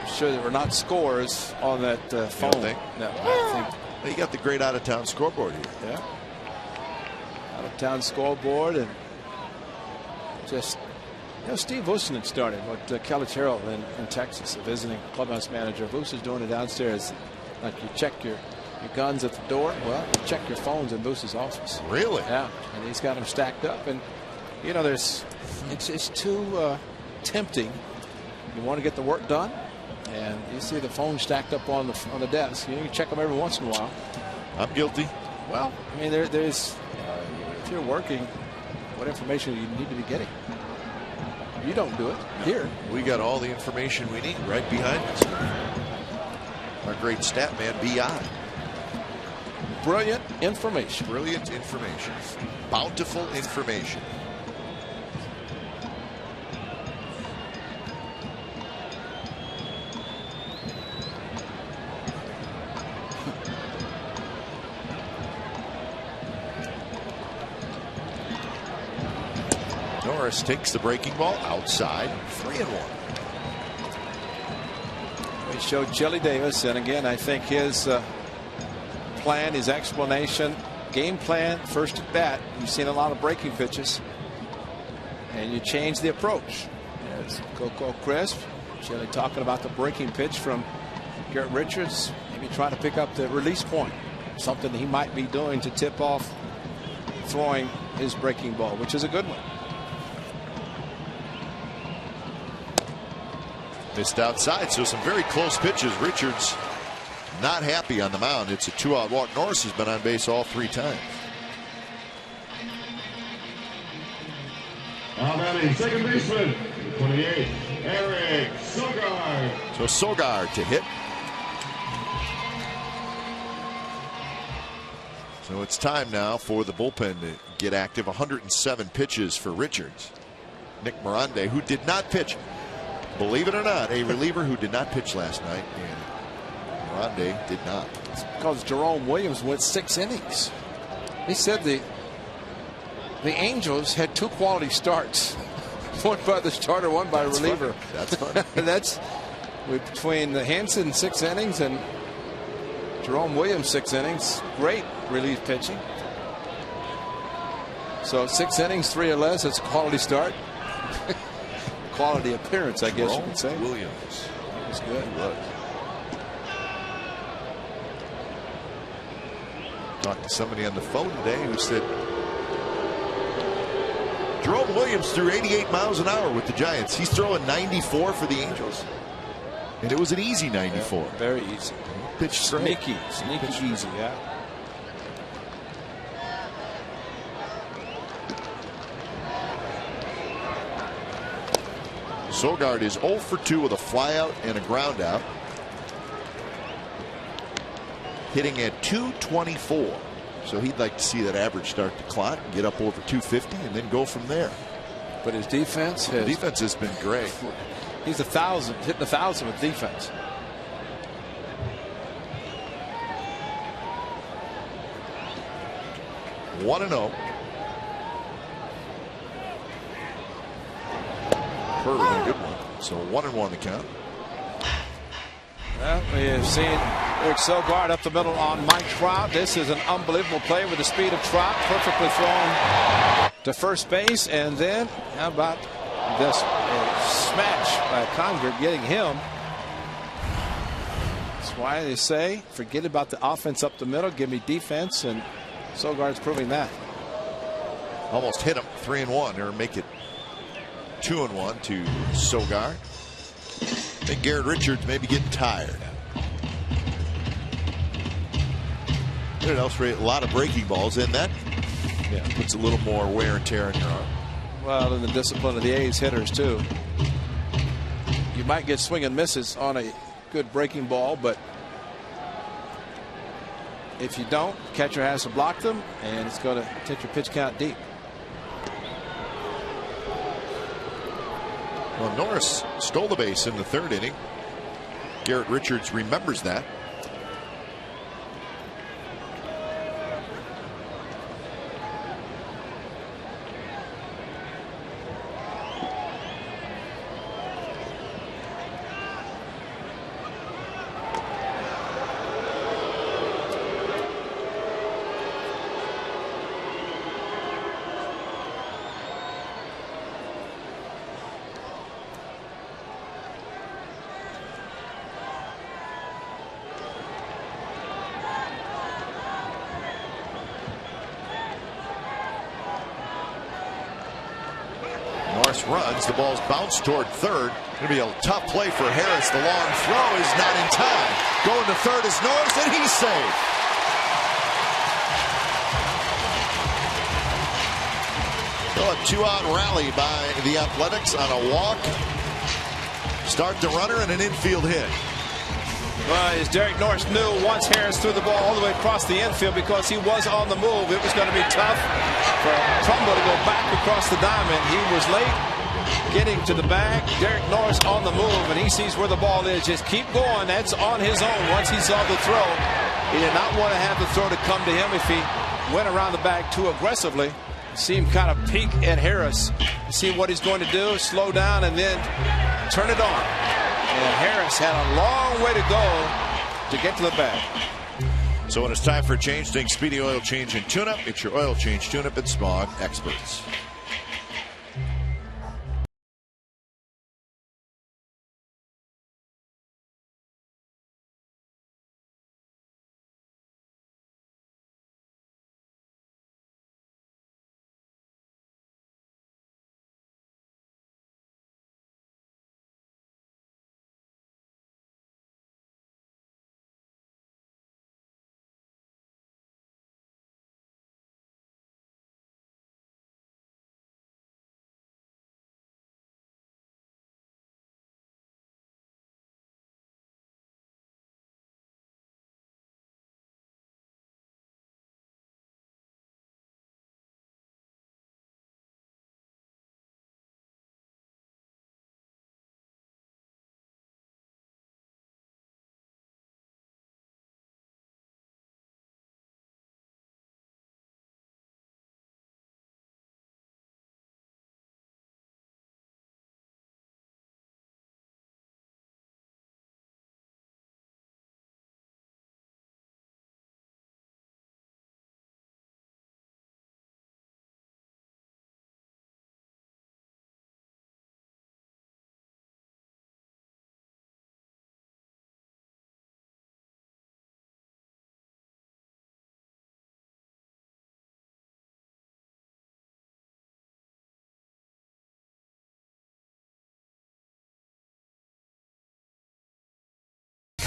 I'm sure there were not scores on that phone. Think? No, I think. You got the great out-of-town scoreboard here. Yeah. Out-of-town scoreboard, and just Steve Vucinic started with Kelly Terrell in Texas, a visiting clubhouse manager. Vuce is doing it downstairs. Like you check your guns at the door. Well, you check your phones in Vuce's office. Really? Yeah. And he's got them stacked up. And, you know, it's too tempting. You want to get the work done. And you see the phone stacked up on the desk. You check them every once in a while. I'm guilty. Well, I mean, there's if you're working, what information you need to be getting. You don't do it here. We got all the information we need right behind us. Our great stat man, BI. Brilliant information. Brilliant information. Bountiful information. Norris takes the breaking ball outside, 3-1. We showed Chili Davis, and again, I think his plan, his explanation, game plan, first at bat. You've seen a lot of breaking pitches, and you change the approach. There's Coco Crisp. Chili talking about the breaking pitch from Garrett Richards. Maybe trying to pick up the release point, something he might be doing to tip off throwing his breaking ball, which is a good one. Missed outside, so some very close pitches. Richards not happy on the mound. It's a 2-out walk. Norris has been on base all 3 times. Now batting second baseman, 28, Eric Sogard. So Sogard to hit. So it's time now for the bullpen to get active. 107 pitches for Richards. Nick Mirande, who did not pitch. Believe it or not, a reliever who did not pitch last night, and Mirande did not. It's because Jerome Williams went 6 innings. He said the Angels had 2 quality starts, one by the starter, one by reliever. Funny. That's funny. That's between the Hansen 6 innings and Jerome Williams 6 innings. Great relief pitching. So 6 innings, 3 or less. That's a quality start. Quality appearance, I guess you could say. Williams. That was good. He was. Talked to somebody on the phone today who said Jerome Williams threw 88 miles an hour with the Giants. He's throwing 94 for the Angels. And it was an easy 94. Yeah, very easy. Pitched straight. Sneaky easy, yeah. Sogard is 0 for 2 with a flyout and a ground out. Hitting at 224. So he'd like to see that average start to climb, get up over 250, and then go from there. But his defense has been great. He's 1,000, hitting 1,000 with defense. One and 0. Curve, a good one. So 1-1 the count. Well, we have seen Eric Sogard up the middle on Mike Trout. This is an unbelievable play with the speed of Trout, perfectly thrown to first base. And then how about this smash by Conger getting him? That's why they say forget about the offense up the middle, give me defense, and Sogard's proving that. Almost hit him 3-1 or make it 2-1 to Sogard. I think Garrett Richards may be getting tired. It else a lot of breaking balls in that. Yeah, puts a little more wear and tear on your arm. Well, in the discipline of the A's hitters too. You might get swing and misses on a good breaking ball, but if you don't, catcher has to block them, and it's going to take your pitch count deep. Well, Norris stole the base in the 3rd inning. Garrett Richards remembers that. runs. The ball's bounced toward third. Going to be a tough play for Harris. The long throw is not in time. Going to third is Norris, and he's safe. Well, a 2-out rally by the Athletics on a walk. Start the runner and an infield hit. Well, as Derek Norris knew, once Harris threw the ball all the way across the infield, because he was on the move, it was going to be tough for Trumbo to go back across the diamond. He was late getting to the bag. Derek Norris on the move, and he sees where the ball is. Just keep going. That's on his own. Once he saw the throw, he did not want to have the throw to come to him if he went around the bag too aggressively. See him kind of peek at Harris, see what he's going to do, slow down, and then turn it on. And Harris had a long way to go to get to the bag. So when it's time for a change, think Speedy Oil Change and Tune-Up. It's your oil change tune-up and smog experts.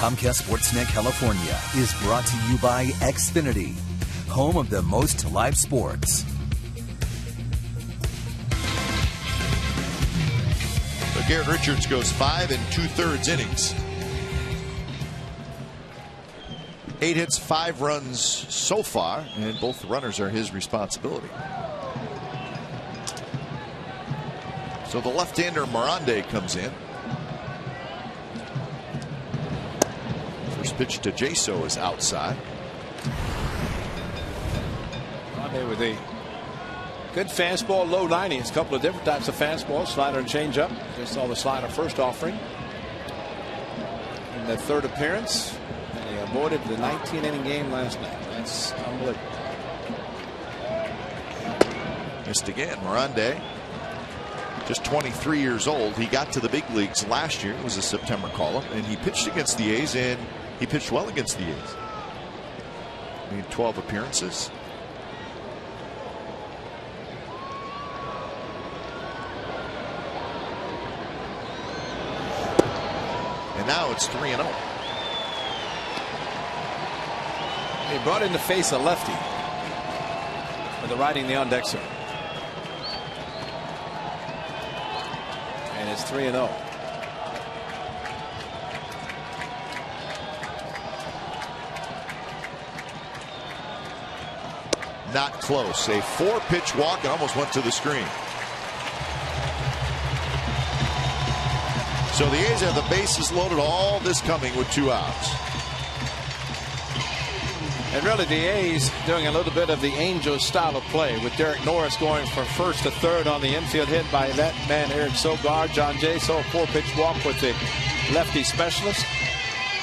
Comcast Sportsnet California is brought to you by Xfinity, home of the most live sports. So Garrett Richards goes 5 2/3 innings. 8 hits, 5 runs so far, and both the runners are his responsibility. So the left-hander Morande comes in. First pitch to Jaso is outside. Morande with a good fastball, low 90s. A couple of different types of fastballs, slider and changeup. Just saw the slider first offering in the third appearance. And he avoided the 19-inning game last night. That's unbelievable. Missed again. Morande, just 23 years old. He got to the big leagues last year. It was a September call-up, and he pitched against the A's, and he pitched well against the A's. Made 12 appearances. And now it's 3-0. He brought in to face a lefty with the righty in the on-deck circle. And it's 3-0. Not close. A 4-pitch walk and almost went to the screen. So the A's have the bases loaded, all this coming with 2 outs. And really the A's doing a little bit of the Angels style of play, with Derek Norris going from first to third on the infield, hit by that man Eric Sogard. John Jaso, a 4-pitch walk with the lefty specialist.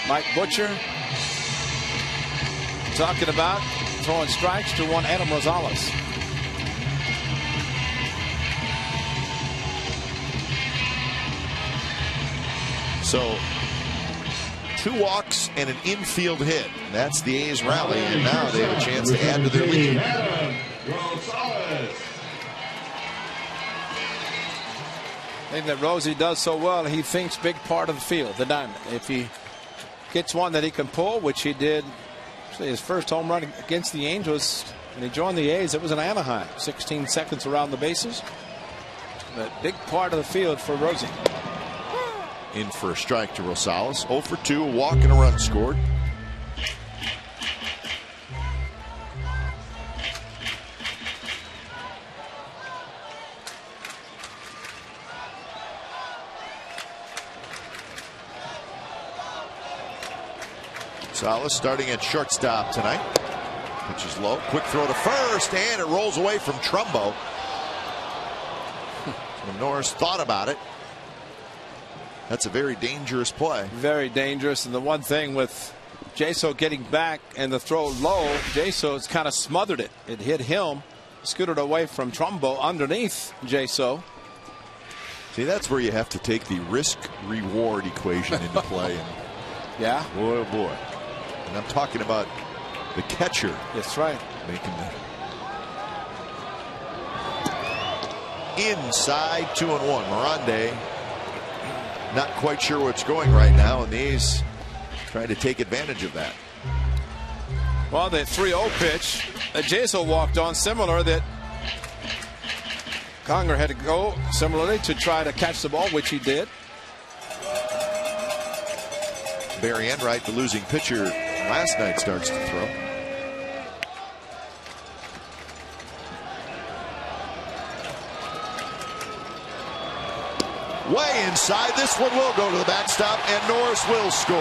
Mike Butcher talking about throwing strikes to one Adam Rosales. So 2 walks and an infield hit. That's the A's rally, and now they have a chance to add to their lead. thing that Rosie does so well, he thinks big part of the field, the diamond. If he gets one that he can pull, which he did, his first home run against the Angels when he joined the A's, it was in Anaheim. 16 seconds around the bases. But big part of the field for Rosie. In for a strike to Rosales. 0 for 2, a walk and a run scored. Rosales starting at shortstop tonight. Pitch is low. Quick throw to first, and it rolls away from Trumbo. So Norris thought about it. That's a very dangerous play. Very dangerous. And the one thing with Jaso getting back and the throw low, Jaso's kind of smothered it. It hit him, scooted away from Trumbo underneath Jaso. See, that's where you have to take the risk-reward equation into play. And yeah. Boy, oh boy. And I'm talking about the catcher. That's right. Making the inside 2-1. Morande not quite sure what's going right now, and the A's trying to take advantage of that. Well, the 3-0 pitch that Jaso walked on, similar that Conger had to go similarly to try to catch the ball, which he did. Barry Enright, the losing pitcher last night, starts to throw. Way inside. This one will go to the backstop, and Norris will score.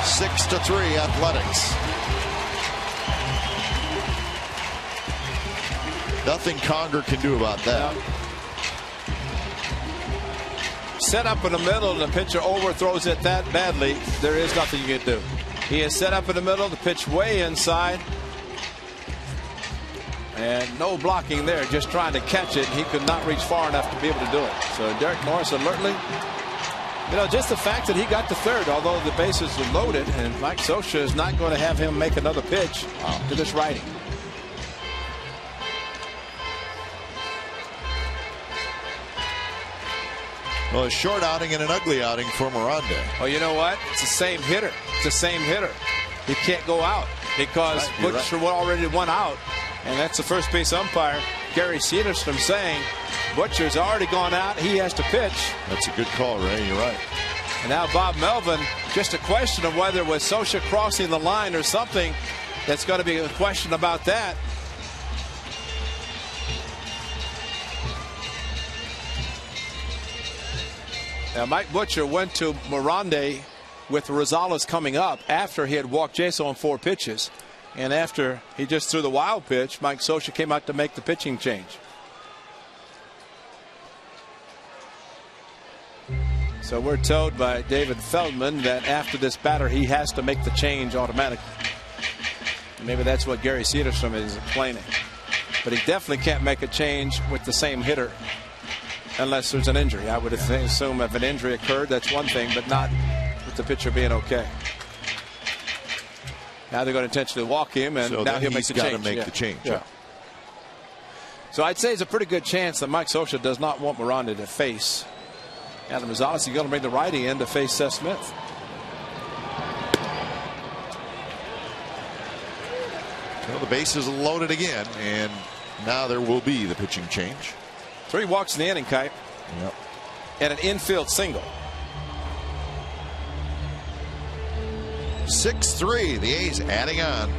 6-3 Athletics. Nothing Conger can do about that. Set up in the middle, and the pitcher overthrows it that badly. There is nothing you can do. He is set up in the middle, the pitch way inside. And no blocking there, just trying to catch it. He could not reach far enough to be able to do it. So Derek Norris alertly, just the fact that he got to third, although the bases are loaded, and Mike Scioscia is not going to have him make another pitch to this righty. Well, a short outing and an ugly outing for Morande. Oh, you know what? It's the same hitter. It's the same hitter. He can't go out because Butcher already went out. And that's the first base umpire, Gary Cederstrom, saying Butcher's already gone out. He has to pitch. That's a good call, Ray. You're right. And now Bob Melvin, just a question of whether it was Scioscia crossing the line or something. That's going to be a question about that. Now Mike Butcher went to Morande with Rosales coming up after he had walked Jaso on 4 pitches. And after he just threw the wild pitch, Mike Scioscia came out to make the pitching change. So we're told by David Feldman that after this batter, he has to make the change automatically. Maybe that's what Gary Cederstrom is explaining. But he definitely can't make a change with the same hitter unless there's an injury. I would assume if an injury occurred, that's one thing, but not with the pitcher being okay. Now they're going to intentionally walk him, and so now he'll make the change. He's got to make the change. Yeah. So I'd say it's a pretty good chance that Mike Scioscia does not want Morande to face Adam Rosales. He's going to bring the righty in to face Seth Smith. Well, the bases are loaded again, and now there will be the pitching change. 3 walks in the inning, Kite. Yep. And an infield single. 6-3. The A's adding on.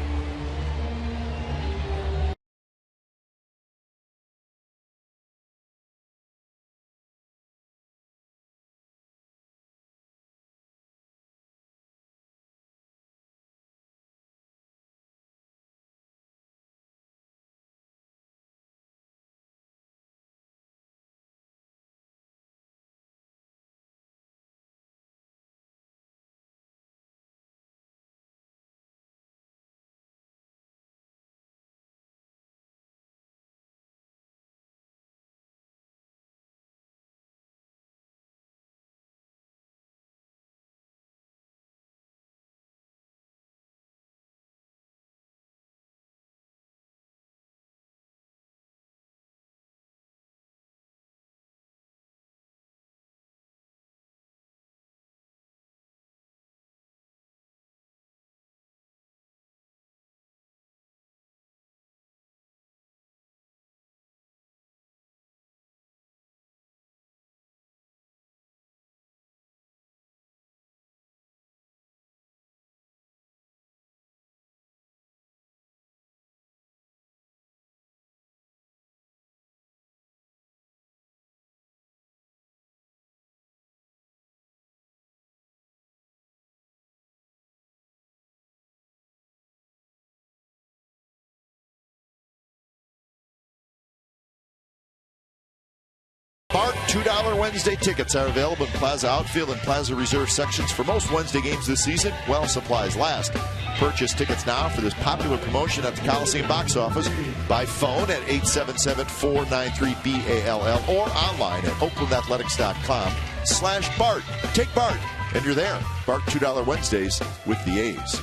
$2 Wednesday tickets are available in Plaza Outfield and Plaza Reserve sections for most Wednesday games this season while supplies last. Purchase tickets now for this popular promotion at the Coliseum box office by phone at 877-493-BALL or online at oaklandathletics.com/Bart. Take Bart, and you're there. Bart $2 Wednesdays with the A's.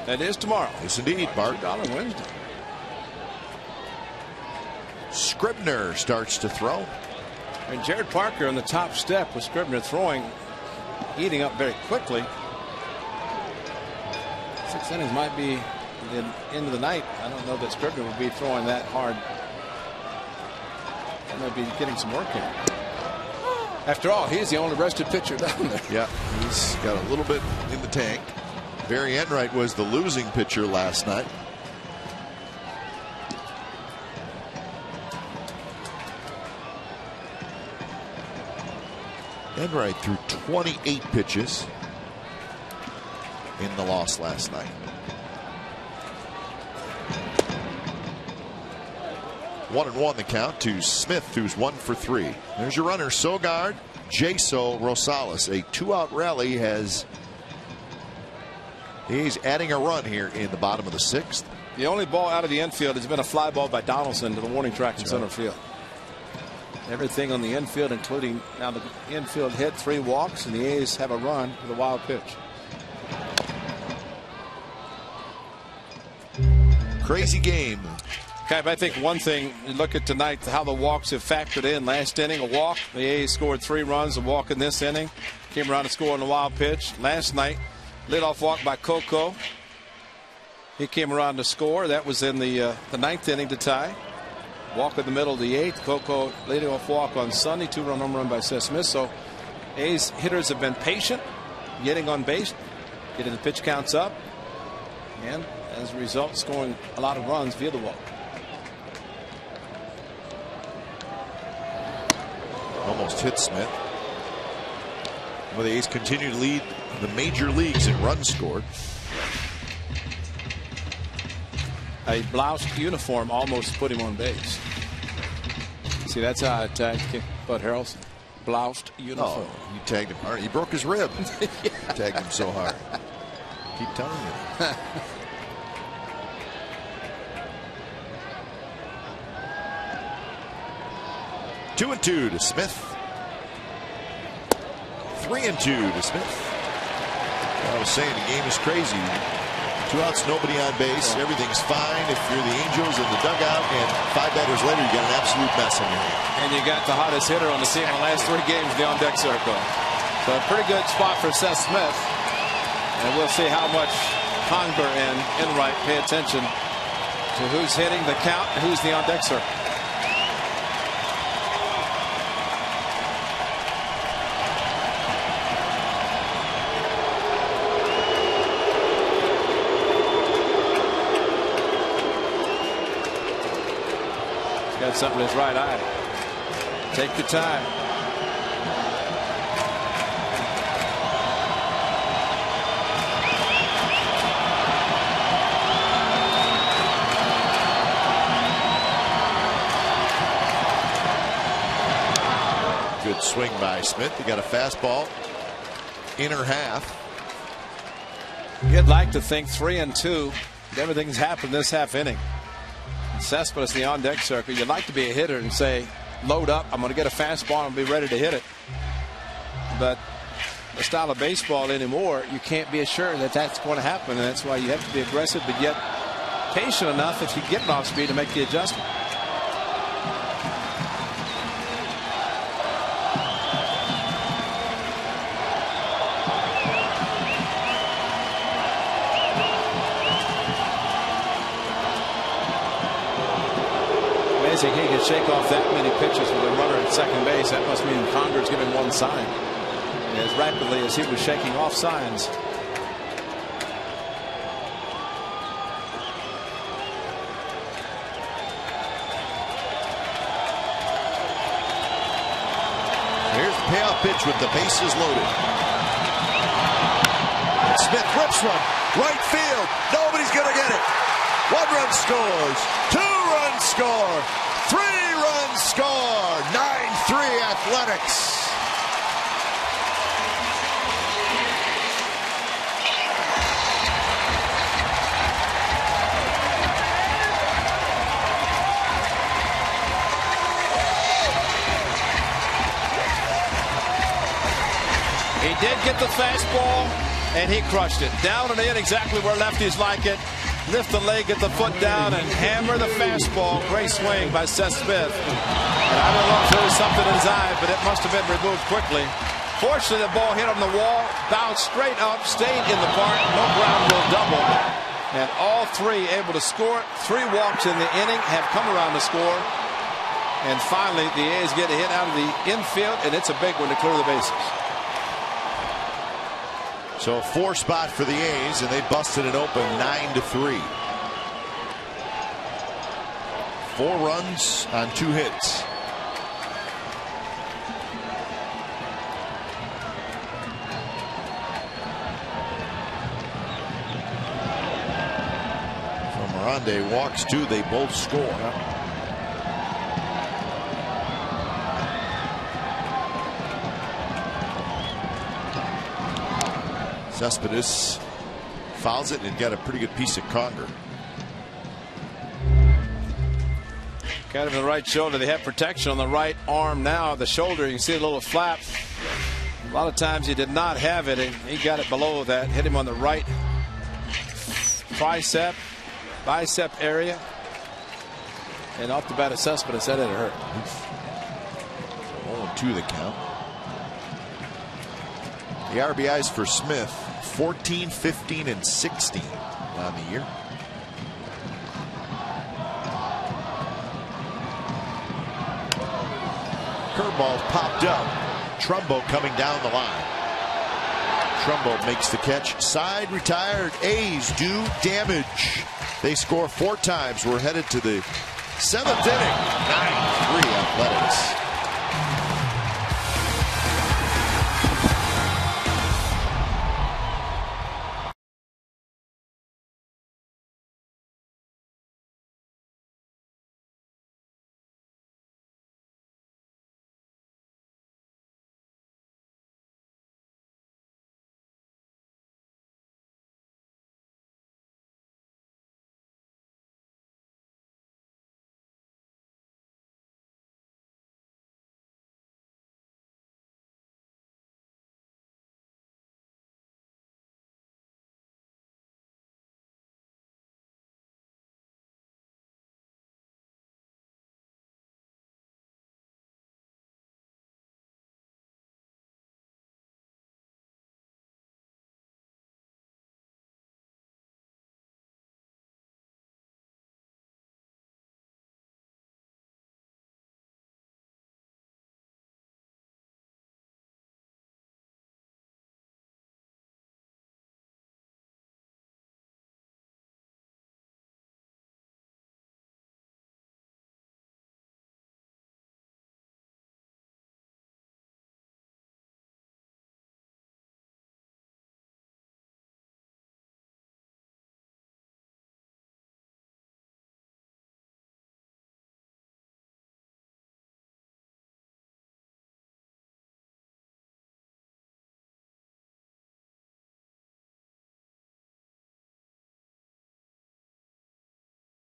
That is tomorrow. Yes, indeed, Bart. $2 Wednesday. Scribner starts to throw. And Jared Parker on the top step with Scribner throwing, heating up very quickly. 6 innings might be the end of the night. I don't know that Scribner will be throwing that hard. He might be getting some work in. After all, he's the only rested pitcher down there. Yeah, he's got a little bit in the tank. Barry Enright was the losing pitcher last night. Enright threw 28 pitches in the loss last night. 1-1 the count to Smith, who's 1 for 3. There's your runner, Sogard, Jaso, Rosales. A 2-out rally has. He's adding a run here in the bottom of the 6th. The only ball out of the infield has been a fly ball by Donaldson to the warning track in center field. Everything on the infield, including now the infield hit, 3 walks, and the A's have a run with a wild pitch. Crazy game. Okay, but I think one thing, you look at tonight, how the walks have factored in. Last inning, a walk. The A's scored 3 runs, a walk in this inning. Came around to score on a wild pitch. Last night, leadoff walk by Coco. He came around to score. That was in the 9th inning to tie. Walk in the middle of the 8th. Coco leading off walk on Sunday. 2-run home run by Seth Smith. So A's hitters have been patient, getting on base, getting the pitch counts up, and as a result, scoring a lot of runs via the walk. Almost hit Smith. Well, the A's continue to lead the major leagues in runs scored. A bloused uniform almost put him on base. See, that's how I tagged Bud Harrelson. Bloused uniform. Oh, you tagged him hard. He broke his rib. Yeah. Tagged him so hard. Keep telling you. 2-2 to Smith. 3-2 to Smith. I was saying the game is crazy. 2 outs, nobody on base. Everything's fine if you're the Angels in the dugout, and 5 batters later, you got an absolute mess on your hands. And you got the hottest hitter on the team in the last 3 games, the on-deck circle. So a pretty good spot for Seth Smith. And we'll see how much Conger and Enright pay attention to who's hitting the count and who's the on-deck circle. Got something in his right eye. Take the time. Good swing by Smith. He got a fastball. Inner half. You'd like to think 3-2. Everything's happened this half inning. Cespedes, the on-deck circle. You'd like to be a hitter and say, load up, I'm going to get a fastball and be ready to hit it. But the style of baseball anymore, you can't be assured that that's going to happen, and that's why you have to be aggressive but yet patient enough if you get it off speed to make the adjustment. He can shake off that many pitches with a runner at second base. That must mean Conger's giving one sign as rapidly as he was shaking off signs. Here's the payoff pitch with the bases loaded. Smith rips one. Right field. Nobody's going to get it. 1 run scores. 2 runs score. 3 runs score. 9-3 Athletics. He did get the fastball, and he crushed it. Down and in, exactly where lefties like it. Lift the leg, get the foot down, and hammer the fastball. Great swing by Seth Smith. And I don't know if there was something in his eye, but it must have been removed quickly. Fortunately, the ball hit on the wall, bounced straight up, stayed in the park. No ground rule double. And all 3 able to score. 3 walks in the inning, have come around to score. And finally, the A's get a hit out of the infield, and it's a big one to clear the bases. So 4 spot for the A's, and they busted it open 9-3. 4 runs on 2 hits. So Morande walks 2. They both score. Cespedes fouls it and got a pretty good piece of conger. Kind of in the right shoulder. They have protection on the right arm now. The shoulder, you can see a little flap. A lot of times he did not have it, and he got it below that. Hit him on the right bicep area. And off the bat of Cespedes, that didn't hurt. 0-2 the count. The RBIs for Smith, 14, 15, and 16 on the year. Curveball popped up. Trumbo coming down the line. Trumbo makes the catch. Side retired. A's do damage. They score 4 times. We're headed to the 7th inning. 9-3 Athletics.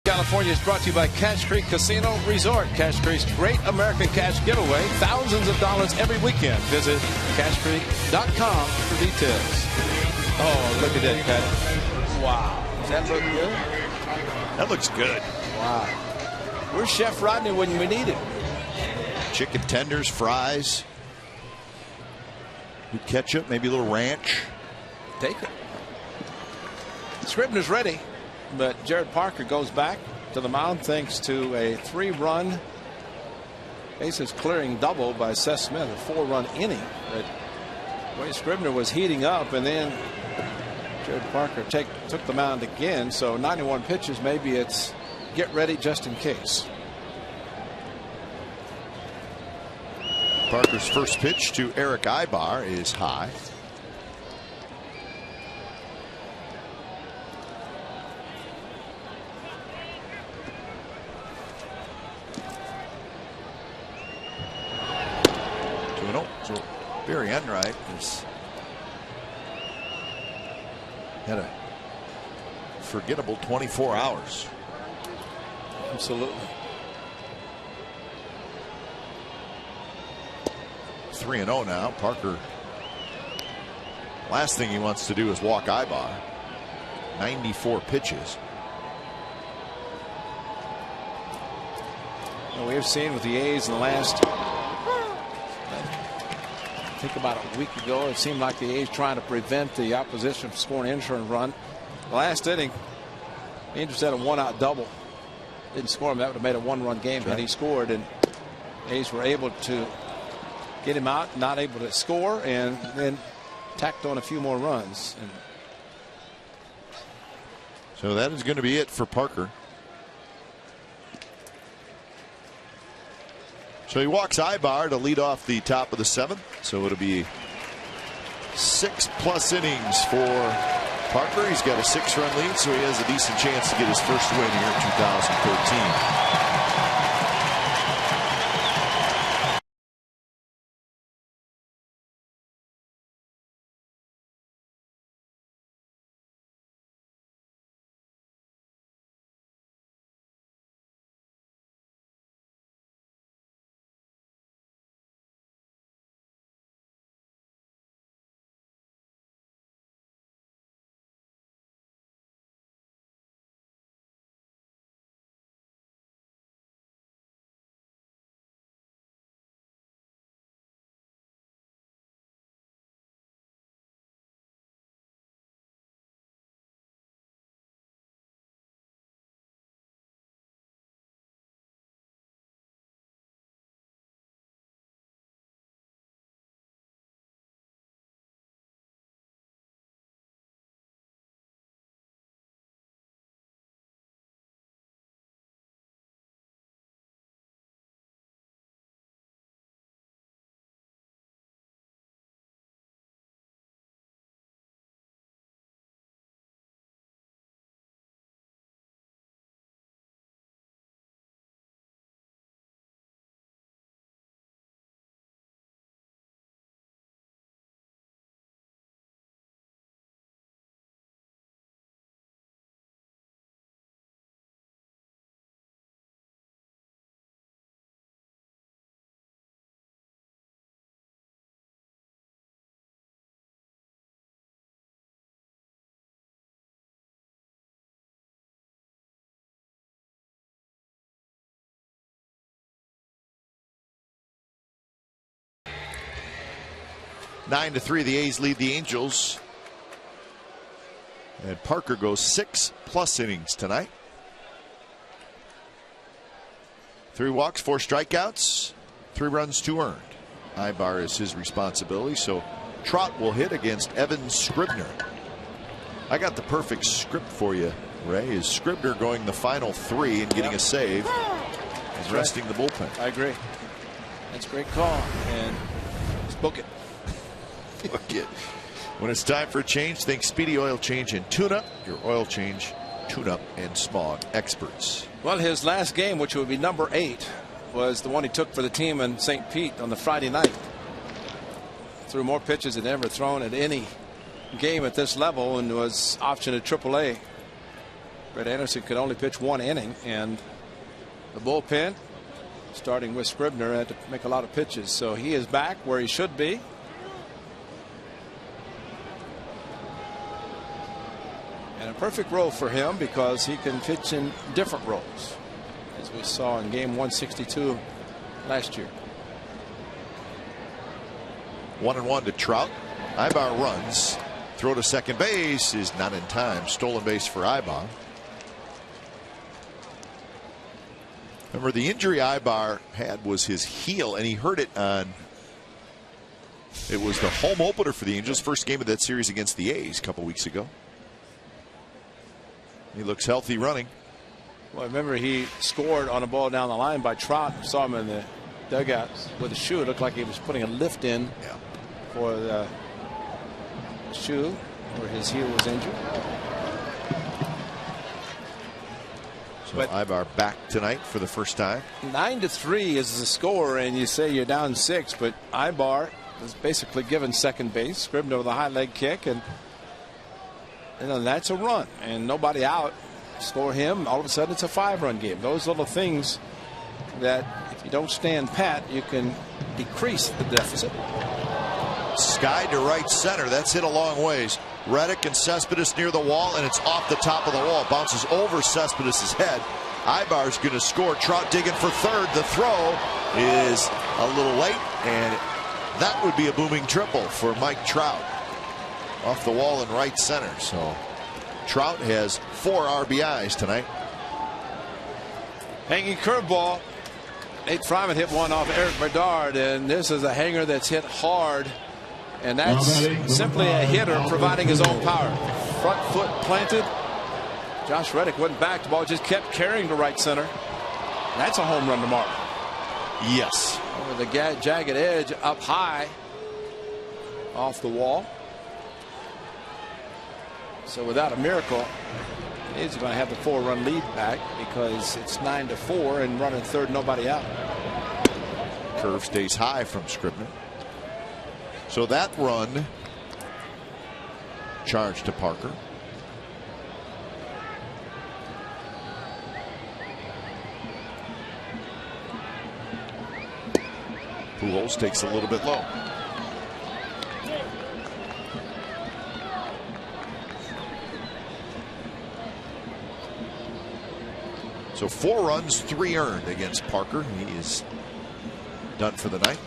California is brought to you by Cache Creek Casino Resort. Cache Creek's great American Cash giveaway. Thousands of dollars every weekend. Visit CacheCreek.com for details. Oh, look at that, Pat. Wow. Does that look good? That looks good. Wow. Where's Chef Rodney when we need him? Chicken tenders, fries, good ketchup, maybe a little ranch. Take it. Scribner's ready. But Jared Parker goes back to the mound thanks to a 3-run bases clearing double by Seth Smith, a 4-run inning. But Wade Scribner was heating up, and then Jared Parker took the mound again. So 91 pitches. Maybe it's get ready just in case. Parker's first pitch to Eric Ibar is high. So Barry Enright has had a forgettable 24 hours. Absolutely. 3-0 now. Parker, last thing he wants to do is walk Ibar. 94 pitches. Well, we have seen with the A's in the last, I think about a week ago, it seemed like the A's trying to prevent the opposition from scoring an insurance run. The last inning, Angels had a 1-out double. Didn't score him. That would have made a 1-run game had he scored. And A's were able to get him out, not able to score, and then tacked on a few more runs. And so that is going to be it for Parker. So he walks Ibar to lead off the top of the 7th. So it'll be 6+ innings for Parker. He's got a 6-run lead, so he has a decent chance to get his first win here in 2013. Nine to 3, the A's lead the Angels. And Parker goes 6+ innings tonight. 3 walks, 4 strikeouts, 3 runs, 2 earned. Ibar is his responsibility, so Trot will hit against Evan Scribner. I got the perfect script for you, Ray. Is Scribner going the final 3 and getting a save and resting the bullpen? I agree. That's a great call, and let's book it. When it's time for a change, think Speedy Oil Change and Tune-Up, your oil change, tune-up, and smog experts. Well, his last game, which would be number 8, was the one he took for the team in St. Pete on the Friday night. Threw more pitches than ever thrown at any game at this level and was optioned at AAA. Brett Anderson could only pitch 1 inning, and the bullpen, starting with Scribner, had to make a lot of pitches. So he is back where he should be. And a perfect role for him because he can pitch in different roles, as we saw in game 162 last year. 1-1 to Trout. Ibar runs. Throw to second base is not in time. Stolen base for Ibar. Remember, the injury Ibar had was his heel, and he hurt it on. It was the home opener for the Angels, first game of that series against the A's a couple weeks ago. He looks healthy running. Well, remember he scored on a ball down the line by Trot. Saw him in the dugout with a shoe. It looked like he was putting a lift in for the shoe where his heel was injured. So But Ibar back tonight for the first time. 9-3 is the score, and you say you're down 6, but Ibar is basically given second base. Scribner with a high leg kick, and that's a run, and nobody out. Score him, all of a sudden it's a 5-run game. Those little things that if you don't stand pat, you can decrease the deficit. Sky to right center. That's hit a long ways. Reddick and Cespedes near the wall, and it's off the top of the wall. Bounces over Cespedes' head. Ibar's going to score. Trout digging for third. The throw is a little late, and that would be a booming triple for Mike Trout. Off the wall in right center. So Trout has 4 RBIs tonight. Hanging curveball. Nate Fryman hit one off Eric Bedard, and this is a hanger that's hit hard, and that's simply a hitter providing his own power. Front foot planted. Josh Reddick went back. The ball just kept carrying to right center. That's a home run tomorrow. Yes. Over the jagged edge, up high, off the wall. So without a miracle, he's going to have the 4-run lead back because it's 9-4 and running third, nobody out. Curve stays high from Scribner. So that run charged to Parker. Pujols takes a little bit low. So 4 runs, 3 earned against Parker. He is done for the night.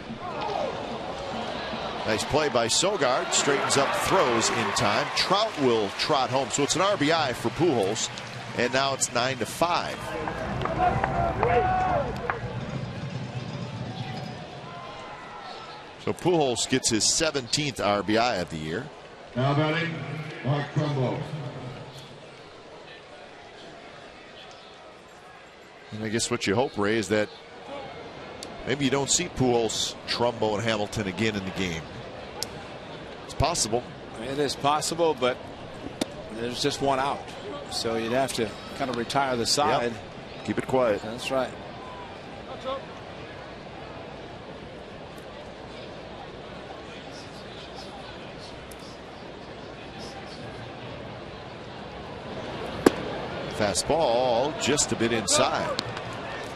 Nice play by Sogard. Straightens up, throws in time. Trout will trot home. So it's an RBI for Pujols. And now it's 9-5. So Pujols gets his 17th RBI of the year. Now batting, Mark Trumbo. And I guess what you hope, Ray, is that maybe you don't see Pujols, Trumbo, and Hamilton again in the game. It's possible. It is possible, but there's just one out. So you'd have to kind of retire the side. Yep. Keep it quiet. That's right. Fastball just a bit inside.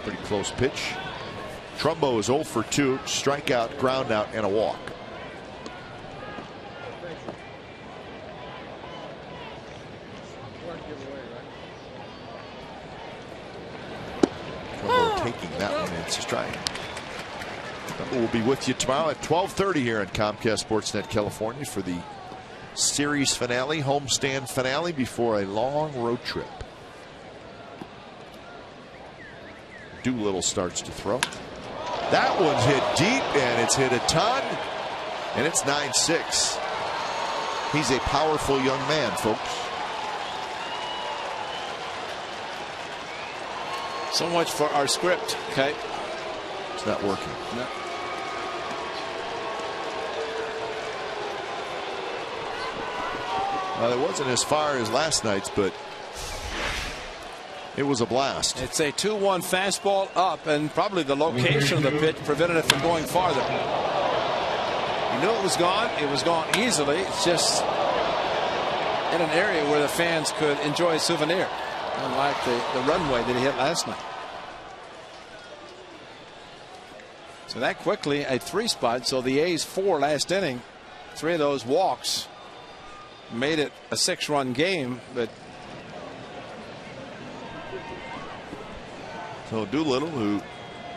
Pretty close pitch. Trumbo is 0 for 2. Strikeout, ground out, and a walk. Trumbo taking that one in strike. We'll be with you tomorrow at 12:30 here on Comcast Sportsnet California for the series finale, homestand finale before a long road trip. Doolittle starts to throw. That one's hit deep, and it's hit a ton, and it's 9-6. He's a powerful young man, folks. So much for our script, okay? It's not working. No. Well, it wasn't as far as last night's, but it was a blast. It's a 2-1 fastball up, and probably the location of the pitch prevented it from going farther. You knew it was gone. It was gone easily. It's just in an area where the fans could enjoy a souvenir, unlike the runway that he hit last night. So that quickly a 3 spot. So the A's 4 last inning. 3 of those walks made it a 6-run game, but so Doolittle, who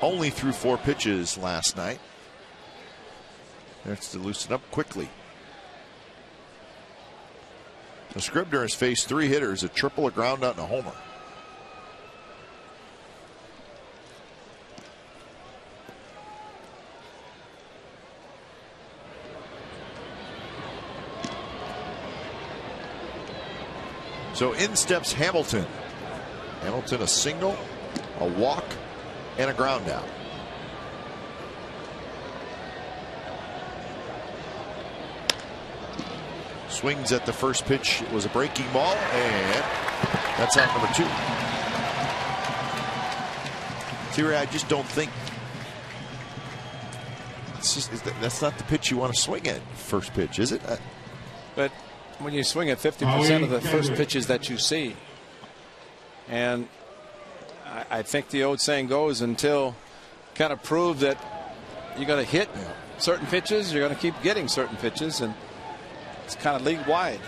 only threw 4 pitches last night, has to loosen up quickly. The Scribner has faced 3 hitters, a triple, a ground out, and a homer. So in steps Hamilton. Hamilton a single, a walk, and a ground out. Swings at the first pitch. It was a breaking ball, and that's out number 2. See, Ray, I just don't think that's not the pitch you want to swing at first pitch, is it? But when you swing at 50% of the first pitches that you see, and I think the old saying goes, until kind of prove that you're going to hit certain pitches, you're going to keep getting certain pitches, and it's kind of league wide.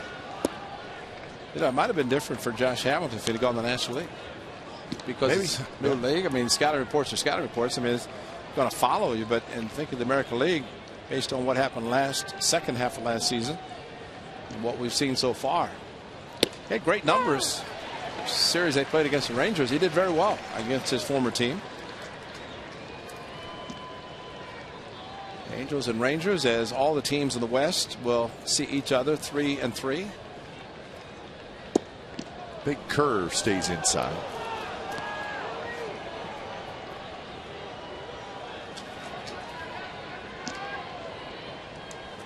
You know, it might have been different for Josh Hamilton if he'd gone to the National League, because it's new league. I mean, scouting reports are scouting reports. I mean, it's going to follow you, but in thinking of the American League, based on what happened second half of last season, and what we've seen so far, he had great numbers. The series they played against the Rangers, he did very well against his former team. Angels and Rangers, as all the teams in the West will see each other 3-3. Big curve stays inside.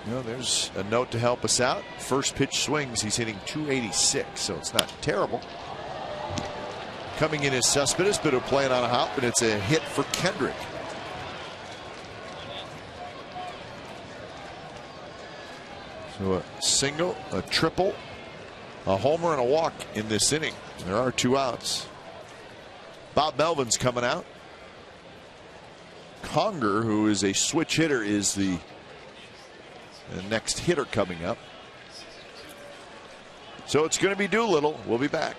No, there's a note to help us out. First pitch swings, he's hitting 286, so it's not terrible. Coming in is Cespedes, but he'll play it on a hop, and it's a hit for Kendrick. So a single, a triple, a homer, and a walk in this inning. There are 2 outs. Bob Melvin's coming out. Conger, who is a switch hitter, is the next hitter coming up. So it's going to be Doolittle. We'll be back.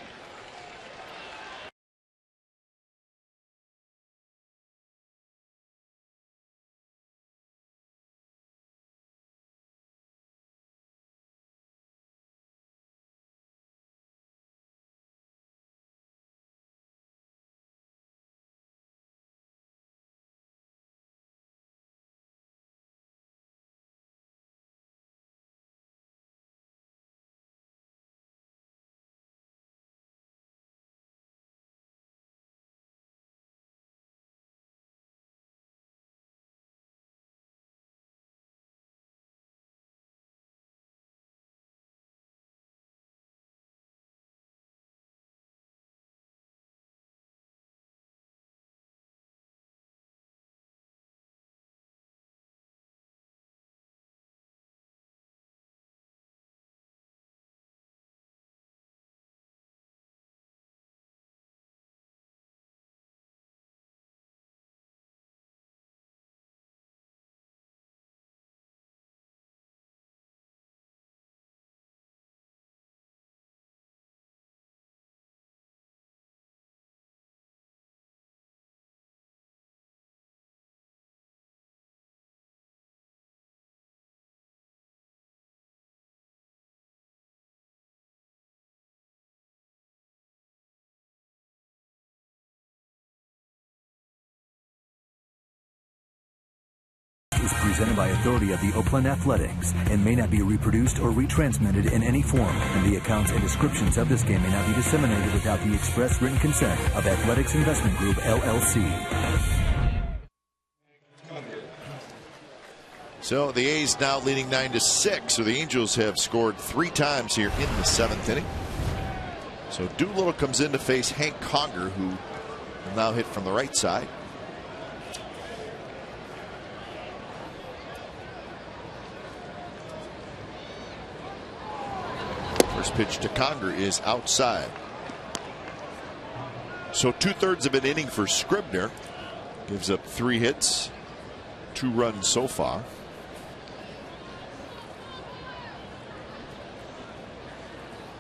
Is presented by authority of the Oakland Athletics and may not be reproduced or retransmitted in any form, and the accounts and descriptions of this game may not be disseminated without the express written consent of Athletics Investment Group, LLC. So the A's now leading 9-6. So the Angels have scored 3 times here in the 7th inning. So Doolittle comes in to face Hank Conger, who will now hit from the right side. First pitch to Conger is outside. So 2/3 of an inning for Scribner. Gives up 3 hits, 2 runs so far.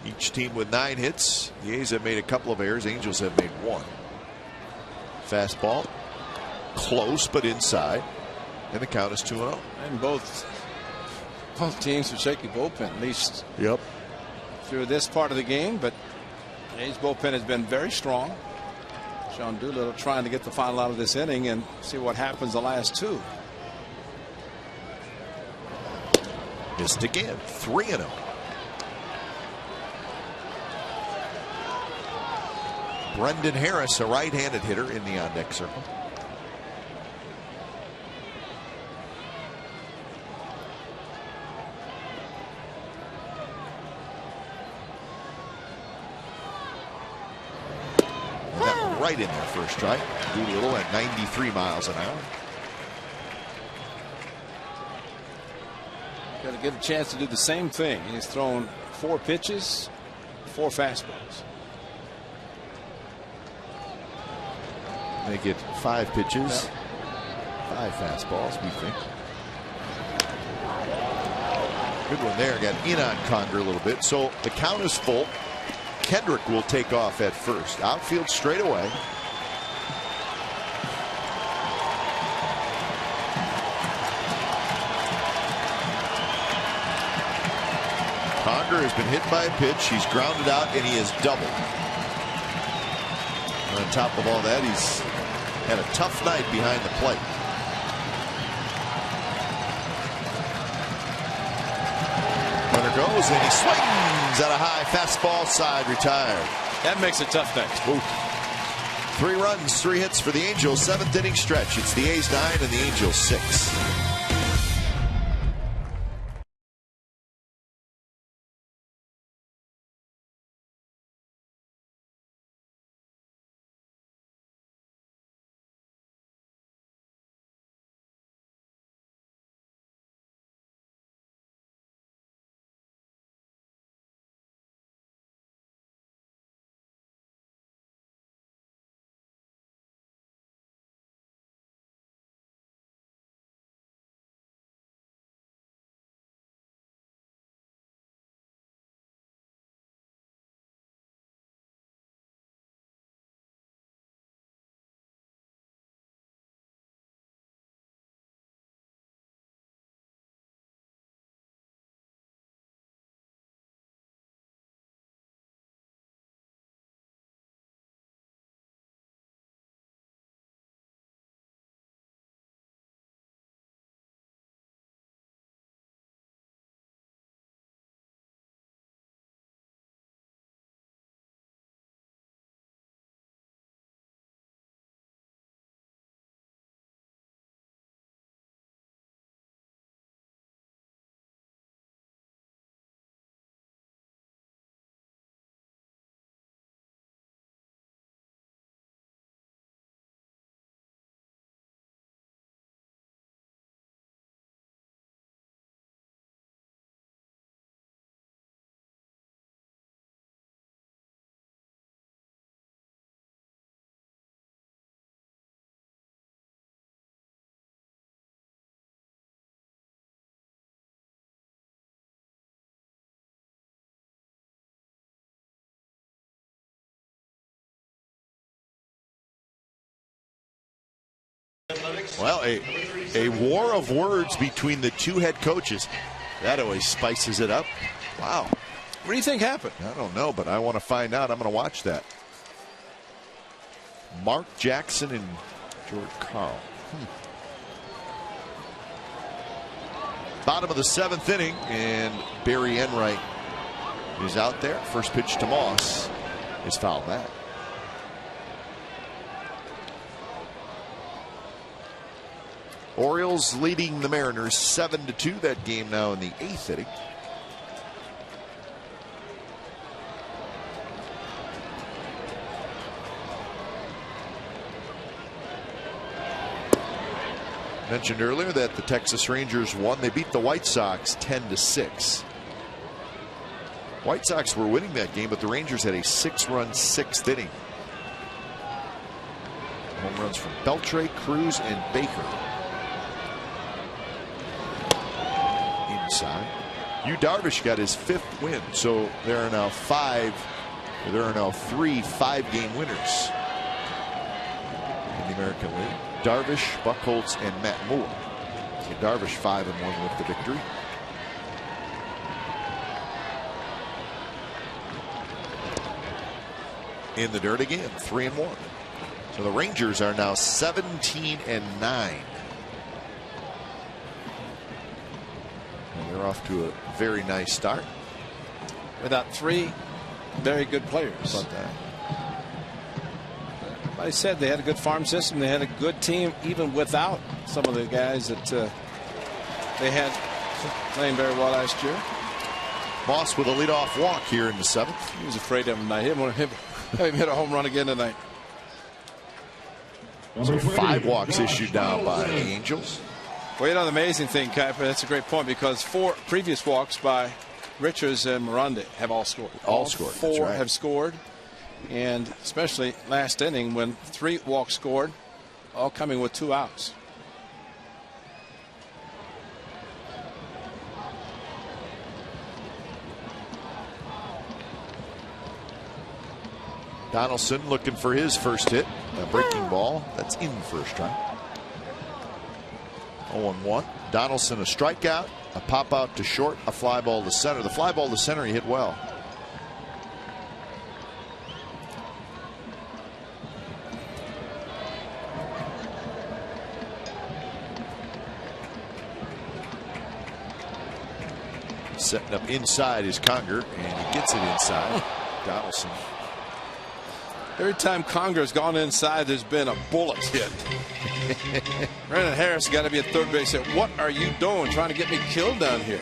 Each team with 9 hits. The A's have made a couple of errors. Angels have made 1. Fastball close but inside, and the count is 2-0. And both teams with shaky bullpen, at least through this part of the game, but A's bullpen has been very strong. Sean Doolittle trying to get the final out of this inning and see what happens the last 2. Missed again. 3-0. Brendan Harris, a right-handed hitter, in the on-deck circle. right in there first try. Doolittle at 93 miles an hour. Going to get a chance to do the same thing. He's thrown 4 pitches, 4 fastballs. They get 5 pitches, 5 fastballs, we think. Good one there. Got in on Conger a little bit. So the count is full. Kendrick will take off at first. Outfield straight away. Conger has been hit by a pitch. He's grounded out and he is doubled. And on top of all that, he's had a tough night behind the plate. Runner goes and he swings at a high fastball, side, retired. That makes a tough night. Ooh. 3 runs, 3 hits for the Angels. 7th inning stretch. It's the A's 9 and the Angels 6. Well, a war of words between the 2 head coaches. That always spices it up. Wow. What do you think happened? I don't know, but I want to find out. I'm going to watch that. Mark Jackson and George Carl. Bottom of the 7th inning, and Barry Enright is out there. First pitch to Moss is fouled back. Orioles leading the Mariners 7-2. That game now in the 8th inning. Mentioned earlier that the Texas Rangers won. They beat the White Sox 10-6. White Sox were winning that game, but the Rangers had a 6-run 6th inning. Home runs from Beltre, Cruz, and Baker. Inside. Yu Darvish got his 5th win, so there are now 3 5-game winners in the American League. Darvish, Buchholz, and Matt Moore. So Darvish 5-1 with the victory. In the dirt again, 3-1. So the Rangers are now 17-9. And they're off to a very nice start. Without 3 very good players. About that. I said they had a good farm system. They had a good team even without some of the guys that they had playing very well last year. Moss with a leadoff walk here in the 7th. He was afraid of him tonight. He didn't want him hit a home run again tonight. So 5 walks issued down by the Angels. Well, you know, the amazing thing, Kuiper, that's a great point, because 4 previous walks by Richards and Miranda have all scored. All scored. 4 have scored. And especially last inning when 3 walks scored, all coming with 2 outs. Donaldson looking for his first hit. A breaking ball. That's in first strike. 0-1. Donaldson a strikeout. A pop out to short. A fly ball to center. The fly ball to center he hit well. Setting up inside is Conger, and he gets it inside. Donaldson. Every time Conger has gone inside, there's been a bullet hit. Brandon Harris got to be at third base. Said, "What are you doing, trying to get me killed down here?"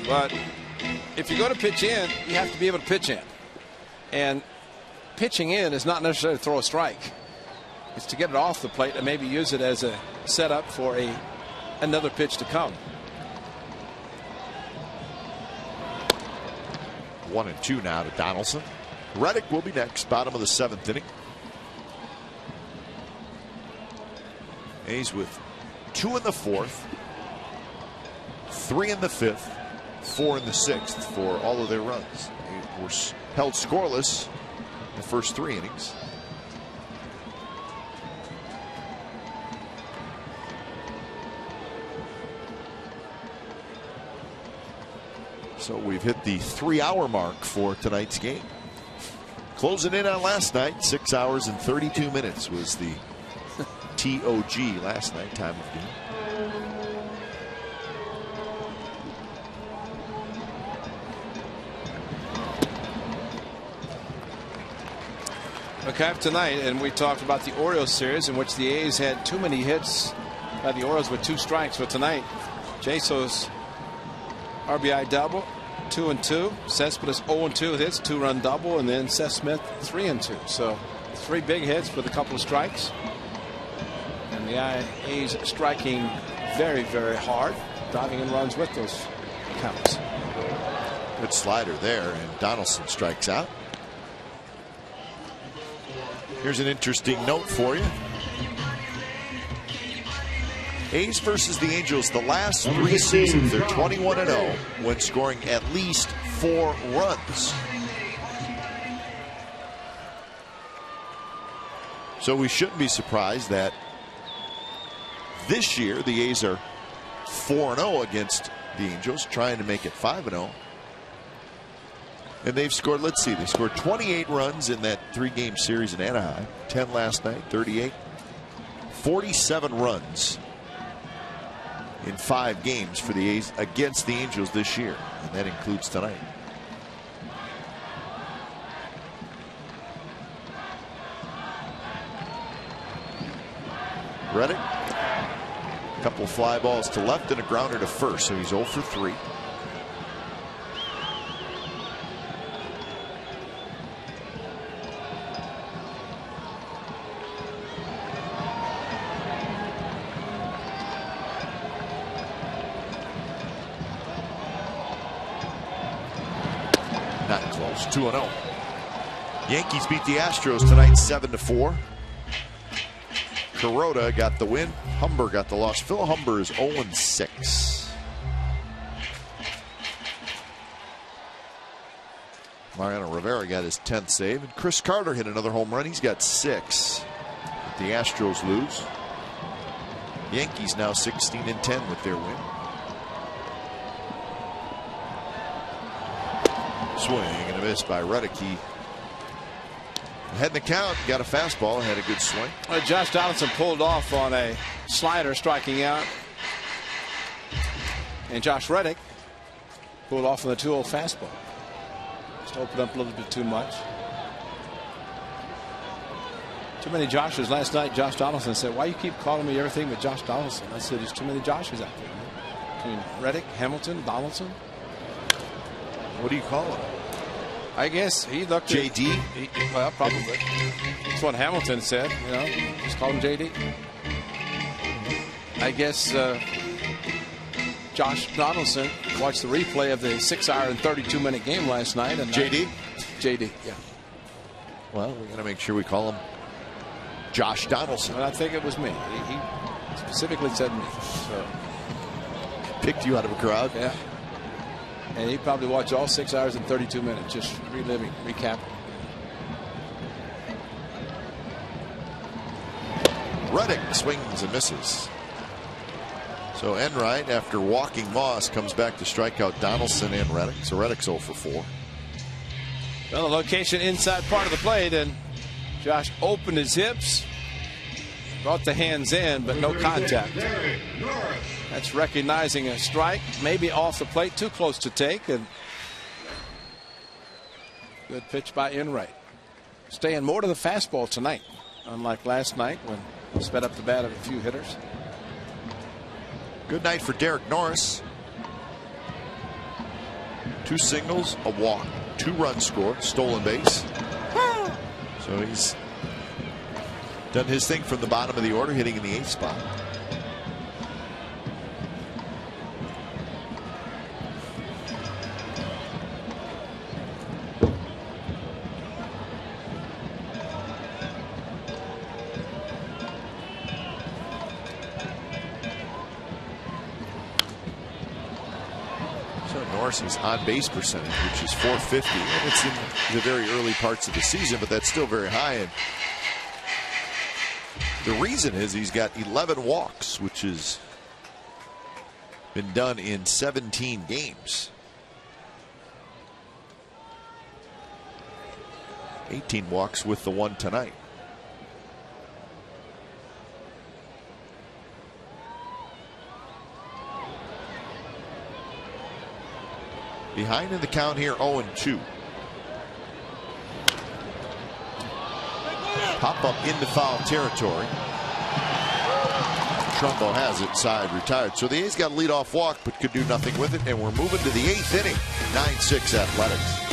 But if you're going to pitch in, you have to be able to pitch in. And pitching in is not necessarily to throw a strike. It's to get it off the plate and maybe use it as a setup for another pitch to come. 1-2 now to Donaldson. Reddick will be next, bottom of the 7th inning. A's with 2 in the 4th, 3 in the 5th, 4 in the 6th for all of their runs. They were held scoreless in the first 3 innings. So we've hit the 3-hour mark for tonight's game. Closing in on last night, 6 hours and 32 minutes was the TOG last night, time of game. Okay, tonight, and we talked about the Orioles series in which the A's had too many hits by the Orioles with 2 strikes. But tonight, Jaso's RBI double, 2-2. Cespedes 0-2 hits, 2-run double, and then Seth Smith 3-2. So 3 big hits with a couple of strikes. And the A's striking very, very hard, driving in runs with those counts. Good slider there, and Donaldson strikes out. Here's an interesting note for you. A's versus the Angels, the last 3 seasons, they're 21-0 when scoring at least 4 runs. So we shouldn't be surprised that this year the A's are 4-0 against the Angels, trying to make it 5-0. And they've scored, let's see, they scored 28 runs in that 3-game series in Anaheim, 10 last night, 38, 47 runs in 5 games for the A's against the Angels this year, and that includes tonight. Reddick, a couple fly balls to left and a grounder to first, so he's 0 for 3. Not close. 2-0. Yankees beat the Astros tonight 7-4. Kuroda got the win. Humber got the loss. Phil Humber is 0-6. Mariano Rivera got his 10th save, and Chris Carter hit another home run. He's got 6. The Astros lose. Yankees now 16-10 with their win. Swing and a miss by Reddick. He had the count, got a fastball, had a good swing. Josh Donaldson pulled off on a slider, striking out. And Josh Reddick pulled off on the 2-0 fastball. Just opened up a little bit too much. Too many Joshes. Last night, Josh Donaldson said, "Why you keep calling me everything but Josh Donaldson?" I said, "There's too many Joshes out there. Between Reddick, Hamilton, Donaldson." What do you call him? I guess he looked at JD? Well, probably. That's what Hamilton said, you know. Just call him JD. I guess Josh Donaldson watched the replay of the 6-hour and 32-minute game last night. And JD? JD, yeah. Well, we're going to make sure we call him Josh Donaldson. But I think it was me. He specifically said me. So picked you out of a crowd. Yeah. And he probably watched all 6 hours and 32 minutes, just reliving, recapping. Reddick swings and misses. So Enright, after walking Moss, comes back to strike out Donaldson and Reddick. So Reddick's 0 for 4. Well, the location inside part of the plate, and Josh opened his hips, brought the hands in, but no contact. That's recognizing a strike, maybe off the plate, too close to take, and good pitch by Enright. Staying more to the fastball tonight, unlike last night when he sped up the bat of a few hitters. Good night for Derek Norris. 2 singles, a walk, 2 runs scored, stolen base. So he's done his thing from the bottom of the order, hitting in the 8th spot. Norris's on-base percentage, which is .450, and it's in the very early parts of the season, but that's still very high. And the reason is he's got 11 walks, which has been done in 17 games. 18 walks with the one tonight. Behind in the count here, 0-2. Pop up into foul territory. Trumbo has it, side retired. So the A's got a leadoff walk, but could do nothing with it. And we're moving to the 8th inning. 9-6 Athletics.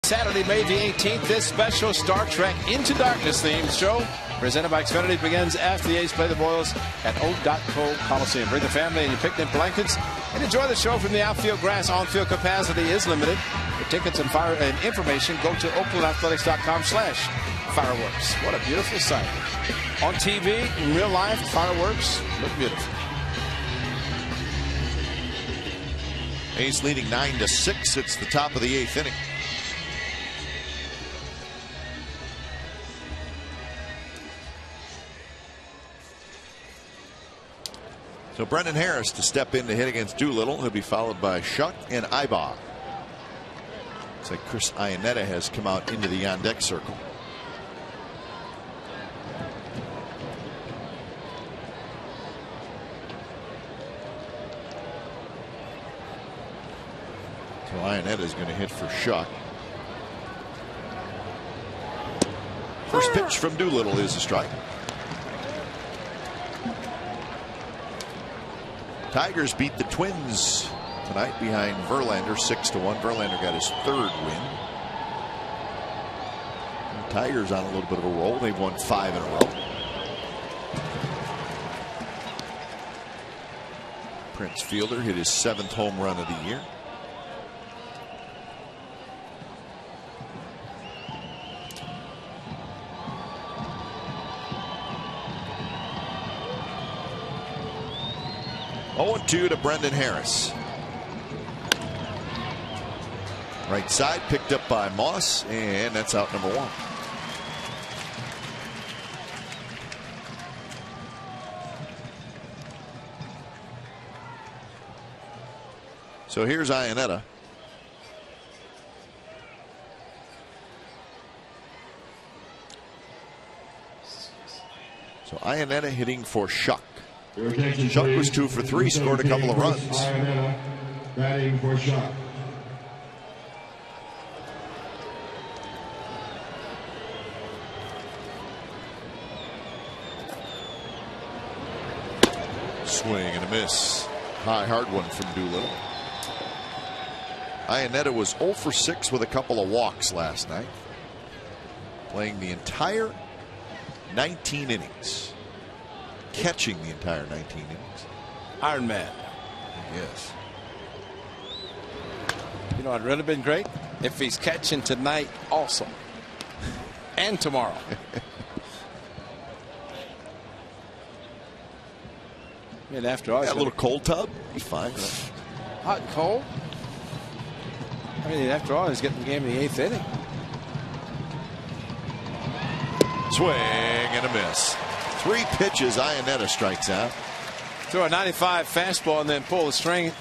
Saturday, May the 18th, this special Star Trek Into Darkness themed show presented by Xfinity begins after the A's play the Royals at O.Co Coliseum. Bring the family and your picnic blankets and enjoy the show from the outfield grass. On-field capacity is limited. For tickets and information, go to oaklandathletics.com/fireworks. What a beautiful sight. On TV, in real life, fireworks look beautiful. A's leading 9-6. It's the top of the 8th inning. So Brendan Harris to step in to hit against Doolittle. He'll be followed by Shuck and Ibar. Looks like Chris Iannetta has come out into the on-deck circle. So Iannetta is going to hit for Shuck. First pitch from Doolittle is a strike. Tigers beat the Twins tonight behind Verlander 6-1. Verlander got his 3rd win. And the Tigers on a little bit of a roll. They've won 5 in a row. Prince Fielder hit his 7th home run of the year. Oh, 2 to Brendan Harris. Right side picked up by Moss, and that's out number 1. So here's Iannetta. So Iannetta hitting for Shuck. Shuck was 2 for 3, scored a couple of runs. Batting for Shuck. Swing and a miss. High, hard one from Doolittle. Iannetta was 0 for 6 with a couple of walks last night, playing the entire 19 innings. Catching the entire 19 innings. Iron Man. Yes. You know, it'd really been great if he's catching tonight also. And tomorrow. And after all, a little cold tub. He's fine. Hot and cold. I mean, after all, he's getting the game in the 8th inning. Swing and a miss. 3 pitches, Iannetta strikes out. Throw a 95 fastball and then pull the string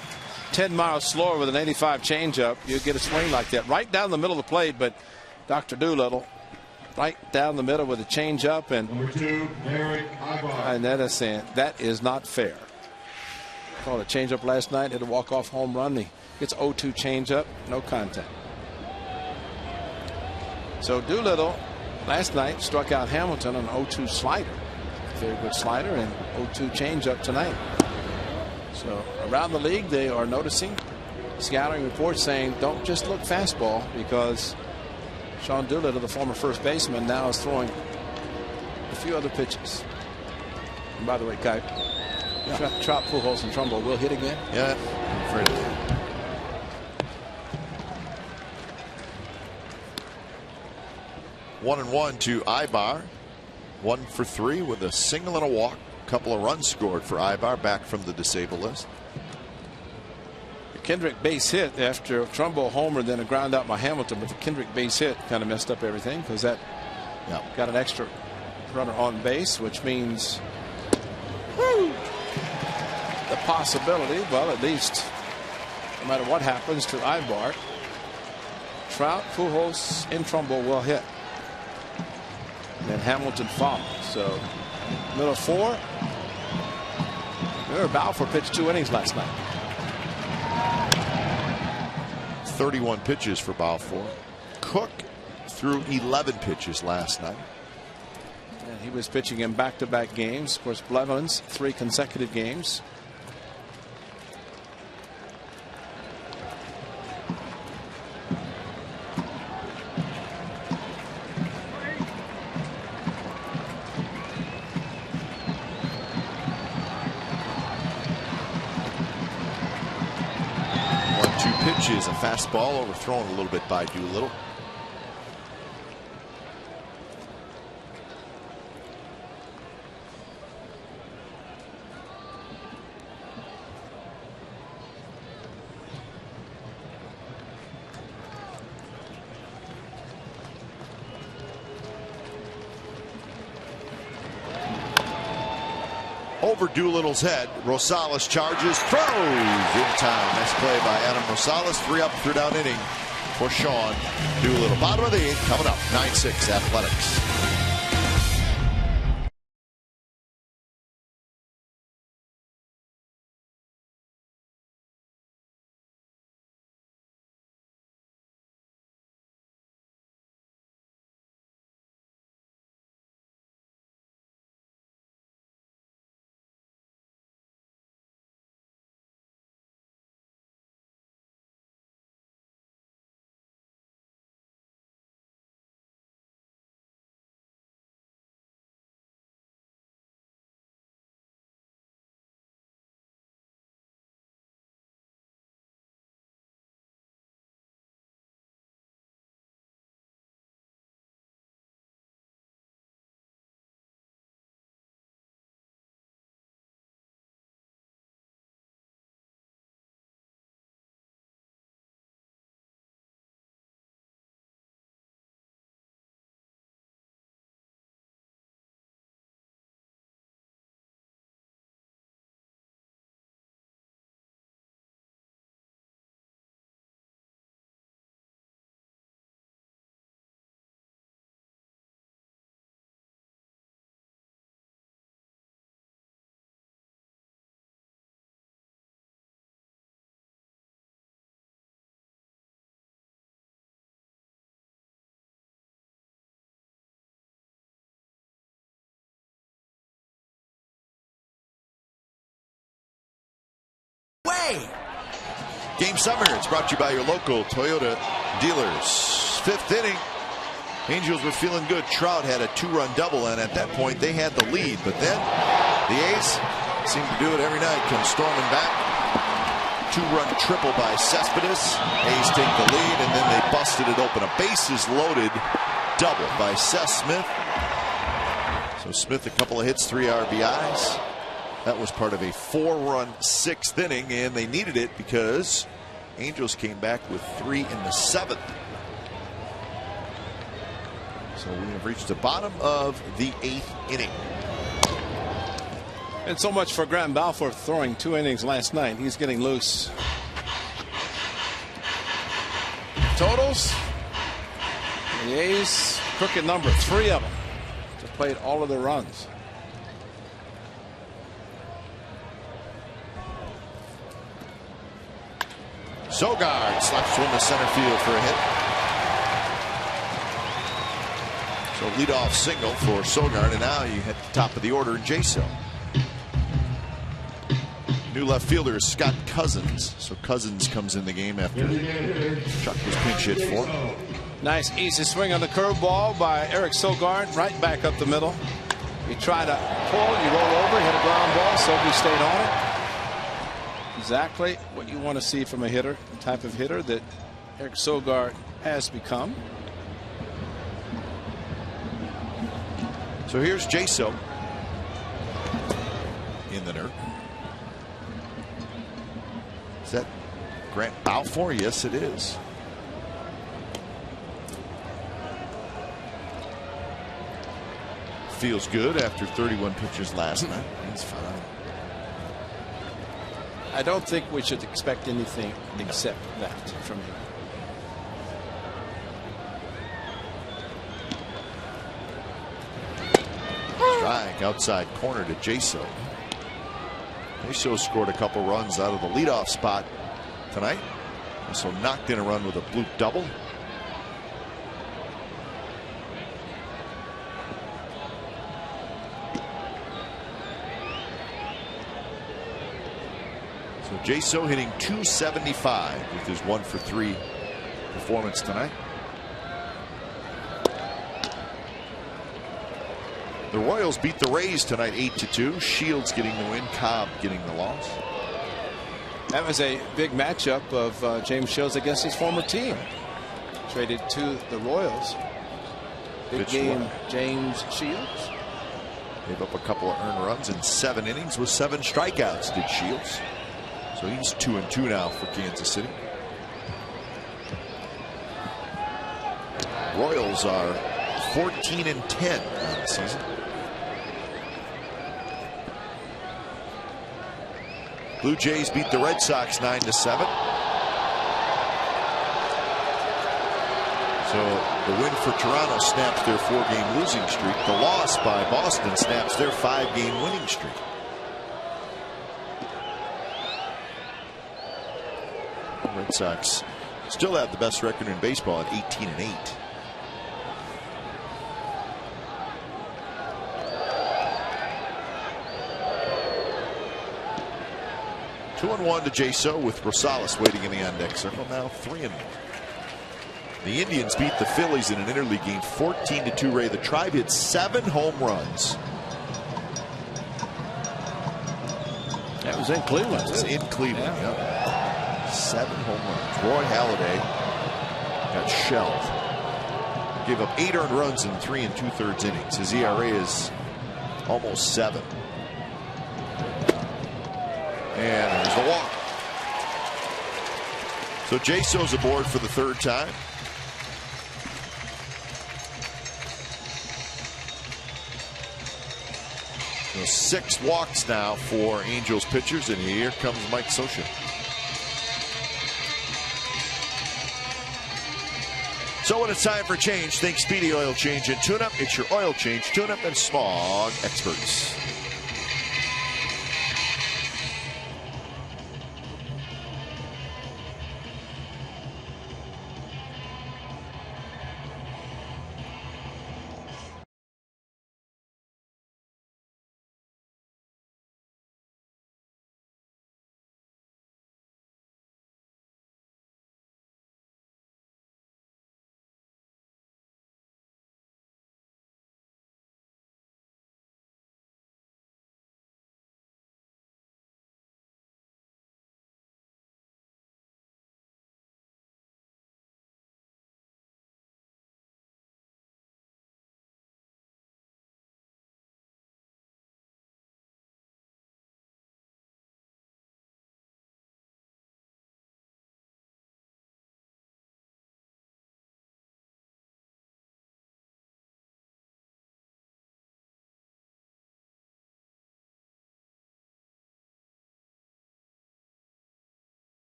10 miles slower with an 85 changeup. You get a swing like that right down the middle of the plate. But Dr. Doolittle right down the middle with a changeup, and Number 2, Eric Ibar. Iannetta saying that is not fair. Called a changeup last night, hit a walk-off home run. He gets 0-2 changeup, no contact. So Doolittle last night struck out Hamilton on an 0-2 slider. Very good slider, and 0-2 changeup tonight. So around the league, they are noticing scouting reports saying don't just look fastball, because Sean Doolittle, the former first baseman, now is throwing a few other pitches. And by the way, Kai, Trout, Pujols, and Trumbo will hit again. Yeah, I'm afraid of that. One and 1 to Ibar. 1 for 3 with a single and a walk. Couple of runs scored for Ibar, back from the disabled list. Kendrick base hit after Trumbo homer, then a ground out by Hamilton, but the Kendrick base hit kind of messed up everything, because that got an extra runner on base, which means the possibility, well, at least no matter what happens to Ibar, Trout, Pujols, and Trumbo will hit. And then Hamilton follows. So middle 4. Remember, Balfour pitched 2 innings last night. 31 pitches for Balfour. Cook threw 11 pitches last night. And he was pitching in back-to-back games. Of course, Blevins 3 consecutive games. Pitches, a fastball overthrown a little bit by Doolittle. over Doolittle's head. Rosales charges, throws in time. Nice play by Adam Rosales. 3 up, 3 down inning for Sean Doolittle. Bottom of the 8th coming up. 9-6 Athletics. Game summer. It's brought to you by your local Toyota dealers. 5th inning. Angels were feeling good. Trout had a 2-run double, and at that point they had the lead. But then the A's seem to do it every night. Come storming back. 2-run triple by Cespedes. A's take the lead, and then they busted it open. A bases loaded double by Seth Smith. So Smith, a couple of hits, 3 RBIs. That was part of a 4-run 6th inning, and they needed it because Angels came back with 3 in the 7th. So we have reached the bottom of the 8th inning. And so much for Graham Balfour throwing 2 innings last night. He's getting loose. Totals. The A's, crooked number, 3 of them. Just played all of their runs. Sogard slaps one to center field for a hit. So leadoff single for Sogard, and now you hit the top of the order in Jaso. New left fielder is Scott Cousins. So Cousins comes in the game after Chuck was pinch hit for. Nice easy swing on the curveball by Eric Sogard, right back up the middle. You try to pull, you roll over, hit a ground ball. Sogi stayed on it. Exactly what you want to see from a hitter, the type of hitter that Eric Sogard has become. So here's Jaso in the dirt. Is that Grant Balfour? Yes, it is. Feels good after 31 pitches last night. He's fine. I don't think we should expect anything except that from him. Strike outside corner to Jaso. Jaso scored a couple runs out of the leadoff spot tonight. Also knocked in a run with a bloop double. So Jaso hitting .275 with his 1-for-3 performance tonight. The Royals beat the Rays tonight 8-2. Shields getting the win, Cobb getting the loss. That was a big matchup of James Shields against his former team. Traded to the Royals. Big game, James Shields. Gave up a couple of earned runs in 7 innings with 7 strikeouts, did Shields. So he's 2-2 now for Kansas City. Royals are 14-10 on the season. Blue Jays beat the Red Sox 9-7. So the win for Toronto snaps their 4-game losing streak. The loss by Boston snaps their 5-game winning streak. The Red Sox still have the best record in baseball at 18-8. Two and 1 to Jaso with Rosales waiting in the on-deck circle. Now 3-1. The Indians beat the Phillies in an interleague game 14-2. Ray, the Tribe hit 7 home runs. That was in Cleveland. That was in Cleveland. Yeah. Yep. 7 home runs. Roy Halladay got shelled. Gave up 8 earned runs in 3 2/3 innings. His ERA is almost 7. And there's the walk. So Jaso's aboard for the 3rd time. So 6 walks now for Angels pitchers, and here comes Mike Scioscia. So when it's time for change, think Speedy Oil Change and Tune-Up. It's your oil change, tune-up, and smog experts.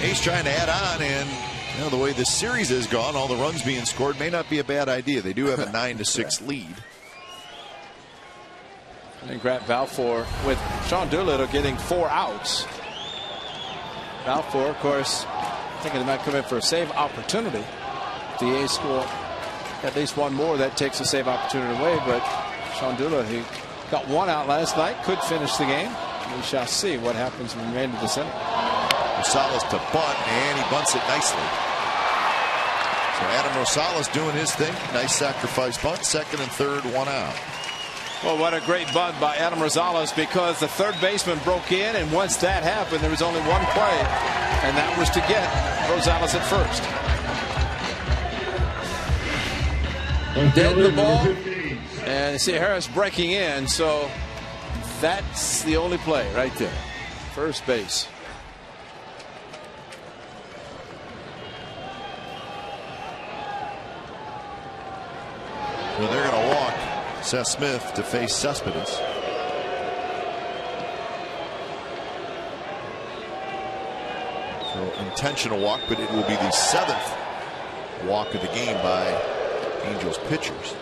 He's trying to add on, and you know, the way this series has gone, all the runs being scored may not be a bad idea. They do have a 9-6 lead. And Grant Balfour with Sean Doolittle getting 4 outs. Balfour, of course, thinking he might come in for a save opportunity. If the A's score at least one more, that takes a save opportunity away. But Sean Doolittle, he got 1 out last night, could finish the game. We shall see what happens in the remainder of the center. Rosales to bunt, and he bunts it nicely. So Adam Rosales doing his thing. Nice sacrifice bunt. 2nd and 3rd, 1 out. Well, what a great bunt by Adam Rosales, because the third baseman broke in, and once that happened, there was only one play, and that was to get Rosales at first. Dead the ball, and you see Harris breaking in, so that's the only play right there. First base. So they're going to walk Seth Smith to face Cespedes. So intentional walk, but it will be the 7th walk of the game by Angels pitchers.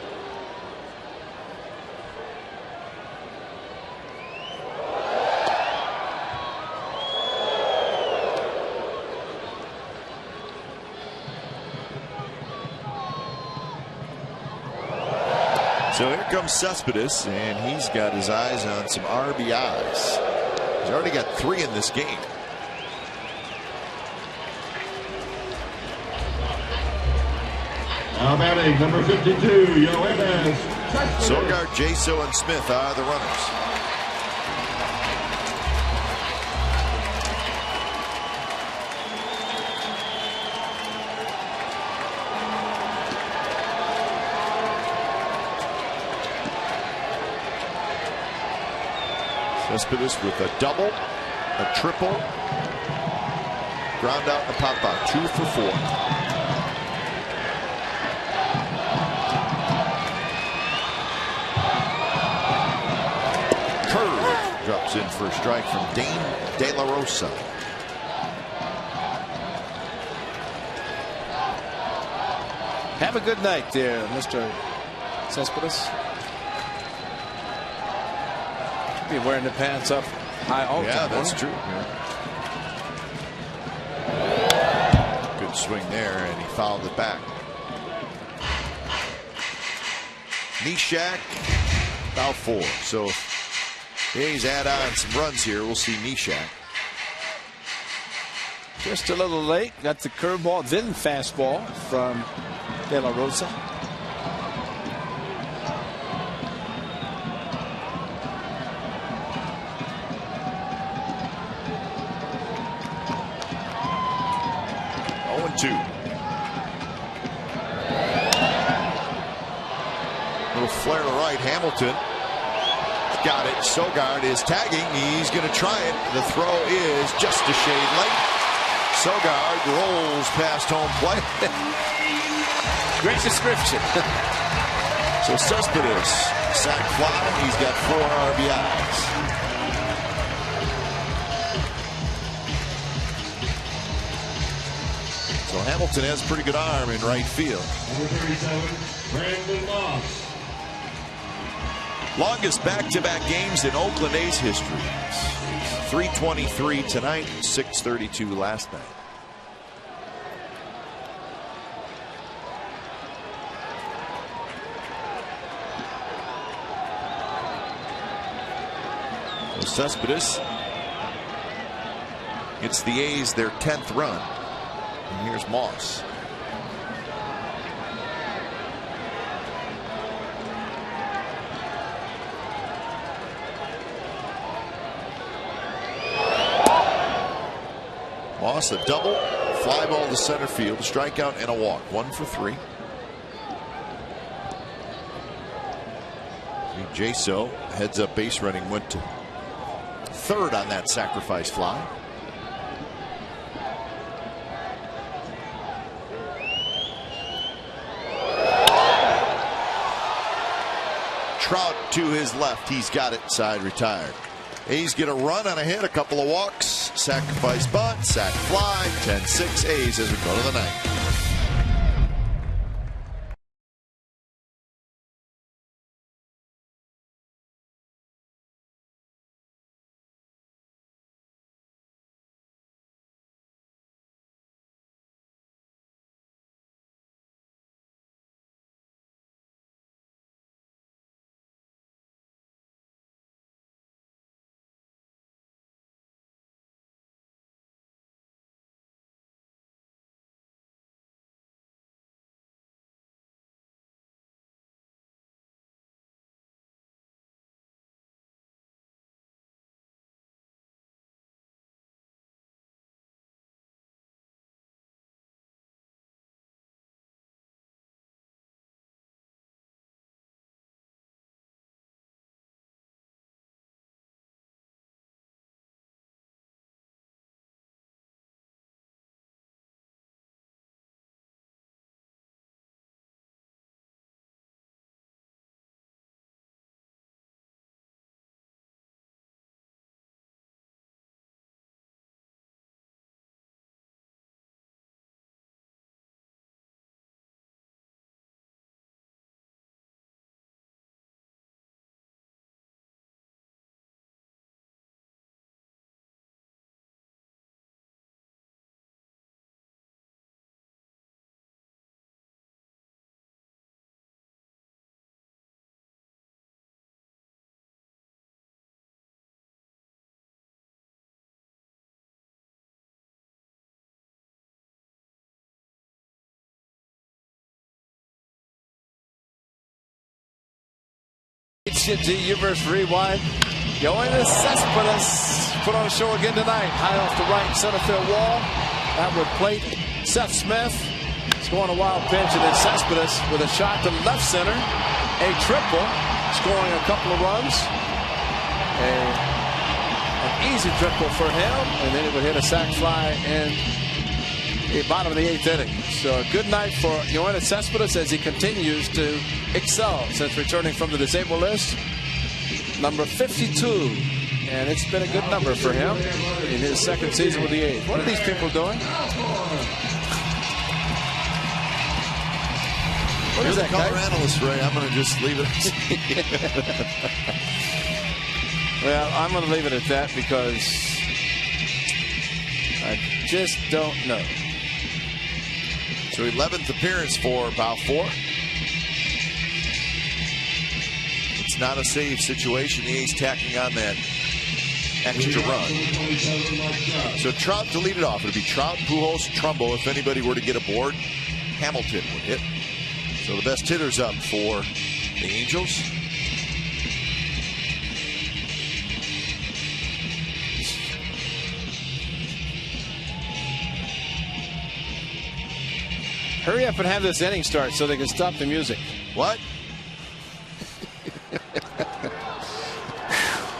So here comes Cespedes, and he's got his eyes on some RBIs. He's already got 3 in this game. Now batting, number 52, Yoenis. Sogard, Jaso, and Smith are the runners. Cespedes with a double, a triple, ground out and a pop out, 2 for 4. Curve drops in for a strike from Dane De La Rosa. Have a good night there, Mr. Cespedes. Be wearing the pants up high all the time. Yeah, that's true. Good swing there, and he fouled it back. Neshek, about 4. So if the A's add on some runs here, we'll see Neshek. Just a little late. Got the curveball, then fastball from De La Rosa. Little flare to right. Hamilton got it. Sogard is tagging. He's going to try it. The throw is just a shade late. Sogard rolls past home plate. Great description. So Cespedes sack fly. He's got 4 RBIs. So Hamilton has a pretty good arm in right field. Number 37, Brandon Moss. Longest back-to-back games in Oakland A's history. 323 tonight, 632 last night. So Cespedes gets the A's their 10th run. And here's Moss. Moss a double, fly ball to center field, a strikeout and a walk. 1 for 3. Jaso heads up base running, went to third on that sacrifice fly. Trout to his left. He's got it. Side retired. A's get a run on a hit, a couple of walks, sacrifice bunt, sac fly, 10-6 A's as we go to the ninth. AT&T Universe Rewind. Yoenis Cespedes put on a show again tonight. High off the right center field wall. That would plate Seth Smith. Scoring a wild pitch, and then Cespedes with a shot to left center. A triple, scoring a couple of runs. An easy triple for him, and then he would hit a sac fly in the bottom of the 8th inning. So a good night for Yoenis Cespedes as he continues to excel since returning from the disabled list. Number 52, and it's been a good number for him in his second season with the A's. What are these people doing? What You're is the that, color guys? analyst, Ray. I'm going to just leave it. Well, I'm going to leave it at that because I just don't know. So 11th appearance for Balfour. It's not a save situation. The A's tacking on that extra run. So Trout to lead it off. It would be Trout, Pujols, Trumbo. If anybody were to get aboard, Hamilton would hit. So the best hitters up for the Angels. Hurry up and have this inning start so they can stop the music. What?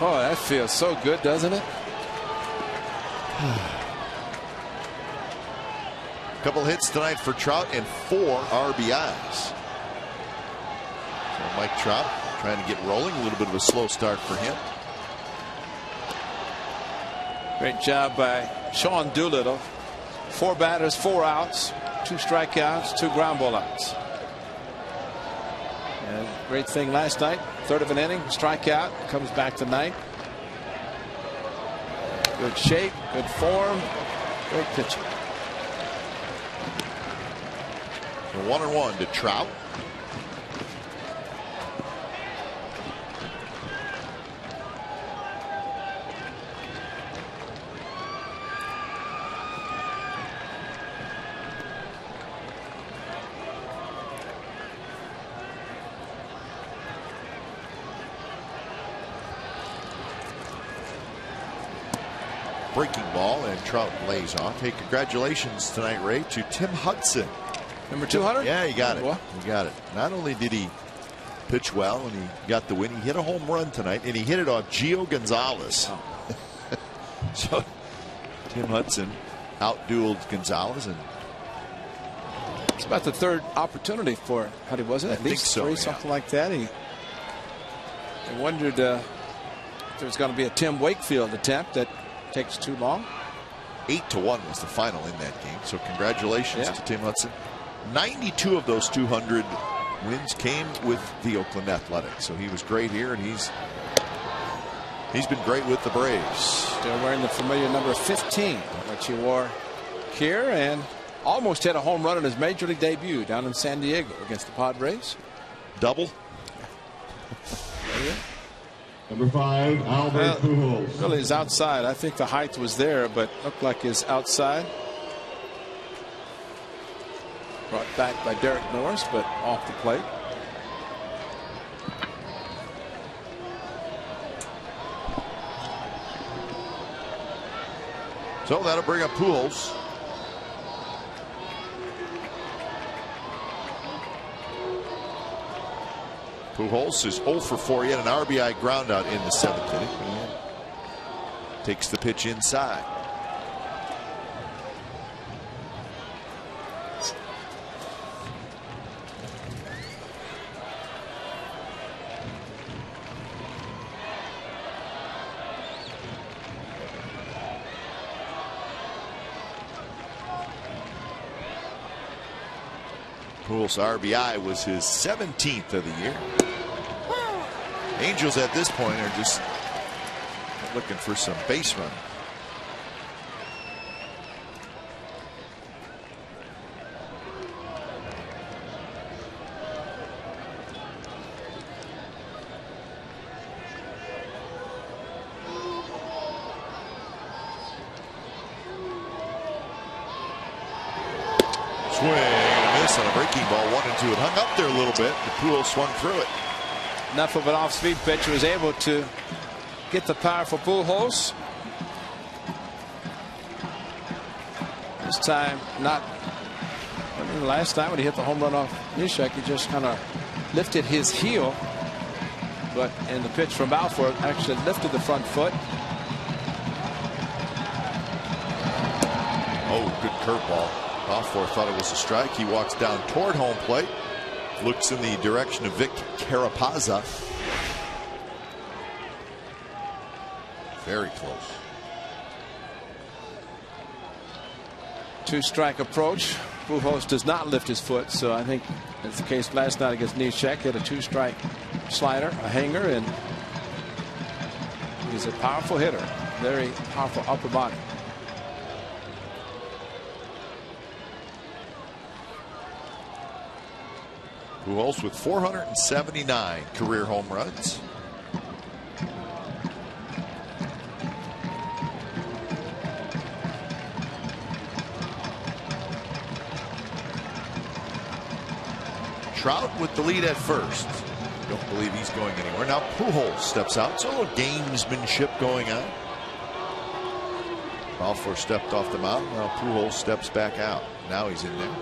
Oh, that feels so good, doesn't it? Couple hits tonight for Trout and 4 RBIs. So Mike Trout trying to get rolling. A little bit of a slow start for him. Great job by Sean Doolittle. 4 batters, 4 outs, 2 strikeouts, 2 ground ball outs. And great thing last night, 3rd of an inning, strikeout, comes back tonight. Good shape, good form, great pitching. 1-1 to Trout. Breaking ball, and Trout lays off. Hey, congratulations tonight, Ray, to Tim Hudson. Number 200? Yeah, you got it. What? You got it. Not only did he pitch well and he got the win, he hit a home run tonight, and he hit it off Gio Gonzalez. Oh. So Tim Hudson outdueled Gonzalez, and It's about the 3rd opportunity for Huddy, wasn't it? At think least so, 3, yeah. something like that. He wondered if there was going to be a Tim Wakefield attempt that takes too long. 8-1 was the final in that game. So congratulations Yeah. to Tim Hudson. 92 of those 200 wins came with the Oakland Athletics. So he was great here, and he's been great with the Braves. Still wearing the familiar number 15, which he wore here, and almost hit a home run in his major league debut down in San Diego against the Padres. Double. Number 5, Albert Pujols. Really is outside. I think the height was there, but looked like his outside. Brought back by Derek Norris, but off the plate. So that'll bring up Pujols. Pujols is 0 for 4. He had an RBI ground out in the 7th inning. Takes the pitch inside. Pujols' RBI was his 17th of the year. Angels at this point are just looking for some base run. Swing and a miss on a breaking ball, 1-2. It hung up there a little bit. The Pujols swung through it. enough of an off-speed pitch, was able to get the power for Pujols. This time, not. I mean, last time when he hit the home run off Neshek, he just kind of lifted his heel, but in the pitch from Balfour, actually lifted the front foot. Oh, good curveball. Balfour thought it was a strike. He walks down toward home plate, looks in the direction of Vic Carapazza. Very close. 2-strike approach. Pujols does not lift his foot, so I think that's the case last night against Neshek. Hit a 2-strike slider, a hanger, and he's a powerful hitter. Very powerful upper body. Pujols with 479 career home runs. Trout with the lead at first. Don't believe he's going anywhere. Now Pujols steps out. So a little gamesmanship going on. Balfour stepped off the mound. Now Pujols steps back out. Now he's in there.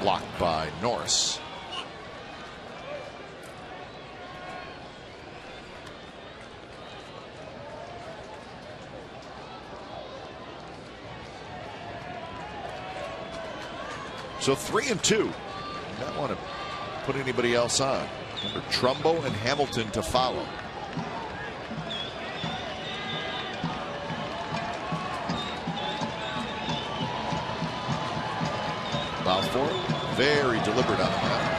Blocked by Norris. So 3-2. Not want to put anybody else on. Remember, Trumbo and Hamilton to follow. Balfour, very deliberate on that.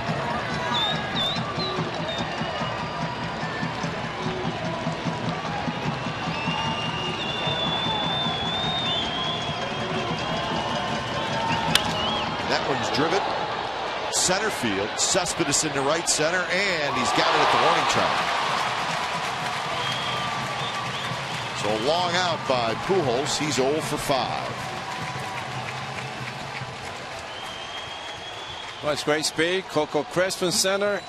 That one's driven center field. Cespedes into right center, and he's got it at the warning track. So a long out by Pujols. He's 0 for 5. Well, it's great speed. Coco Crisp in center.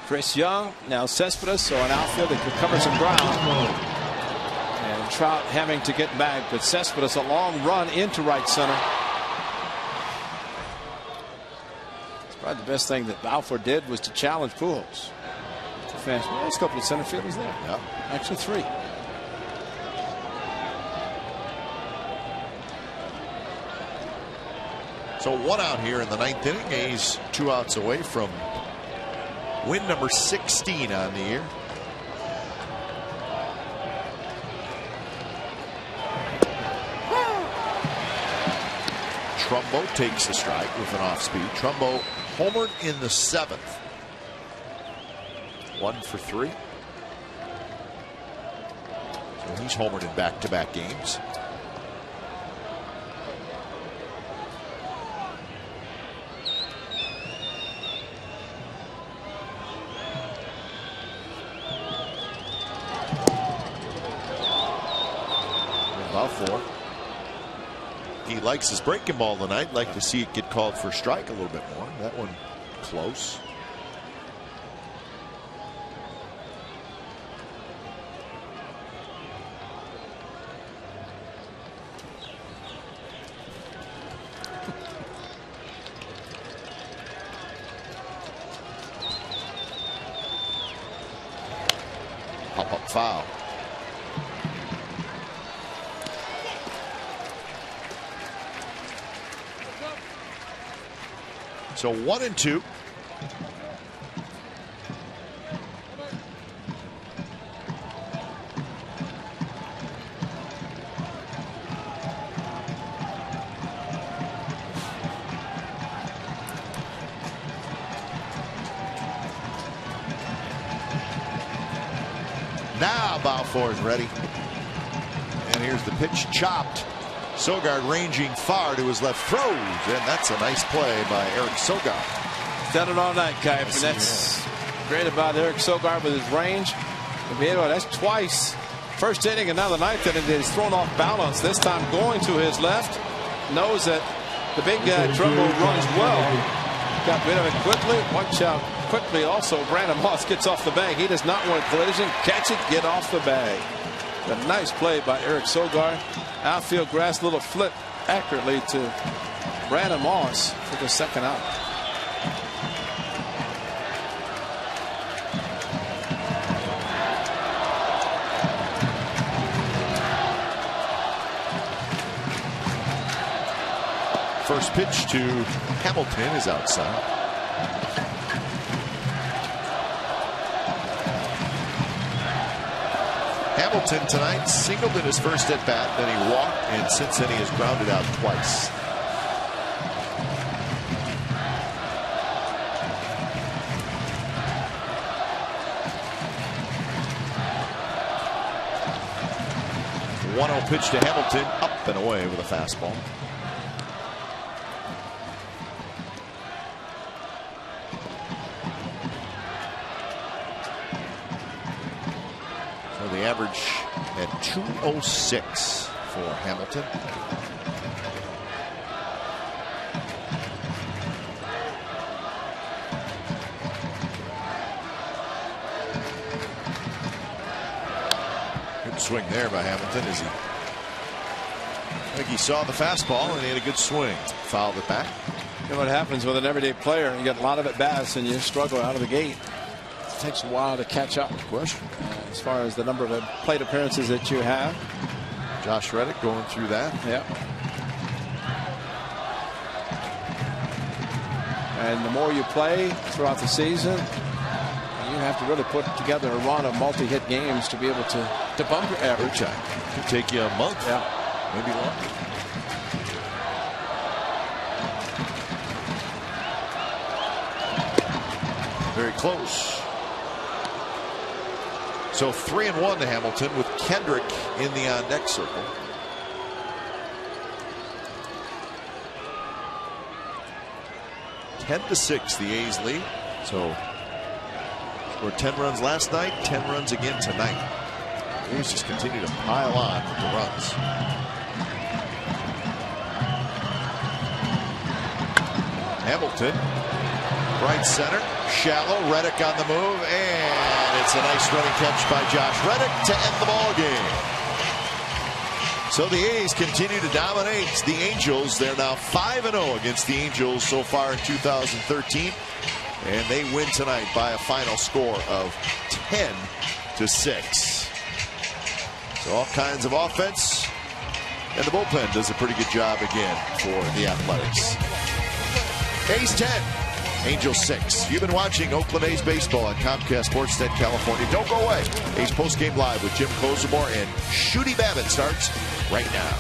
Chris Young. Now Cespedes. So an outfield that could cover some ground. And Trout having to get back. But Cespedes a long run into right center. It's probably the best thing that Balfour did was to challenge Pujols. There's a couple of center fielders there. Yep. Actually 3. So 1 out here in the 9th inning. A's 2 outs away from win number 16 on the year. Trumbo takes the strike with an off speed. Trumbo homered in the 7th. 1 for 3. So he's homered in back-to-back games. Balfour. He likes his breaking ball tonight. Like to see it get called for a strike a little bit more. That one close. Pop up foul. So 1-2. Now Balfour is ready. And here's the pitch, chopped. Sogard ranging far to his left, throws, and that's a nice play by Eric Sogard. Done it all night, Kipe, and that's great about Eric Sogard with his range. That's twice. First inning and now the 9th inning, he's thrown off balance. This time going to his left. Knows that The big Trumbo runs well. Got rid of it quickly. Watch out quickly also. Brandon Moss gets off the bag. He does not want a collision. Catch it, get off the bag. A nice play by Eric Sogard. Outfield grass, little flip accurately to Brandon Moss for the second out. First pitch to Hamilton is outside. Hamilton tonight singled in his first at bat, then he walked, and since then he has grounded out twice. The 1-0 pitch to Hamilton, up and away with a fastball. The average at 206 for Hamilton. Good swing there by Hamilton as I think he saw the fastball and he had a good swing. Fouled it back. You know what happens with an everyday player? You get a lot of at bats and you struggle out of the gate. It takes a while to catch up. Question. As far as the number of plate appearances that you have. Josh Reddick going through that. Yeah. And the more you play throughout the season, you have to really put together a run of multi-hit games to be able to bump your average. It could take you a month. Yeah. Maybe longer. Very close. So 3-1 to Hamilton with Kendrick in the on-deck circle. Ten to 6, the A's lead. So scored 10 runs last night, 10 runs again tonight. The A's just continue to pile on with the runs. Hamilton, right center, shallow. Reddick on the move, and it's a nice running catch by Josh Reddick to end the ball game. So the A's continue to dominate the Angels. They're now 5-0 against the Angels so far in 2013, and they win tonight by a final score of 10 to 6. So all kinds of offense, and the bullpen does a pretty good job again for the Athletics. A's 10. Angels 6. You've been watching Oakland A's baseball on Comcast Sportsnet California. Don't go away. A's postgame live with Jim Kozimor and Shooty Babbitt starts right now.